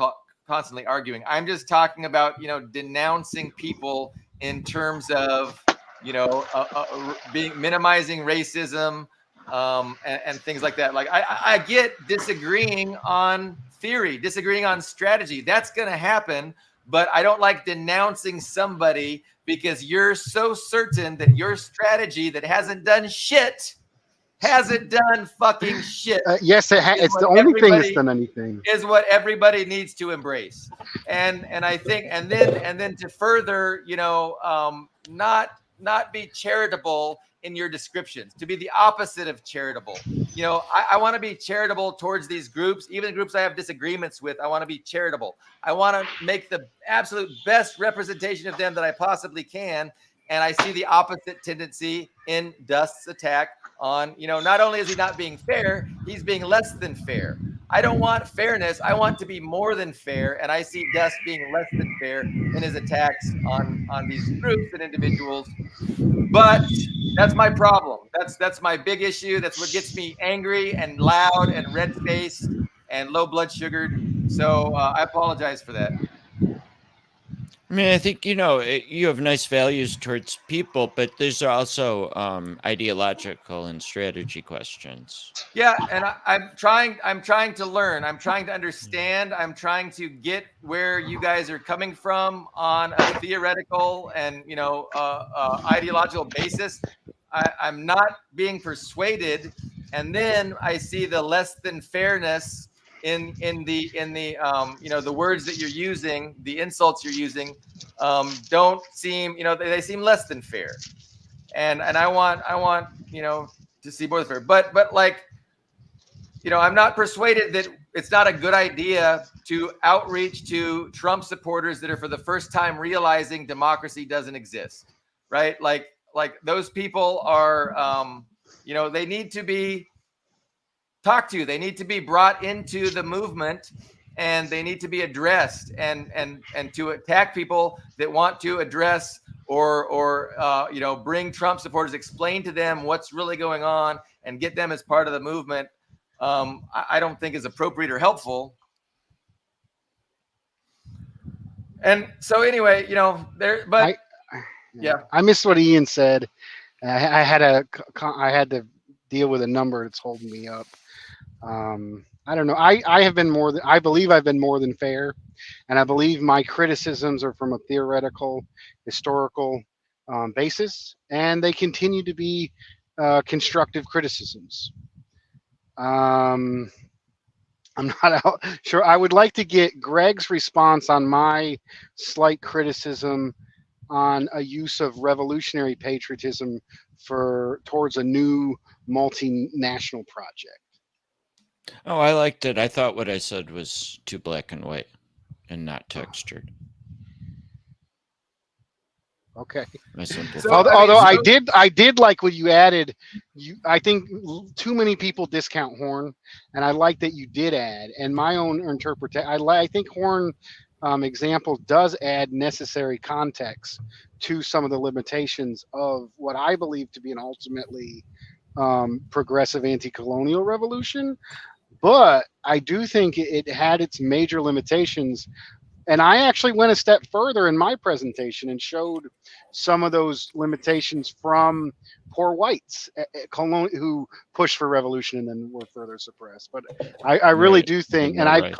constantly arguing. I'm just talking about, denouncing people in terms of, minimizing racism and things like that. Like I get disagreeing on theory, disagreeing on strategy. That's going to happen. But I don't like denouncing somebody because you're so certain that your strategy that hasn't done fucking shit. Yes, it's the only thing that's done anything. Is what everybody needs to embrace, and I think, and then to further, not be charitable in your descriptions, to be the opposite of charitable. I want to be charitable towards these groups, even the groups I have disagreements with. I want to be charitable. I want to make the absolute best representation of them that I possibly can. And I see the opposite tendency in Dust's attack on, not only is he not being fair, he's being less than fair. I don't want fairness. I want to be more than fair. And I see Dust being less than fair in his attacks on these groups and individuals. But that's my problem. That's my big issue. That's what gets me angry and loud and red-faced and low blood sugared. So I apologize for that. I mean, I think, you have nice values towards people, but there's also ideological and strategy questions. Yeah, and I'm trying to learn. I'm trying to understand. I'm trying to get where you guys are coming from on a theoretical and, ideological basis. I'm not being persuaded. And then I see the less than fairness in the the words that you're using, the insults you're using, don't seem, they seem less than fair, and I want to see more than fair, but like, I'm not persuaded that it's not a good idea to outreach to Trump supporters that are for the first time realizing democracy doesn't exist, right? Like those people are, they need to be talked to. They need to be brought into the movement, and they need to be addressed. And to attack people that want to address or bring Trump supporters, explain to them what's really going on, and get them as part of the movement, I don't think is appropriate or helpful. And so anyway, I missed what Ian said. I had to deal with a number that's holding me up. I don't know. I believe I've been more than fair, and I believe my criticisms are from a theoretical, historical basis, and they continue to be constructive criticisms. I'm not sure. I would like to get Greg's response on my slight criticism on a use of revolutionary patriotism towards a new multinational project. Oh, I liked it. I thought what I said was too black and white and not textured. Okay. I simplified. So, Although I I did like what you added. I think too many people discount Horn, and I like that you did add. And my own interpretation, I think Horn example does add necessary context to some of the limitations of what I believe to be an ultimately progressive anti-colonial revolution. But I do think it had its major limitations. And I actually went a step further in my presentation and showed some of those limitations from poor whites who pushed for revolution and then were further suppressed. But I really Right. do think, And and they're right.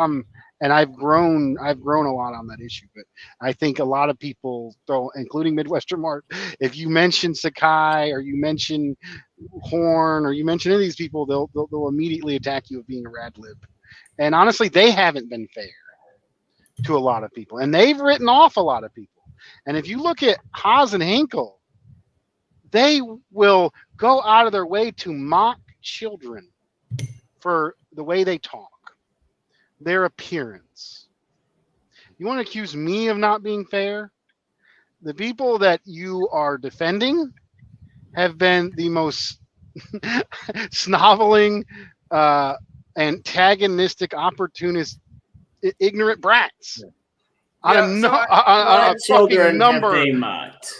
I've grown a lot on that issue. But I think a lot of people, though, including Midwestern Mark, if you mention Sakai or you mention Horn or you mention any of these people, they'll immediately attack you of being a rad lib. And honestly, they haven't been fair to a lot of people, and they've written off a lot of people. And if you look at Haas and Hinkle, they will go out of their way to mock children for the way they talk, their appearance. You want to accuse me of not being fair? The people that you are defending have been the most snoveling, antagonistic, opportunist, ignorant brats. On a children fucking number. have they mocked?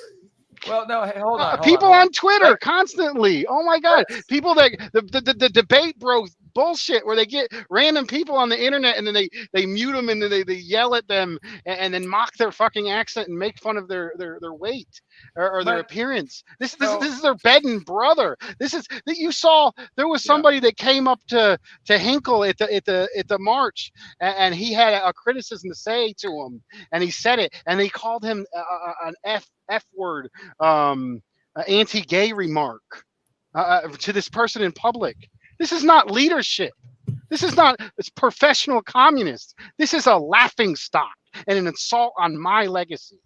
Well, no, hey, hold on. People hold on. on Twitter constantly. Oh my God. People that the debate bro bullshit where they get random people on the internet and then they mute them and then they yell at them and then mock their fucking accent and make fun of their weight or their appearance. This is their bed and brother. This is that you saw. There was somebody that came up to Hinkle at the march and he had a criticism to say to him and he said it and they called him an F word, anti-gay remark to this person in public. This is not leadership. It's professional communists. This is a laughing stock and an assault on my legacy.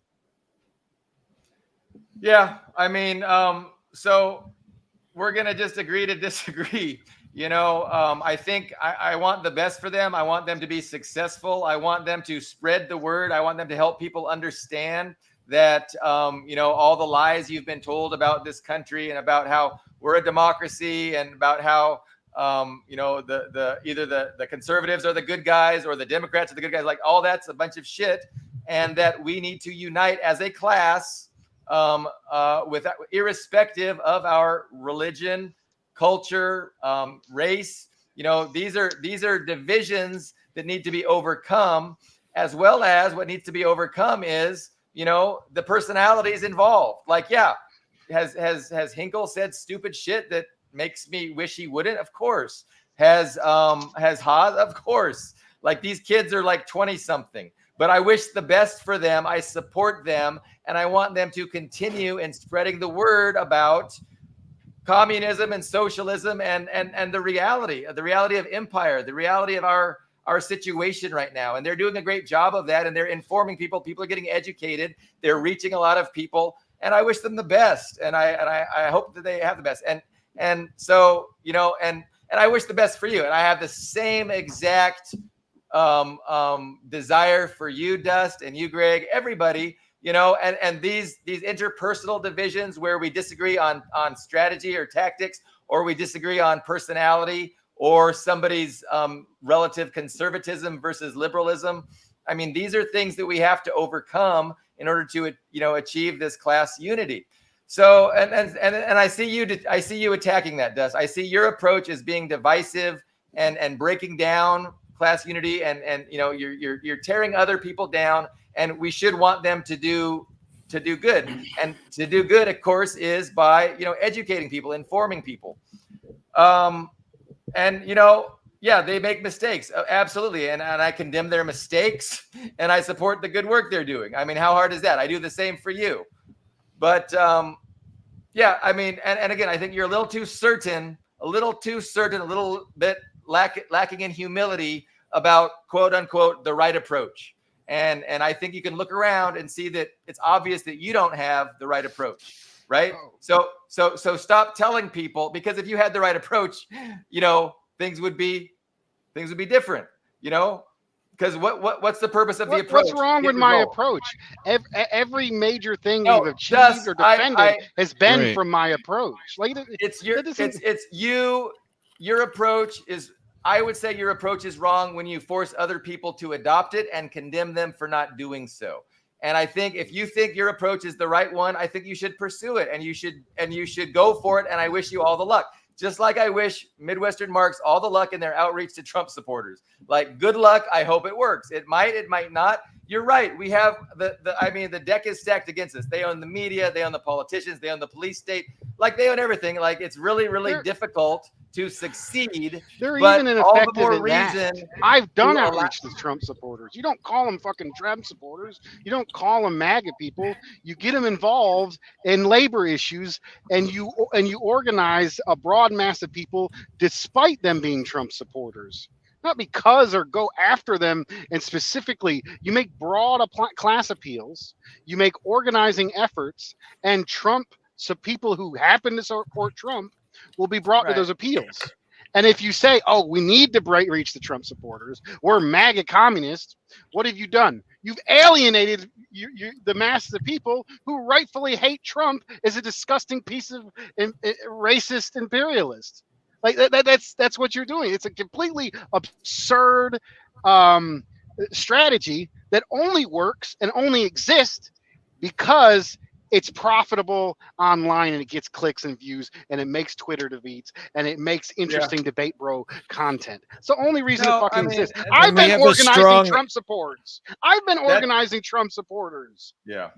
Yeah, I mean, so we're gonna just agree to disagree. I think I want the best for them. I want them to be successful. I want them to spread the word. I want them to help people understand that all the lies you've been told about this country and about how we're a democracy and about how either the conservatives are the good guys or the Democrats are the good guys, like all that's a bunch of shit, and that we need to unite as a class, irrespective of our religion, culture, race. These are divisions that need to be overcome, as well as what needs to be overcome is the personalities involved. Like, yeah, has Hinkle said stupid shit that makes me wish he wouldn't? Of course. Has Haas? Of course. Like, these kids are like 20 something, but I wish the best for them. I support them, and I want them to continue in spreading the word about communism and socialism and the reality of empire, the reality of our situation right now. And they're doing a great job of that, and they're informing people. People are getting educated. They're reaching a lot of people, and I wish them the best. And I hope that they have the best. And so, and I wish the best for you. And I have the same exact desire for you, Dust, and you, Greg, everybody, and these interpersonal divisions where we disagree on strategy or tactics, or we disagree on personality, or somebody's relative conservatism versus liberalism. I mean, these are things that we have to overcome in order to, achieve this class unity. So, and I see you attacking that, Dust. I see your approach as being divisive and breaking down class unity, and you're tearing other people down, and we should want them to do good. And to do good, of course, is by educating people, informing people. And they make mistakes, absolutely, and I condemn their mistakes, and I support the good work they're doing. I mean, how hard is that? I do the same for you. But I mean, and again, I think you're a little certain, a little bit lacking in humility about, quote unquote, the right approach. And I think you can look around and see that it's obvious that you don't have the right approach, right? So stop telling people, because if you had the right approach, things would be things would be different, because what's the purpose of the approach? What's wrong with my approach? Every major thing we've achieved or defended has been from my approach. Like your approach is, I would say your approach is wrong when you force other people to adopt it and condemn them for not doing so. And I think if you think your approach is the right one, I think you should pursue it, and you should go for it. And I wish you all the luck. Just like I wish Midwestern Marks all the luck in their outreach to Trump supporters. Like, good luck. I hope it works. It might not. You're right. We have the deck is stacked against us. They own the media. They own the politicians. They own the police state. Like, they own everything. Like, it's really, really difficult to succeed. They're but even all the ineffective more in reason that. I've done outreach to Trump supporters. You don't call them fucking Trump supporters. You don't call them MAGA people. You get them involved in labor issues, and you organize a broad mass of people despite them being Trump supporters. Not because or go after them, and specifically you make broad class appeals, you make organizing efforts, and so people who happen to support Trump will be brought to those appeals. And if you say, oh, we need to reach the Trump supporters, we're MAGA communists, what have you done? You've alienated the masses of people who rightfully hate Trump as a disgusting piece of racist imperialist. Like that's what you're doing. It's a completely absurd strategy that only works and only exists because it's profitable online, and it gets clicks and views, and it makes Twitter tweets, and it makes interesting debate bro content. It's the only reason it fucking exists. I've been organizing Trump supporters. I've been organizing Trump supporters. Yeah.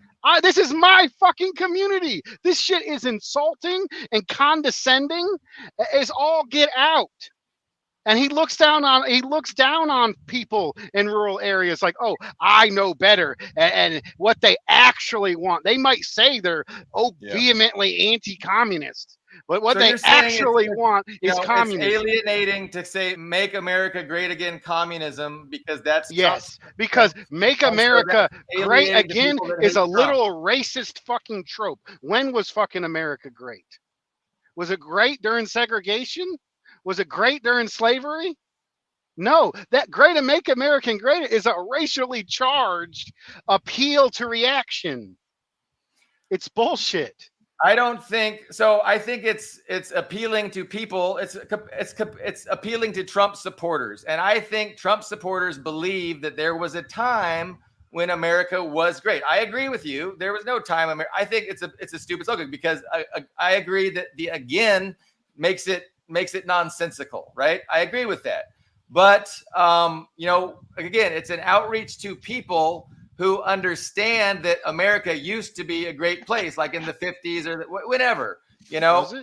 This is my fucking community. This shit is insulting and condescending as all get out. And he looks down on people in rural areas like, oh, I know better, and what they actually want. They might say they're vehemently anti-communist, but what they actually want is communism. It's alienating to say "Make America Great Again" communism, because that's because "Make America Great Again" is a little racist fucking trope. When was fucking America great? Was it great during segregation? Was it great during slavery? No, that great to make American great is a racially charged appeal to reaction. It's bullshit. I don't think so. I think it's appealing to people. It's appealing to Trump supporters. And I think Trump supporters believe that there was a time when America was great. I agree with you. There was no time. I think it's a stupid slogan, because I agree that the again makes it nonsensical, right? I agree with that. But, again, it's an outreach to people who understand that America used to be a great place, like in the 50s or whenever,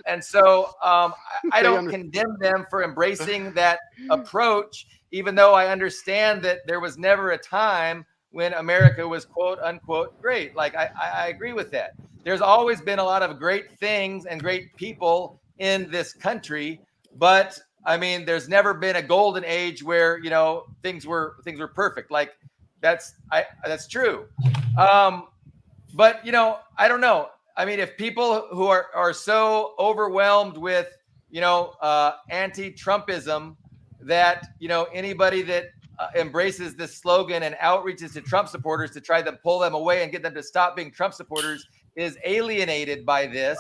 And so I don't condemn them for embracing that approach, even though I understand that there was never a time when America was quote unquote great. Like, I agree with that. There's always been a lot of great things and great people in this country, but I mean, there's never been a golden age where things were perfect. Like, that's true. But I don't know. I mean, if people who are so overwhelmed with anti-Trumpism that anybody that embraces this slogan and outreaches to Trump supporters to try to pull them away and get them to stop being Trump supporters is alienated by this.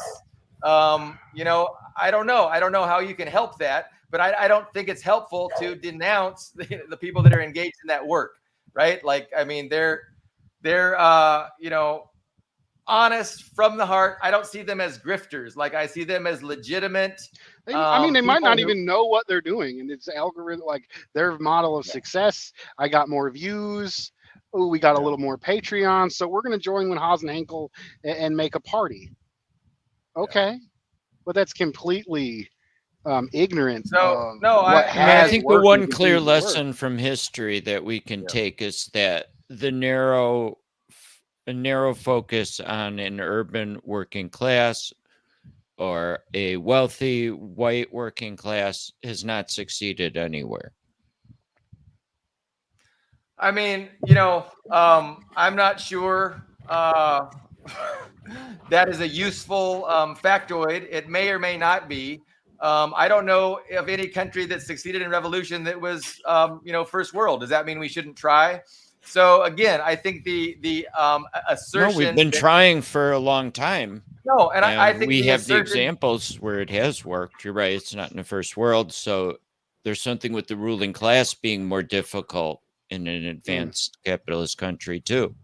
I don't know. I don't know how you can help that, but I don't think it's helpful to denounce the people that are engaged in that work, right? Like, I mean, they're honest from the heart. I don't see them as grifters. Like, I see them as legitimate. They might not even know what they're doing, and it's algorithm, like their model of success. I got more views. Oh, we got a little more Patreon, so we're going to join with Haas and Henkel and make a party. Okay, but that's completely ignorant. So I think the one clear lesson from history that we can take is that the narrow focus on an urban working class or a wealthy white working class has not succeeded anywhere. I mean, I'm not sure that is a useful factoid. It may or may not be, I don't know of any country that succeeded in revolution that was, first world. Does that mean we shouldn't try? So again, I think the assertion. No, we've been trying for a long time. No, and I think we the have the assertion, examples where it has worked. You're right; it's not in the first world, so there's something with the ruling class being more difficult in an advanced capitalist country too.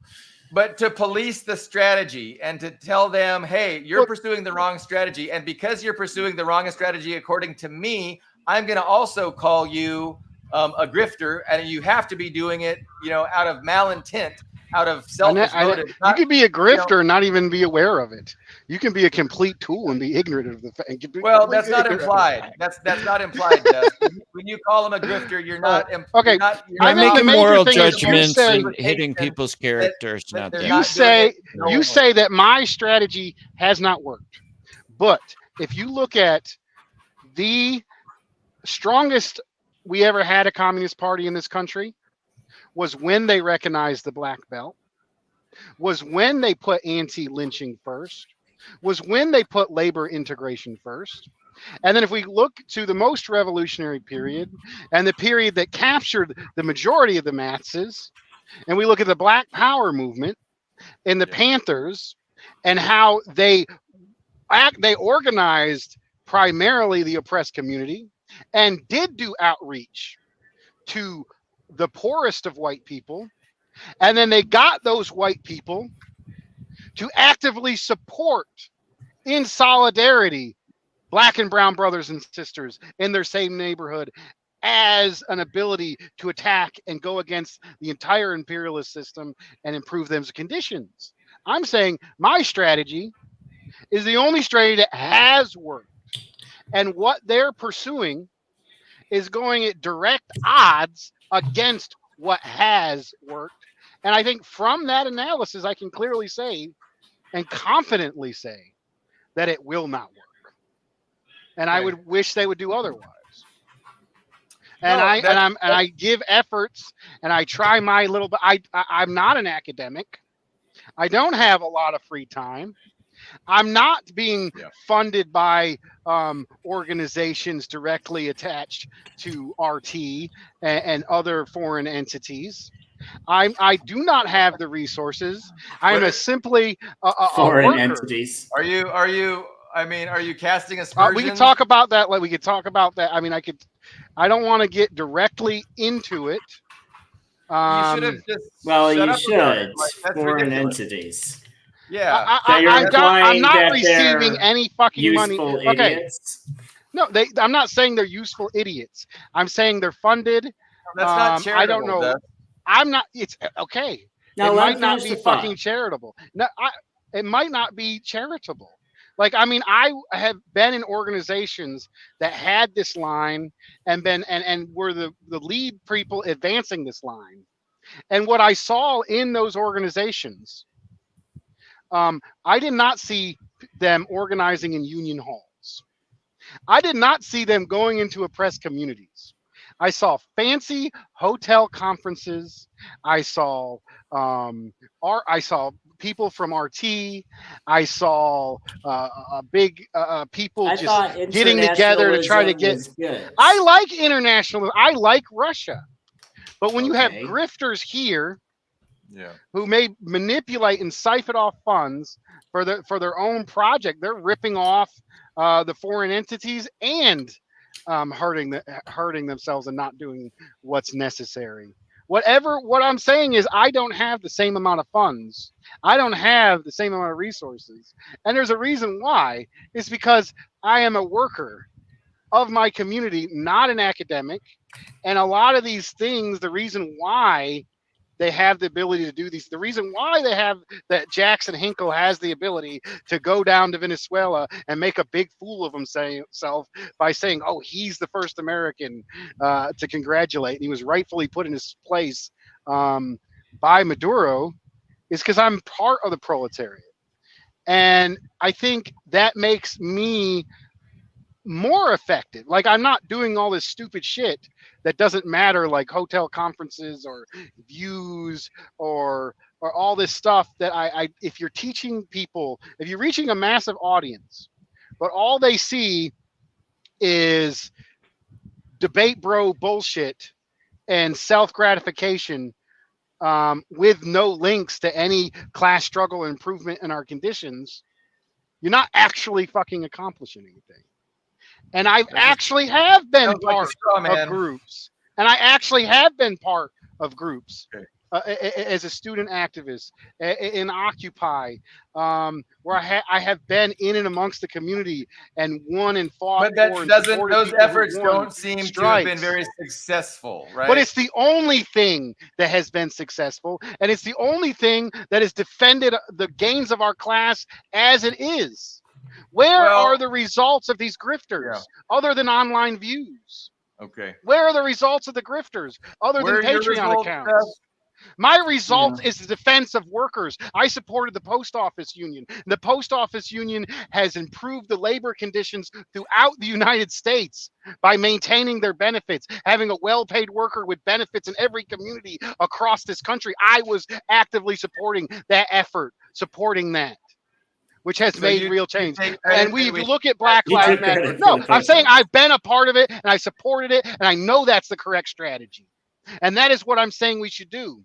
But to police the strategy and to tell them, hey, you're pursuing the wrong strategy. And because you're pursuing the wrong strategy, according to me, I'm going to also call you a grifter. And you have to be doing it, out of malintent, out of selfish motive. You can be a grifter and not even be aware of it. You can be a complete tool and be ignorant of the fact. Well, that's not implied. That's not implied, Dustin. When you call him a grifter, you're not. Okay. You're making moral judgments and hitting people's characters. You say that my strategy has not worked, but if you look at the strongest we ever had a communist party in this country was when they recognized the black belt, was when they put anti-lynching first, was when they put labor integration first. And then if we look to the most revolutionary period and the period that captured the majority of the masses, and we look at the Black Power movement and the Panthers and how they organized primarily the oppressed community and did do outreach to the poorest of white people. And then they got those white people to actively support in solidarity black and brown brothers and sisters in their same neighborhood as an ability to attack and go against the entire imperialist system and improve those conditions. I'm saying my strategy is the only strategy that has worked. And what they're pursuing is going at direct odds against what has worked. And I think from that analysis, I can clearly say and confidently say that it will not work. And I would wish they would do otherwise. And I give efforts and I try my little bit. I'm not an academic. I don't have a lot of free time. I'm not being funded by organizations directly attached to RT and other foreign entities. I do not have the resources. I'm simply a foreign worker. entities. Are you casting aspersions? We could talk about that. I mean, I don't want to get directly into it. You should have just. You should. Foreign entities. Yeah. I'm not receiving any fucking money. Idiots. No, I'm not saying they're useful idiots. I'm saying they're funded. That's not charitable. I don't know. Doug. I'm not. It's okay. Now, it might not be fucking charitable. No, it might not be charitable. Like, I mean, I have been in organizations that had this line and were the lead people advancing this line. And what I saw in those organizations, I did not see them organizing in union halls. I did not see them going into oppressed communities. I saw fancy hotel conferences. I saw people from RT. I saw big people just getting together to try to get. I like international. I like Russia, but when you have grifters here, who may manipulate and siphon off funds for their own project, they're ripping off the foreign entities and hurting themselves and not doing what's necessary. What I'm saying is I don't have the same amount of funds. I don't have the same amount of resources. And there's a reason why. It's because I am a worker of my community, not an academic. And a lot of these things, the reason why they have the ability to do these, the reason why they have that Jackson Hinkle has the ability to go down to Venezuela and make a big fool of himself by saying, oh, he's the first American to congratulate. And he was rightfully put in his place by Maduro, is because I'm part of the proletariat. And I think that makes me more effective. Like, I'm not doing all this stupid shit that doesn't matter, like hotel conferences or views or all this stuff that I if you're teaching people, if you're reaching a massive audience, but all they see is debate bro bullshit and self-gratification with no links to any class struggle improvement in our conditions, you're not actually fucking accomplishing anything. And I actually have been sounds like a part straw of man. groups. And I actually have been part of groups Okay. as a student activist in Occupy, where I have been in and amongst the community and won and fought But that for and doesn't, supported those people who efforts won don't seem to have been strikes. very successful, right? But it's the only thing that has been successful, and it's the only thing that has defended the gains of our class as it is. Where are the results of these grifters other than online views? Okay. Where are the results of the grifters other Where than are your Patreon results, accounts? My results is the defense of workers. I supported the post office union. The post office union has improved the labor conditions throughout the United States by maintaining their benefits, having a well-paid worker with benefits in every community across this country. I was actively supporting that effort, supporting that, which has made real change. And if you look at Black Lives Matter, no, I'm saying I've been a part of it and I supported it, and I know that's the correct strategy. And that is what I'm saying we should do.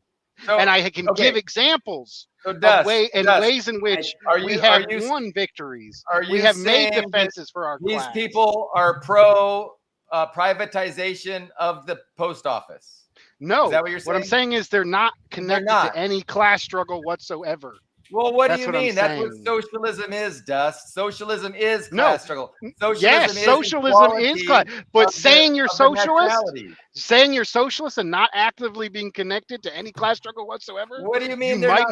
And I can give examples of ways in which we have won victories. We have made defenses for our these class. people are pro privatization of the post office. No, is that what you're saying? What I'm saying is they're not connected to any class struggle whatsoever. Well, what do you mean? That's what socialism is, Dust. Socialism is class struggle. Socialism is class. But saying you're socialist and not actively being connected to any class struggle whatsoever. What do you mean? You might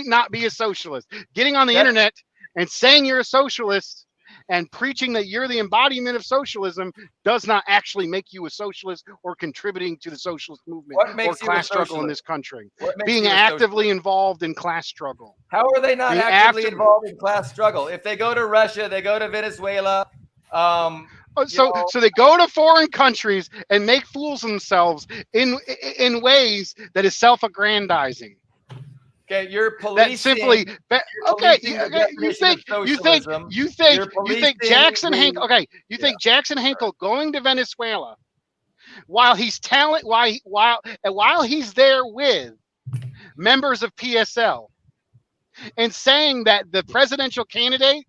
not be a socialist. Getting on the internet and saying you're a socialist and preaching that you're the embodiment of socialism does not actually make you a socialist or contributing to the socialist movement or class struggle in this country. Being actively involved in class struggle. How are they not actively involved in class struggle? If they go to Russia, they go to Venezuela. So they go to foreign countries and make fools of themselves in ways that is self-aggrandizing. Okay, you're policing. You think Jackson Hinkle? Okay, you think Jackson Hinkle going to Venezuela while he's while he's there with members of PSL and saying that the presidential candidate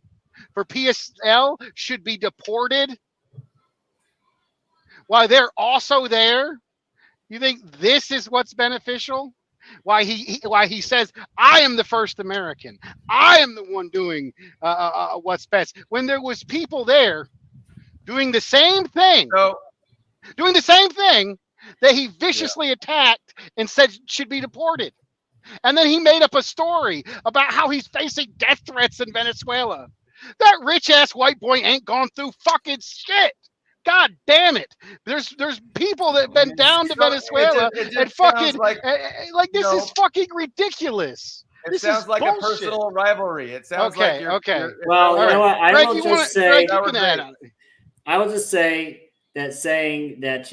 for PSL should be deported while they're also there? You think this is what's beneficial? Why he says, I am the first American. I am the one doing what's best. When there was people there doing the same thing, that he viciously attacked and said should be deported. And then he made up a story about how he's facing death threats in Venezuela. That rich ass white boy ain't gone through fucking shit. God damn it! There's people that have been down to Venezuela and fucking like this is fucking ridiculous. It sounds like bullshit. A personal rivalry. It sounds like you're well, you know what? I will just say I will just say that saying that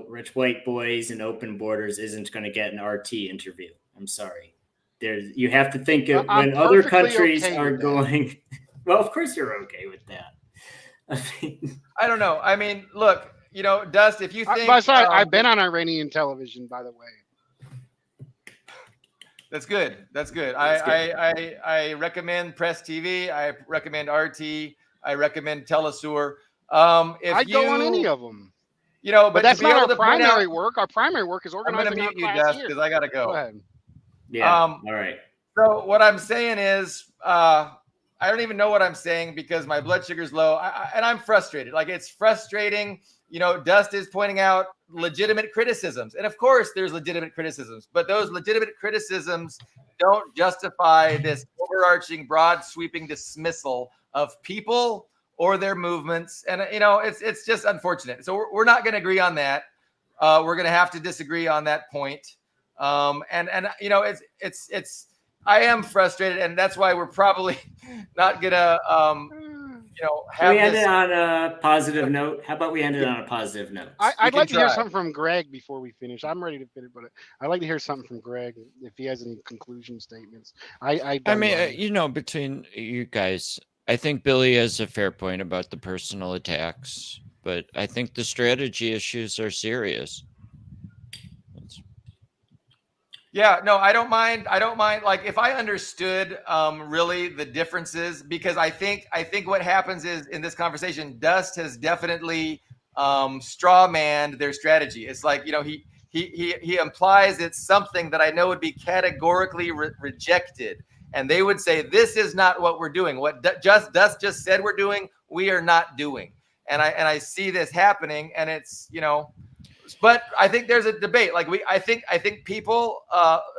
rich white boys and open borders isn't going to get an RT interview. I'm sorry. You have to think of when other countries are going. Well, of course you're okay with that. I don't know. I mean, look, Dust, if you think... I've been on Iranian television, by the way. That's good. I recommend Press TV. I recommend RT. I recommend Telesur. I'd go on any of them. But that's not our primary work. Our primary work is organizing. I'm going to mute you, Dust, because I got to go. Go ahead. Yeah, all right. So what I'm saying is... I don't even know what I'm saying because my blood sugar's low and I'm frustrated. Like, it's frustrating. Dust is pointing out legitimate criticisms. And of course there's legitimate criticisms, but those legitimate criticisms don't justify this overarching, broad sweeping dismissal of people or their movements. And, it's just unfortunate. So we're not going to agree on that. We're going to have to disagree on that point. I am frustrated, and that's why we're probably not gonna, have. We ended on a positive note. How about we end it on a positive note? I'd like to hear something from Greg before we finish. I'm ready to finish, but I'd like to hear something from Greg if he has any conclusion statements. I mean, between you guys, I think Billy has a fair point about the personal attacks, but I think the strategy issues are serious. Yeah, no, I don't mind. I don't mind. Like if I understood really the differences, because I think what happens is in this conversation, Dust has definitely straw manned their strategy. It's like, you know, he implies it's something that I know would be categorically rejected, and they would say this is not what we're doing. What Dust just said we're doing, we are not doing. And I see this happening, and it's, you know. But I think there's a debate. Like I think people,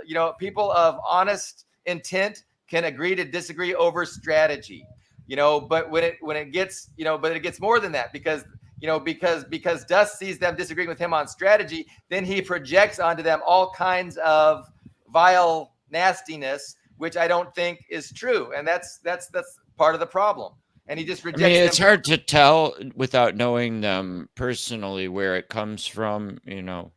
you know, people of honest intent can agree to disagree over strategy, you know. But when it gets, you know, but it gets more than that, because, you know, because Dust sees them disagreeing with him on strategy, then he projects onto them all kinds of vile nastiness, which I don't think is true, and that's part of the problem. And he just rejects. I mean, it's hard to tell without knowing them personally where it comes from, you know,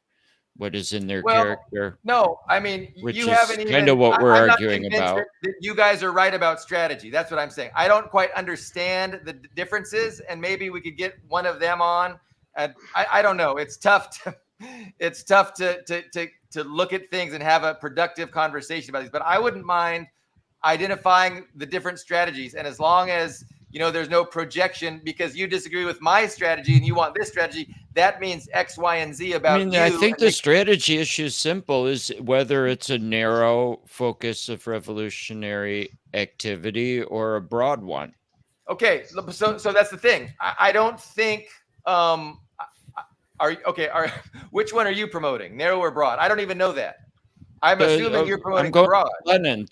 what is in their character. No, I mean, which you is haven't even. kind of what we're I'm arguing not convinced about. that you guys are right about strategy. That's what I'm saying. I don't quite understand the differences, and maybe we could get one of them on. And I don't know. It's tough to look at things and have a productive conversation about these. But I wouldn't mind identifying the different strategies, and as long as, you know, there's no projection because you disagree with my strategy and you want this strategy, that means X, Y, and Z about you. I think the strategy issue is simple, is whether it's a narrow focus of revolutionary activity or a broad one. Okay, so that's the thing. I don't think which one are you promoting, narrow or broad? I don't even know that. I'm assuming you're promoting broad. Lenin,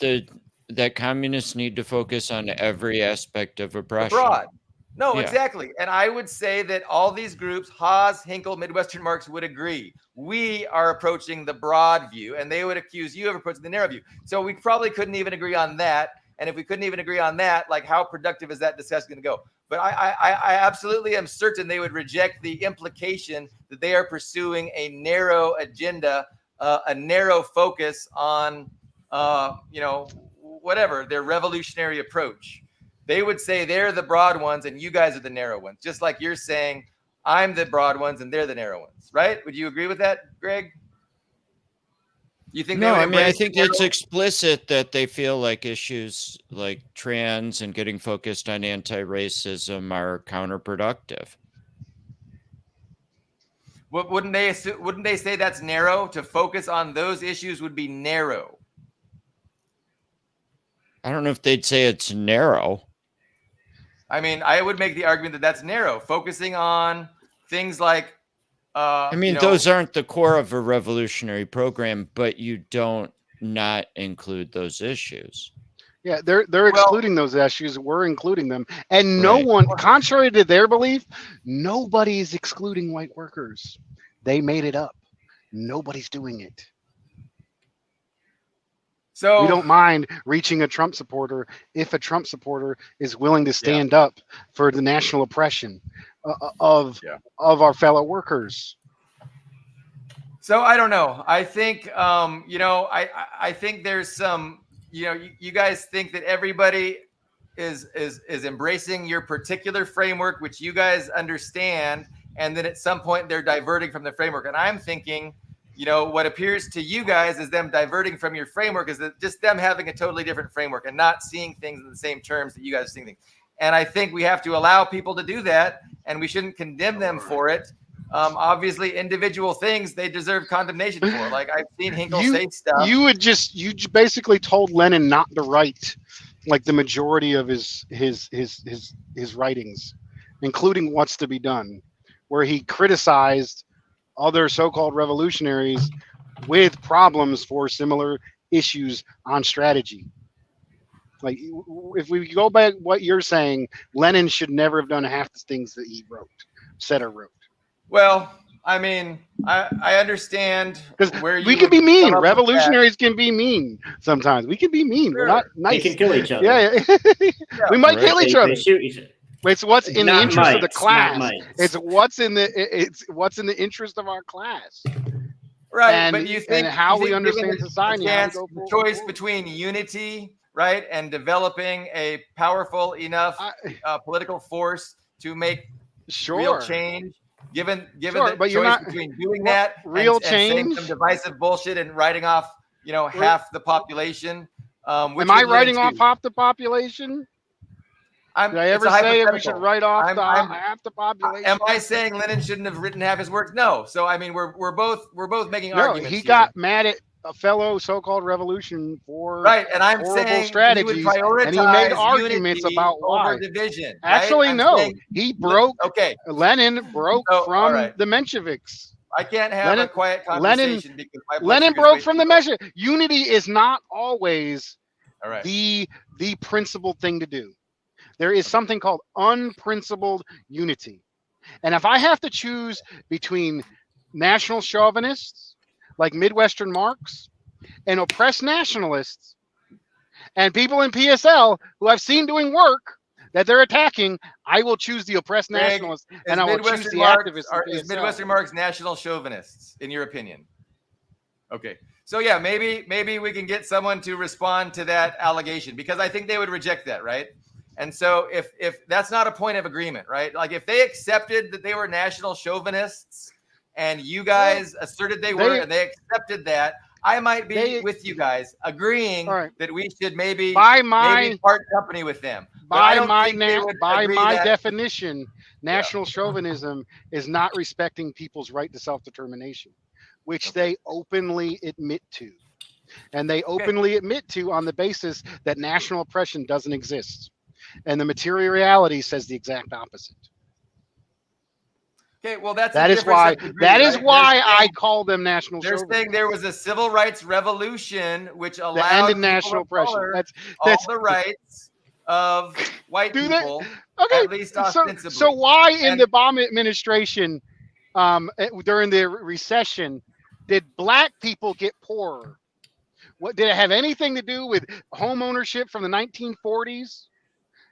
that communists need to focus on every aspect of oppression. Broad. No, yeah. Exactly. And I would say that all these groups, Haas, Hinkle, Midwestern Marx, would agree. We are approaching the broad view, and they would accuse you of approaching the narrow view. So we probably couldn't even agree on that. And if we couldn't even agree on that, like, how productive is that discussion going to go? But I absolutely am certain they would reject the implication that they are pursuing a narrow agenda, a narrow focus on, you know, whatever, their revolutionary approach. They would say they're the broad ones and you guys are the narrow ones, just like you're saying I'm the broad ones and they're the narrow ones, right? Would you agree with that, Greg? You think? No, I mean, I think it's explicit that they feel like issues like trans and getting focused on anti-racism are counterproductive. Wouldn't they say that's narrow? To focus on those issues would be narrow. I don't know if they'd say it's narrow. I mean, I would make the argument that that's narrow, focusing on things like. I mean, those aren't the core of a revolutionary program, but you don't not include those issues. Yeah, they're excluding those issues. We're including them, and no one, contrary to their belief, nobody's excluding white workers. They made it up. Nobody's doing it. So we don't mind reaching a Trump supporter if a Trump supporter is willing to stand up for the national oppression of our fellow workers. So I don't know. I think you know, I think there's some, you know, you guys think that everybody is embracing your particular framework, which you guys understand, and then at some point they're diverting from the framework. And I'm thinking, you know, what appears to you guys as them diverting from your framework is that just them having a totally different framework and not seeing things in the same terms that you guys are seeing things. And I think we have to allow people to do that, and we shouldn't condemn them for it. Obviously, individual things they deserve condemnation for. Like I've seen Hinkle say stuff. You basically told Lenin not to write like the majority of his writings, including What's to Be Done, where he criticized other so-called revolutionaries with problems for similar issues on strategy. Like, if we go back what you're saying, Lenin should never have done half the things that he said or wrote. Well, I mean, I understand where we can be mean. Revolutionaries can be mean sometimes. We can be mean. Sure. We're not nice. They can kill each other. Yeah. We might kill each other. They shoot each other. Wait, so what's in the interest of the class? It's what's in the interest of our class. Right, but you think how we understand society. The choice between unity right, and developing a powerful enough political force to make real change. Given the but you're choice not, between doing that real and saying change. some divisive bullshit and writing off, half the population. Which Am I would you writing lean off to? half the population? Did I It's ever a say that we should hypothetical. write off I'm- half the population? Am I saying Lenin shouldn't have written half his works? No. So I mean, we're both making No, arguments. he got mad at a fellow so-called revolution for right, and I'm horrible saying strategies, he would prioritize and he made arguments unity about why. over division. Actually, right? no, he broke. Okay, Lenin broke from the Mensheviks. I can't have a quiet conversation because my blood Lenin sugar's broke way from too the low. Mensheviks. Unity is not always All right. the principled thing to do. There is something called unprincipled unity. And if I have to choose between national chauvinists like Midwestern Marx and oppressed nationalists and people in PSL who I've seen doing work that they're attacking, I will choose the oppressed nationalists and I will choose the activists. Is Midwestern Marx national chauvinists, in your opinion? Okay. So yeah, maybe we can get someone to respond to that allegation, because I think they would reject that, right? And so if that's not a point of agreement, right? Like if they accepted that they were national chauvinists and you guys asserted they were and they accepted that, I might be with you guys agreeing that we should maybe part company with them. By my definition, national chauvinism is not respecting people's right to self-determination, which they openly admit to. And they openly admit to on the basis that national oppression doesn't exist. And the material reality says the exact opposite. Okay, well that is why I call them national chauvinists. They're saying there was a civil rights revolution which allowed ended national oppression. That's the rights of white people. At least ostensibly. So why in the Obama administration during the recession did black people get poorer? What did it have anything to do with home ownership from the 1940s?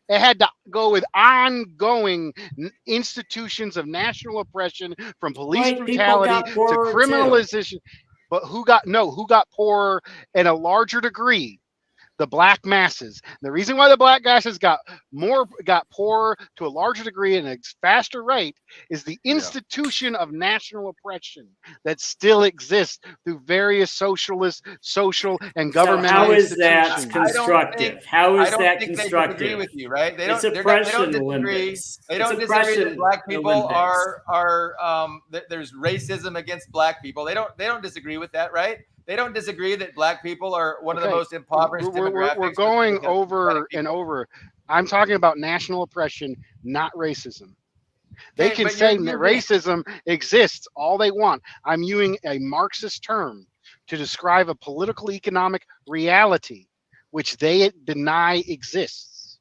It had to go with ongoing institutions of national oppression, from police brutality to criminalization. But who got poorer in a larger degree? The black masses. The reason why the black masses got poorer to a larger degree and a faster rate is the institution of national oppression that still exists through various social and governmental how is institutions. that constructive? How is that constructive? They disagree with you, right? They don't disagree. They don't disagree that black people there's racism against black people. They don't disagree with that, right? They don't disagree that black people are one of the most impoverished demographics. We're going over and over. I'm talking about national oppression, not racism. They can say that racism exists all they want. I'm using a Marxist term to describe a political economic reality which they deny exists.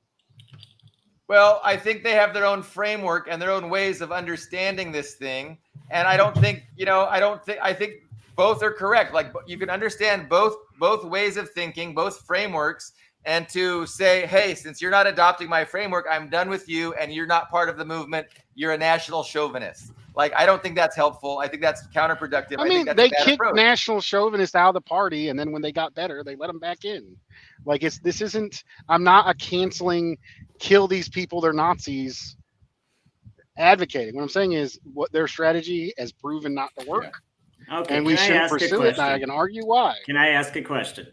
Well, I think they have their own framework and their own ways of understanding this thing. And I don't think, I think both are correct. Like, you can understand both ways of thinking, both frameworks, and to say, hey, since you're not adopting my framework, I'm done with you and you're not part of the movement. You're a national chauvinist. Like, I don't think that's helpful. I think that's counterproductive. I mean, they kicked national chauvinists out of the party, and then when they got better, they let them back in. Like, I'm not a canceling, kill these people, they're Nazis advocating. What I'm saying is what their strategy has proven not to work. Okay, and we shouldn't pursue it. And I can argue why. Can I ask a question?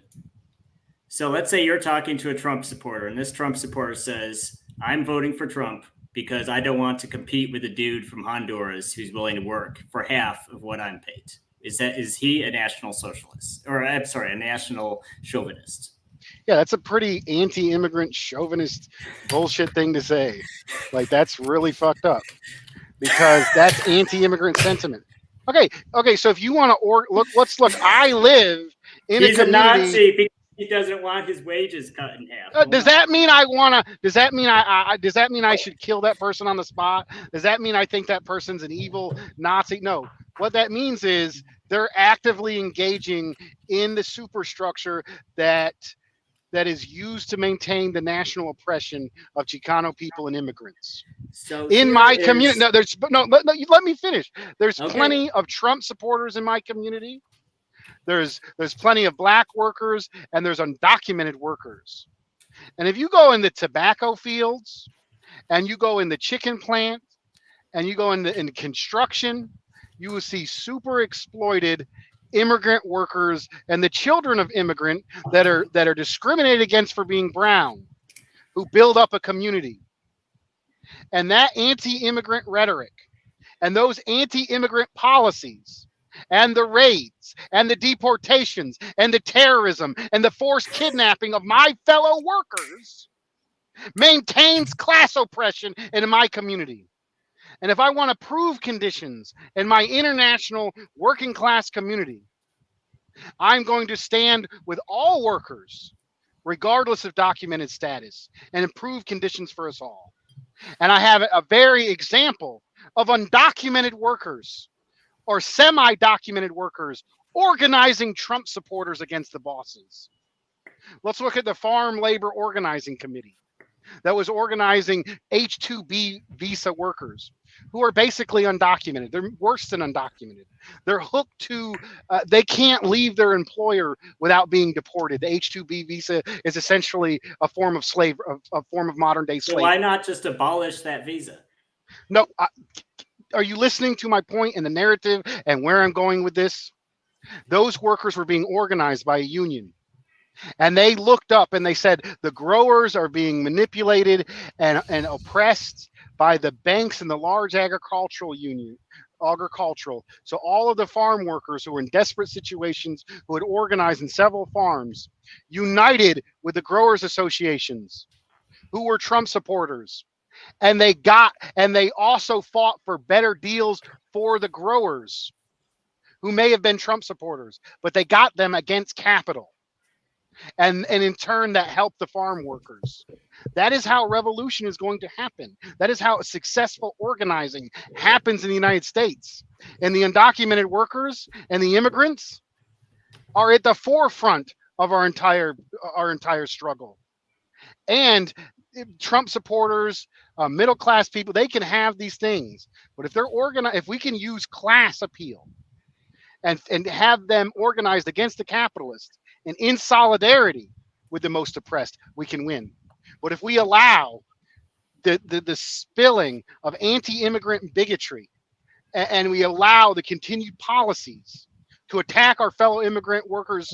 So let's say you're talking to a Trump supporter, and this Trump supporter says, I'm voting for Trump because I don't want to compete with a dude from Honduras who's willing to work for half of what I'm paid. Is he a national socialist? Or I'm sorry, a national chauvinist? Yeah, that's a pretty anti-immigrant chauvinist bullshit thing to say. Like, that's really fucked up because that's anti-immigrant sentiment. Okay. So if you want to let's look. I live in a community. He's a Nazi because he doesn't want his wages cut in half. Does that mean I want to? Does that mean does that mean I should kill that person on the spot? Does that mean I think that person's an evil Nazi? No. What that means is they're actively engaging in the superstructure that is used to maintain the national oppression of Chicano people and immigrants. So in my community, let me finish. There's plenty of Trump supporters in my community. There's plenty of black workers, and there's undocumented workers. And if you go in the tobacco fields, and you go in the chicken plant, and you go in construction, you will see super exploited immigrant workers and the children of immigrant that are discriminated against for being brown, who build up a community. And that anti-immigrant rhetoric and those anti-immigrant policies and the raids and the deportations and the terrorism and the forced kidnapping of my fellow workers maintains class oppression in my community. And if I want to prove conditions in my international working class community, I'm going to stand with all workers, regardless of documented status, and improve conditions for us all. And I have a very example of undocumented workers or semi-documented workers organizing Trump supporters against the bosses. Let's look at the Farm Labor Organizing Committee that was organizing H-2B visa workers who are basically undocumented. They're worse than undocumented. They're hooked to, they can't leave their employer without being deported. The H-2B visa is essentially a form of a form of modern day slavery. So why not just abolish that visa? No, are you listening to my point and the narrative and where I'm going with this? Those workers were being organized by a union. And they looked up and they said the growers are being manipulated and oppressed by the banks and the large agricultural. So all of the farm workers who were in desperate situations, who had organized in several farms, united with the growers associations, who were Trump supporters. And they also fought for better deals for the growers, who may have been Trump supporters, but they got them against capital. And in turn, that helped the farm workers. That is how revolution is going to happen. That is how successful organizing happens in the United States. And the undocumented workers and the immigrants are at the forefront of our entire struggle. And Trump supporters, middle class people, they can have these things, but if they're organized, if we can use class appeal and have them organized against the capitalists and in solidarity with the most oppressed, we can win. But if we allow the spilling of anti-immigrant bigotry and we allow the continued policies to attack our fellow immigrant workers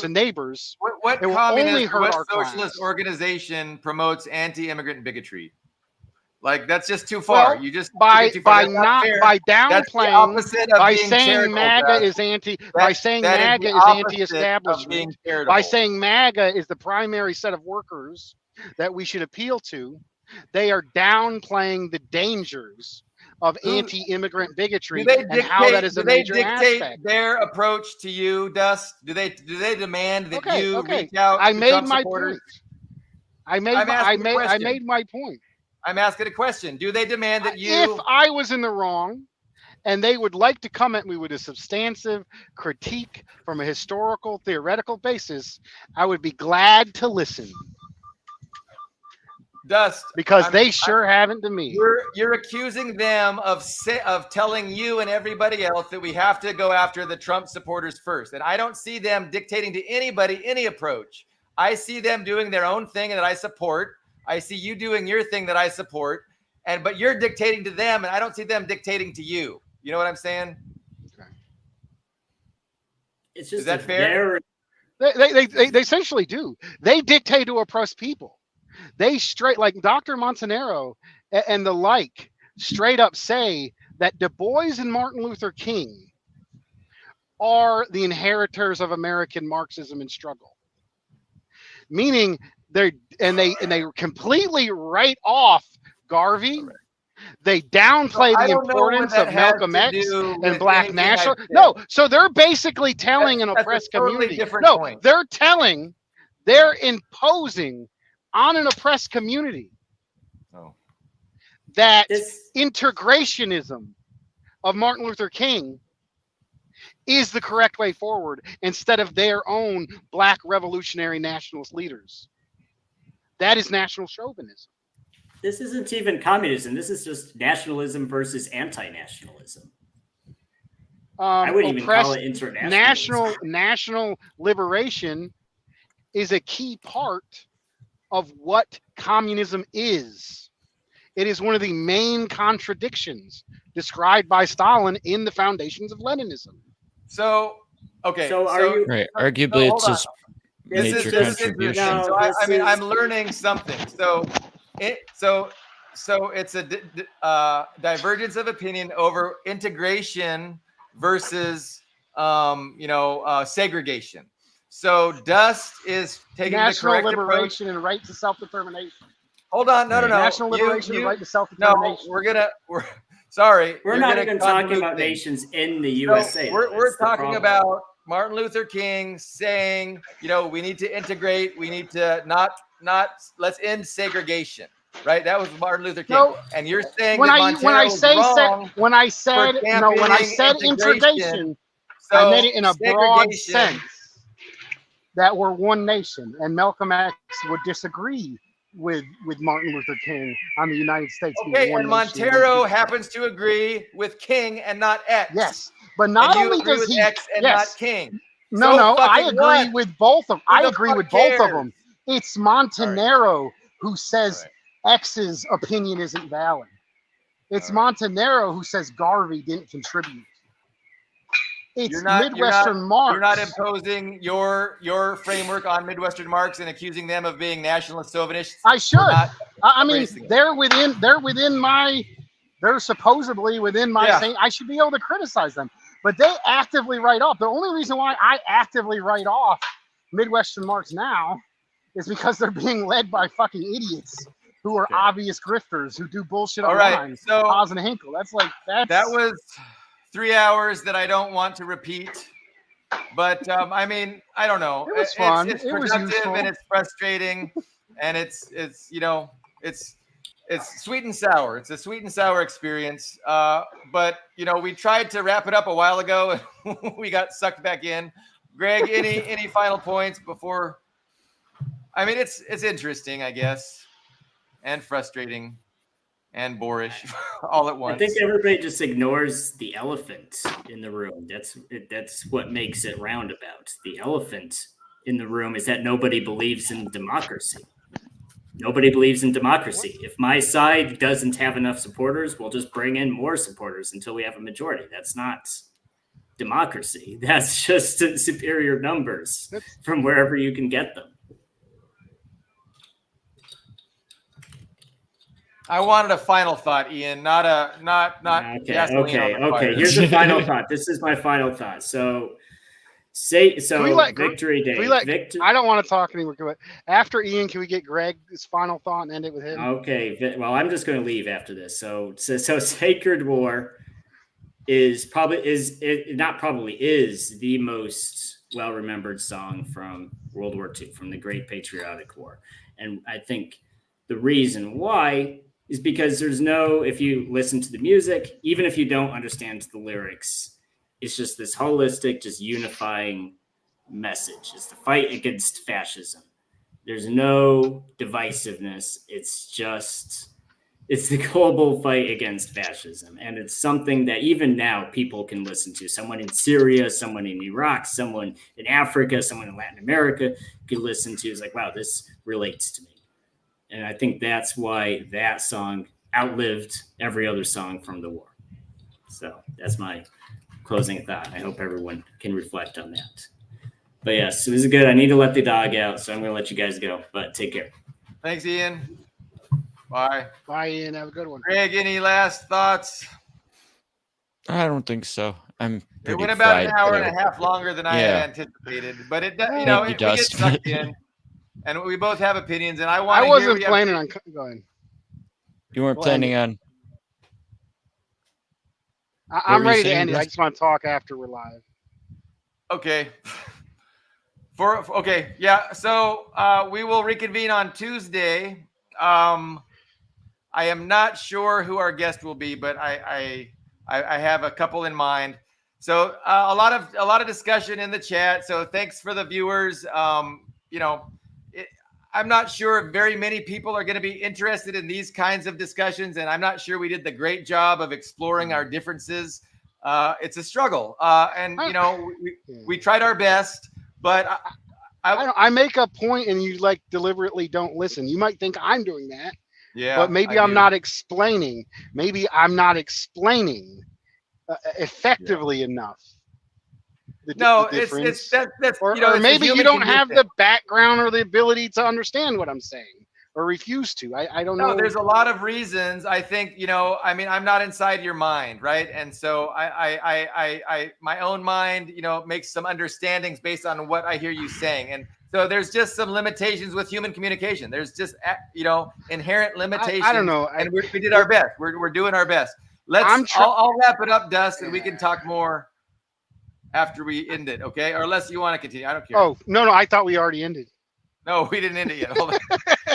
and neighbors, what it will communist, only hurt what our socialist class. organization promotes anti-immigrant bigotry? Like, that's just too far. Well, you just by too far. That's downplaying, by saying MAGA is anti-establishment, by saying MAGA is the primary set of workers that we should appeal to, they are downplaying the dangers of anti-immigrant bigotry and how that is a major aspect. Their approach to you, Dust? Do they demand that you reach out I to made Trump my supporters? point. I made my point. I'm asking a question. Do they demand that you? If I was in the wrong, and they would like to come at me with a substantive critique from a historical, theoretical basis, I would be glad to listen. Dust, because they sure haven't to me. You're accusing them of telling you and everybody else that we have to go after the Trump supporters first, and I don't see them dictating to anybody any approach. I see them doing their own thing and that I support. I see you doing your thing that I support, but you're dictating to them, and I don't see them dictating to you. You know what I'm saying? Okay. It's just Is that fair? They essentially do. They dictate to oppressed people. They like Dr. Montanaro and the like straight up say that Du Bois and Martin Luther King are the inheritors of American Marxism and struggle. Meaning they completely write off Garvey. They downplay the importance of Malcolm X and Black nationalism. No, so they're basically telling an oppressed community. No, they're imposing on an oppressed community that integrationism of Martin Luther King is the correct way forward instead of their own Black revolutionary nationalist leaders. That is national chauvinism. This isn't even communism. This is just nationalism versus anti-nationalism. I wouldn't even call it international. National liberation is a key part of what communism is. It is one of the main contradictions described by Stalin in the foundations of Leninism. So, okay. So are you- Right. so Arguably, hold it's on. his This major is contribution. interesting. So No, this I'm is- learning something. So it's a divergence of opinion over integration versus segregation. So Dust is taking National the correct approach. liberation and right to self-determination. Hold on, no. National liberation and right to self-determination. No, we're sorry. We're you're not gonna even talking convolute about things. nations in the So USA. though. we're That's the talking problem. about Martin Luther King saying, we need to integrate. We need to not let's end segregation. Right? That was Martin Luther King. No, And you're saying when that I Montero was wrong when I said championing integration, So I meant it in a broad segregation- sense that we're one nation, and Malcolm X would disagree with Martin Luther King on the United States. being Okay, one and nation, Montero one people. happens to agree with King and not X. Yes, but not and you only agree does with he X and yes, not King. no, So no, I fucking agree what? with both of. Who I the agree fuck with both of cares? them. It's Montanero who says X's opinion isn't valid. It's Montanero who says Garvey didn't contribute. It's Midwestern Marx. You're not imposing your framework on Midwestern Marx and accusing them of being nationalist chauvinists. I should. I mean, embracing it. they're supposedly within my saying. I should be able to criticize them, but they actively write off. The only reason why I actively write off Midwestern Marx now is because they're being led by fucking idiots who are obvious grifters who do bullshit online. Right, so Paz and Hinkle. That was 3 hours that I don't want to repeat. But I mean, I don't know. It was fun. It's It was productive useful. and it's frustrating, and it's sweet and sour. It's a sweet and sour experience. But we tried to wrap it up a while ago, and we got sucked back in. Greg, any final points before? I mean, it's interesting, I guess, and frustrating and boorish all at once. I think everybody just ignores the elephant in the room. That's what makes it roundabout. The elephant in the room is that nobody believes in democracy. Nobody believes in democracy. If my side doesn't have enough supporters, we'll just bring in more supporters until we have a majority. That's not democracy. That's just superior numbers from wherever you can get them. I wanted a final thought, Ian, not gasoline on the fire. Here's the final thought. This is my final thought. Victory Day. I don't want to talk anymore. After Ian, can we get Greg's final thought and end it with him? Okay. Well, I'm just going to leave after this. So Sacred War is the most well-remembered song from World War II, from the Great Patriotic War. And I think the reason why is because if you listen to the music, even if you don't understand the lyrics, it's just this holistic, just unifying message. It's the fight against fascism. There's no divisiveness. It's the global fight against fascism. And it's something that even now people can listen to. Someone in Syria, someone in Iraq, someone in Africa, someone in Latin America can listen to. It's like, wow, this relates to me. And I think that's why that song outlived every other song from the war. So that's my closing thought. I hope everyone can reflect on that. But yes, it was good. I need to let the dog out, so I'm going to let you guys go. But take care. Thanks, Ian. Bye. Bye, Ian. Have a good one. Greg, any last thoughts? I don't think so. I'm It pretty went about an fried hour there. and a half longer than I had anticipated, but we get Dust. sucked in, and we both have opinions. And I wasn't planning on going. You weren't planning on. I'm were you ready to saying, end it. I Dust? just want to talk after we're live. Okay. So we will reconvene on Tuesday. I am not sure who our guest will be, but I have a couple in mind. So a lot of discussion in the chat. So thanks for the viewers. I'm not sure very many people are going to be interested in these kinds of discussions, and I'm not sure we did the great job of exploring our differences. It's a struggle, and we tried our best, but I make a point and you like deliberately don't listen. You might think I'm doing that, Yeah, but maybe I'm not explaining. Maybe I'm not explaining effectively enough. No, The it's difference. that's Or, you know, or it's a maybe you human don't have condition. the background or the ability to understand what I'm saying, or refuse to. I don't No, know. there's a lot of reasons. I think, I mean, I'm not inside your mind, right? And so my own mind, makes some understandings based on what I hear you saying. And so there's just some limitations with human communication. There's just, inherent limitations. I don't know. And we did our best. We're doing our best. I'll wrap it up, Dust, and we can talk more after we end it, okay? Or unless you want to continue, I don't care. Oh, no, I thought we already ended. No, we didn't end it yet. Hold on.